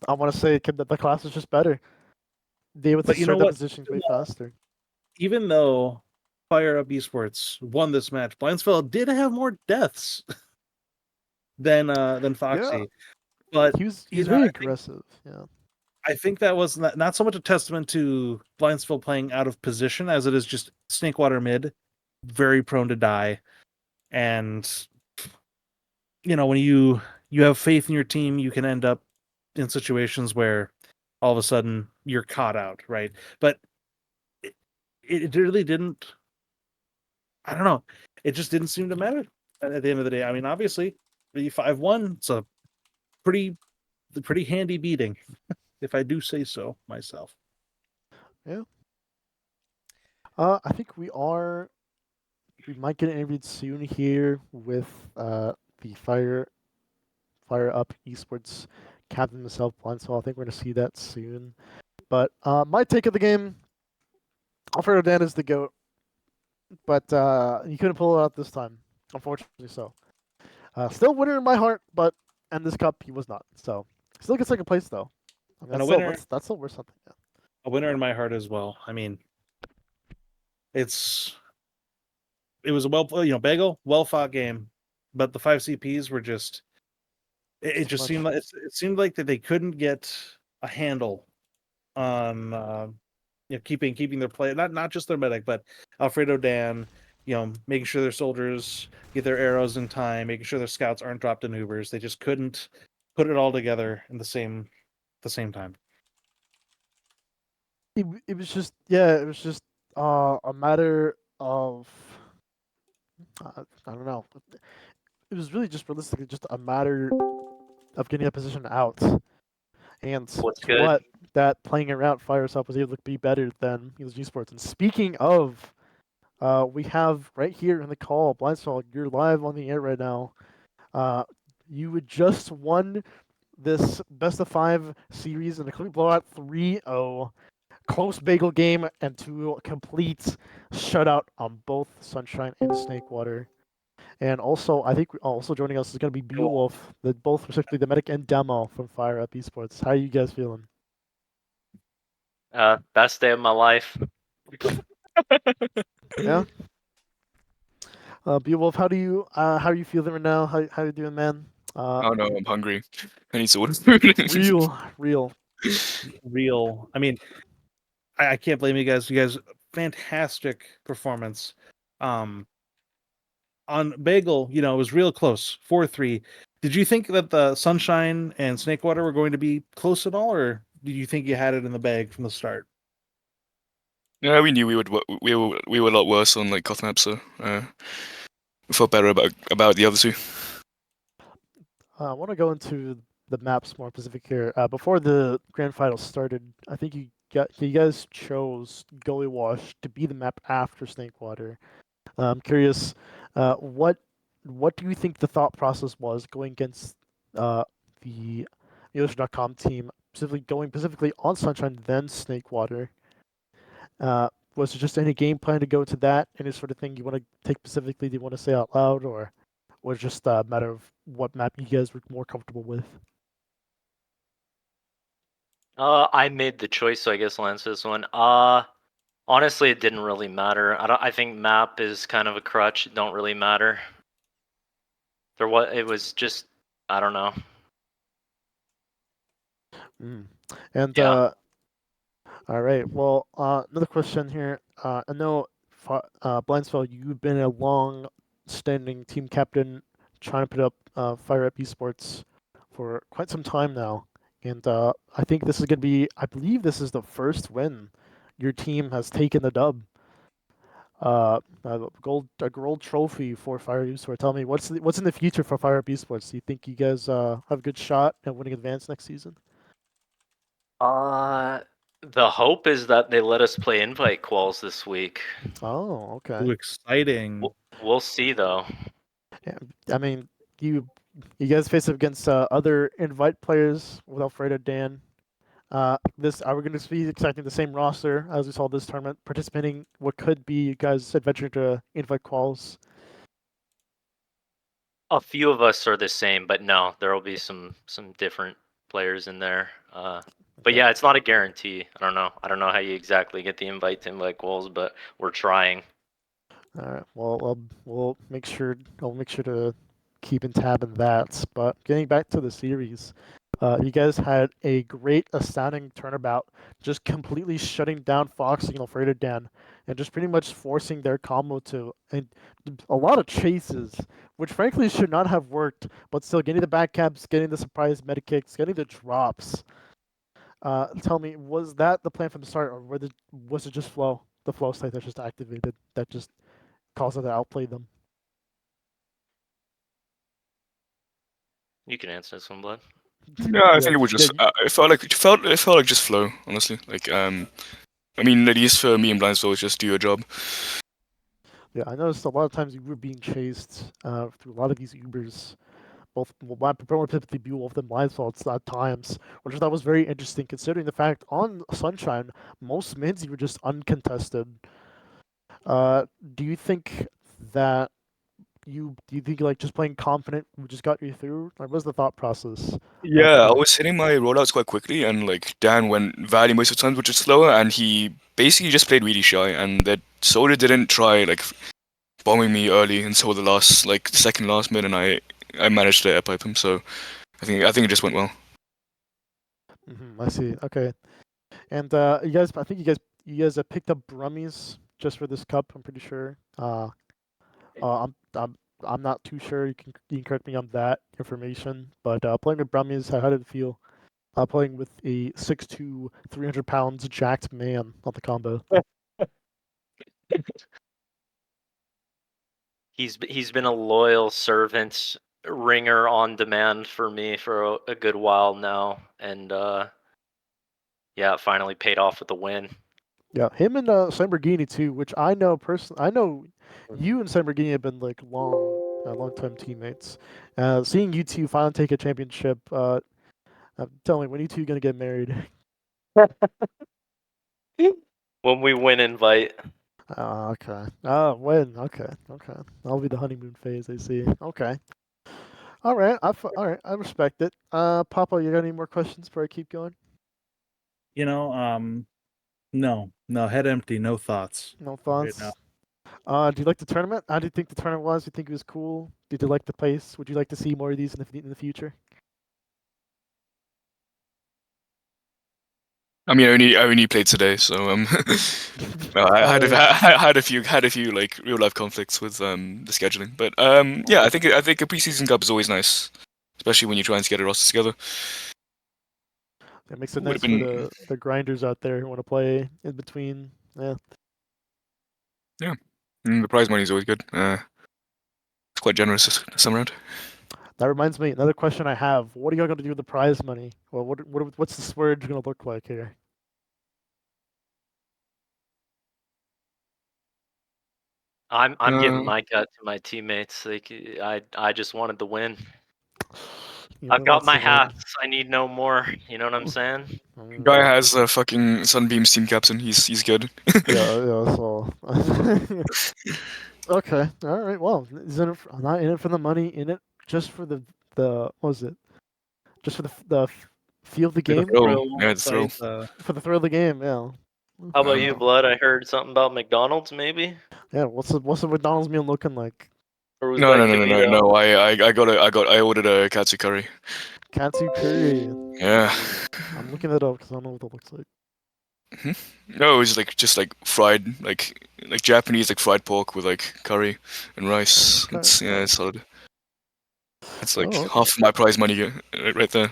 I want to say that the collapse was just better. They able to But you know start that what? position way faster. Even though FireUp Esports won this match, Blindsfeld did have more deaths than Foxy. Yeah, But he's very aggressive. Yeah. I think that was not so much a testament to Blindsfeld playing out of position as it is just Snakewater mid, very prone to die. And when you have faith in your team, you can end up in situations where all of a sudden you're caught out, right? But it really didn't. I don't know. It just didn't seem to matter at the end of the day. I mean, obviously, the 5-1, it's a pretty handy beating, if I do say so myself. Yeah. I think we might get interviewed soon here with the FireUp Esports captain himself, so I think we're gonna see that soon. But my take of the game, Alfredo Dan is the GOAT, but he couldn't pull it out this time, unfortunately. So still winner in my heart, but in this cup he was not. So still gets second place though. I mean, And a winner, that's still worth something. Yeah. a winner in my heart as well. I mean, it was a Bagel, well fought game, but the 5 CPs were just. It just seemed like it seemed like that they couldn't get a handle on keeping their play, not just their medic, but Alfredo Dan, making sure their soldiers get their arrows in time, making sure their scouts aren't dropped in Ubers. They just couldn't put it all together in the same time. It was just a matter of I don't know. It was really just realistically just a matter of getting a position out, and What's to good? what that playing around FireUp was able to be better than eSports. And speaking of, we have right here in the call, Blindsfeld, you're live on the air right now. You had just won this best of 5 series in a complete blowout 3-0. Close bagel game and 2 complete shutout on both Sunshine and Snakewater. And also, I think also joining us is going to be Beowulf, both respectively the medic and demo from FireUp eSports. How are you guys feeling? Best day of my life. Yeah. Beowulf, how are you feeling right now? How you doing, man? Oh no, I'm hungry. I need to order food. real. Real. I mean, I can't blame you guys. You guys, fantastic performance. On Bagel, it was real close, 4-3. Did you think that the Sunshine and Snakewater were going to be close at all, or did you think you had it in the bag from the start? Yeah, we knew we were a lot worse on like Goth map, so we felt better about the other two. I want to go into the maps more specific here. Before the grand finals started, I think you guys chose Gully Wash to be the map after Snakewater. I'm curious, what do you think the thought process was going against the Yoshi.com team, specifically on Sunshine, then Snakewater? Was it just any game plan to go to that? Any sort of thing you want to take specifically? Do you want to say out loud, or was it just a matter of what map you guys were more comfortable with? I made the choice, so I guess I'll answer this one. Honestly, it didn't really matter. I think map is kind of a crutch. It don't really matter. It was just, I don't know. And Yeah. all right. Well, another question here. I know, Blindsfell, you've been a long-standing team captain, trying to put up FireUp eSports for quite some time now, and I think this is going to be. I believe this is the first win your team has taken the dub. A gold trophy for FireUp eSports. Tell me, what's in the future for FireUp eSports? Do you think you guys have a good shot at winning advance next season? The hope is that they let us play invite quals this week. Oh, okay. Ooh, exciting. We'll see though. Yeah, I mean, you guys face up against other invite players with Alfredo Dan. Are we going to be expecting the same roster as we saw this tournament, participating what could be you guys adventuring to invite quals? A few of us are the same, but no, there will be some different players in there. But yeah, it's not a guarantee. I don't know. I don't know how you exactly get the invite to invite quals, but we're trying. All right. Well, we'll make sure. I'll make sure to keep in tab on that. But getting back to the series, you guys had a great, astounding turnabout, just completely shutting down Fox and Alfredo Dan, and just pretty much forcing their combo to and a lot of chases, which frankly should not have worked, but still getting the back caps, getting the surprise meta kicks, getting the drops. Tell me, was that the plan from the start, or was it just the flow state that just activated that just caused it to outplay them? You can answer this one, Blood. Yeah, I think it was just. It felt like just flow, honestly. Like I mean, at least for me and Blindsville, it's just do your job. Yeah, I noticed a lot of times you were being chased through a lot of these Ubers, both my proponent typically Beowulf and Blindsfall at times, which I thought was very interesting considering the fact on Sunshine, most mids you were just uncontested. Do you think that do you think like just playing confident just got you through? Like, what was the thought process? Yeah, I was hitting my rollouts quite quickly, and like Dan went Valley most of the times, which is slower, and he basically just played really shy, and that Soda didn't try like bombing me early until the last like second last mid, and I managed to airpipe him. So I think it just went well. I see. Okay, and I think you guys have picked up Brummies just for this cup. I'm pretty sure. Uh, I'm not too sure. You can correct me on that information. But playing with Brummies, how did it feel? Playing with a 6'2", 300 pounds jacked man on the combo. He's been a loyal servant, ringer on demand for me for a good while now, and yeah, it finally paid off with the win. Yeah, him and Lamborghini too, which I know personally. I know you and Lamborghini have been like long time teammates. Seeing you two finally take a championship, Tell me, when you two gonna get married? When we win, invite. Oh, okay. Oh, when? Okay, okay. That'll be the honeymoon phase. I see. Okay. All right. All right. I respect it. Papa, you got any more questions before I keep going? No, head empty, no thoughts. No Right thoughts. now. Do you like the tournament? How do you think the tournament was? Do you think it was cool? Did you like the place? Would you like to see more of these in the future? I mean, I only played today, so no, I had had a few like real life conflicts with the scheduling, but yeah, I think a preseason cup is always nice, especially when you're trying to get a roster together. It makes it Would have nice for been the grinders out there who want to play in between. Yeah. yeah, the prize money is always good. It's quite generous this time around. That reminds me, another question I have. What are y'all gonna do with the prize money? Well, what's the splurge gonna look like here? I'm giving Uh, my cut to my teammates. Like I just wanted the win. You I've know, got wants my to win. hats. I need no more. You know what I'm saying? Guy has a fucking Sunbeam's team captain. He's good. Yeah, yeah. So, okay, all right. Well, I'm not in it for the money. In it just for the what was it? Just for the feel of the For the game. thrill, Yeah, the thrill. For the thrill of the game. Yeah. How about Um, you, Blood? I heard something about McDonald's, maybe? Yeah. What's the McDonald's meal looking like? Or was no, that no, no, no, no, Kavito? no. I ordered a katsu curry. Katsu curry. Yeah. I'm looking it up because I don't know what that looks like. No, it was like just like fried, like Japanese like fried pork with like curry and rice. Okay. It's yeah, it's solid. It's like Oh. half of my prize money right there.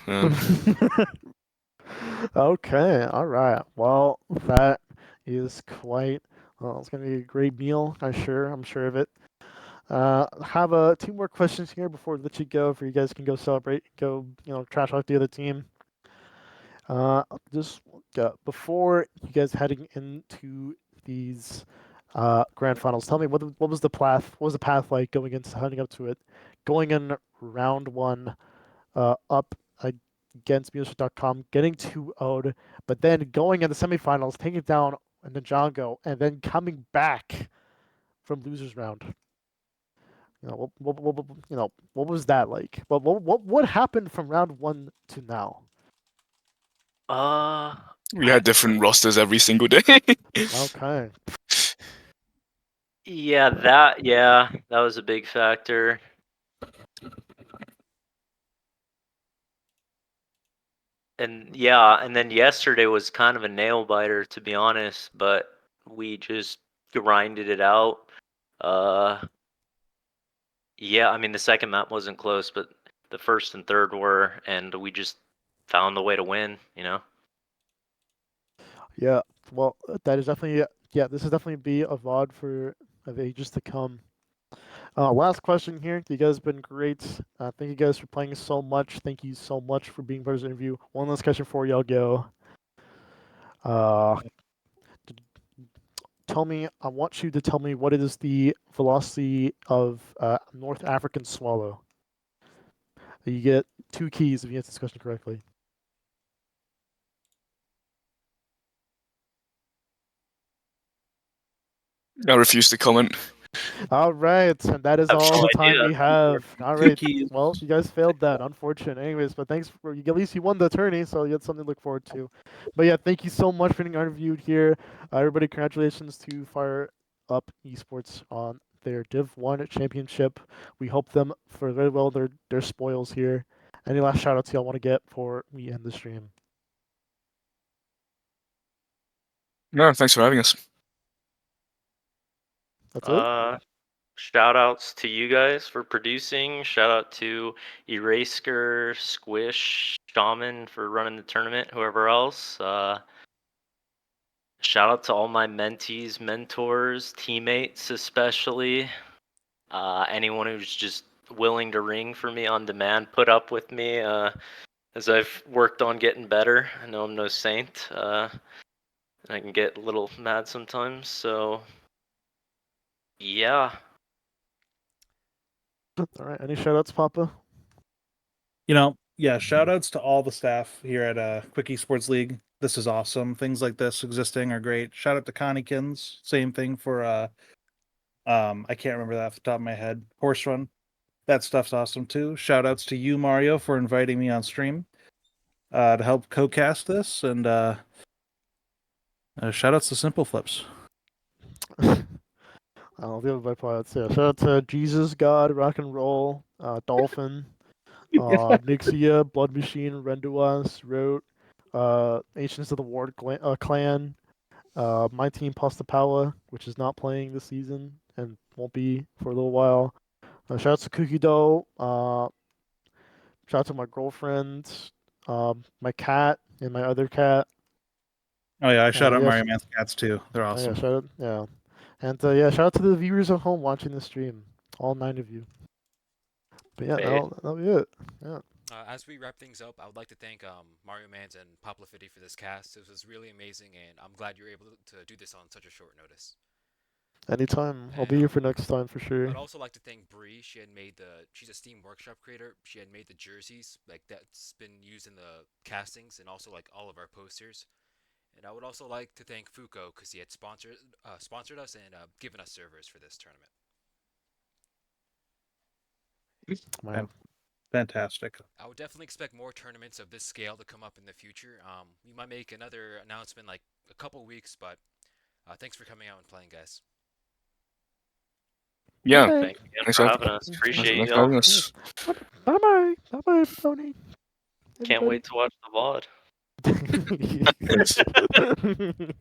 Okay, all right. Well, that is quite. Well, it's gonna be a great meal. I'm sure of it. Have two more questions here before we let you go. For you guys can go celebrate, go trash out the other team. Just before you guys heading into these grand finals, tell me what was the path? What was the path like going into heading up to it? Going in round one, up against music.com, getting 2-0'd, but then going in the semifinals, taking it down in the Django, and then coming back from losers round. What was that like? What happened from round one to now? We had different rosters every single day. Okay. Yeah, that was a big factor. And yeah, and then yesterday was kind of a nail biter, to be honest, but we just grinded it out. Yeah, I mean the second map wasn't close, but the first and third were, and we just found the way to win, you know? Yeah. Well, that is definitely yeah. This is definitely be a VOD for the ages to come. Last question here. You guys have been great. Thank you guys for playing so much. Thank you so much for being part of this interview. One last question before y'all go. Tell me, I want you to tell me what is the velocity of North African swallow. You get 2 keys if you answer this question correctly. I refuse to comment. All right, and that is I have all no the time idea. we have. All Two right, keys. well, you guys failed that, unfortunate. Anyways, but thanks for at least you won the tourney, so you had something to look forward to. But yeah, thank you so much for being interviewed here. Everybody, congratulations to FireUp eSports on their Div 1 championship. We hope them for very well their spoils here. Any last shout outs y'all want to get before we end the stream? No, thanks for having us. That's it? Shout outs to you guys for producing. Shout out to Eraser, Squish, Shaman for running the tournament, whoever else. Shout out to all my mentees, mentors, teammates, especially. Anyone who's just willing to ring for me on demand, put up with me as I've worked on getting better. I know I'm no saint. I can get a little mad sometimes. So, yeah. All right, any shout outs, Papa? yeah, shout outs to all the staff here at Quick Esports League. This is awesome. Things like this existing are great. Shout out to Connykins. Same thing for I can't remember that off the top of my head. Horse Run. That stuff's awesome too. Shout outs to you, Mario, for inviting me on stream to help co-cast this, and shout outs to Simple Flips. I'll give it by parts. Yeah, shout out to Jesus God, Rock and Roll, Dolphin, Nixia, Blood Machine, Renduas, Rote, Ancients of the Ward Clan, my team Pastapala, which is not playing this season and won't be for a little while. Shout out to Cookie Dough. Shout out to my girlfriend, my cat, and my other cat. Oh yeah, I shout out yeah, Mario Man's cats too. They're awesome. Yeah, shout out, yeah. And yeah, shout out to the viewers at home watching the stream, all 9 of you. But yeah, that'll be it. Yeah. As we wrap things up, I would like to thank mariomanz and popalofiti for this cast. It was really amazing, and I'm glad you were able to do this on such a short notice. Anytime. I'll be here for next time for sure. I'd also like to thank Brie. She's a Steam Workshop creator. She had made the jerseys, like that's been used in the castings and also like all of our posters. And I would also like to thank Fuko because he had sponsored us and given us servers for this tournament. Wow. Fantastic. I would definitely expect more tournaments of this scale to come up in the future. We might make another announcement like a couple weeks, but thanks for coming out and playing, guys. Yeah. Thank you again for having us. Appreciate Thanks you. for having us. Bye bye, Tony. Can't wait to watch the VOD. Everybody.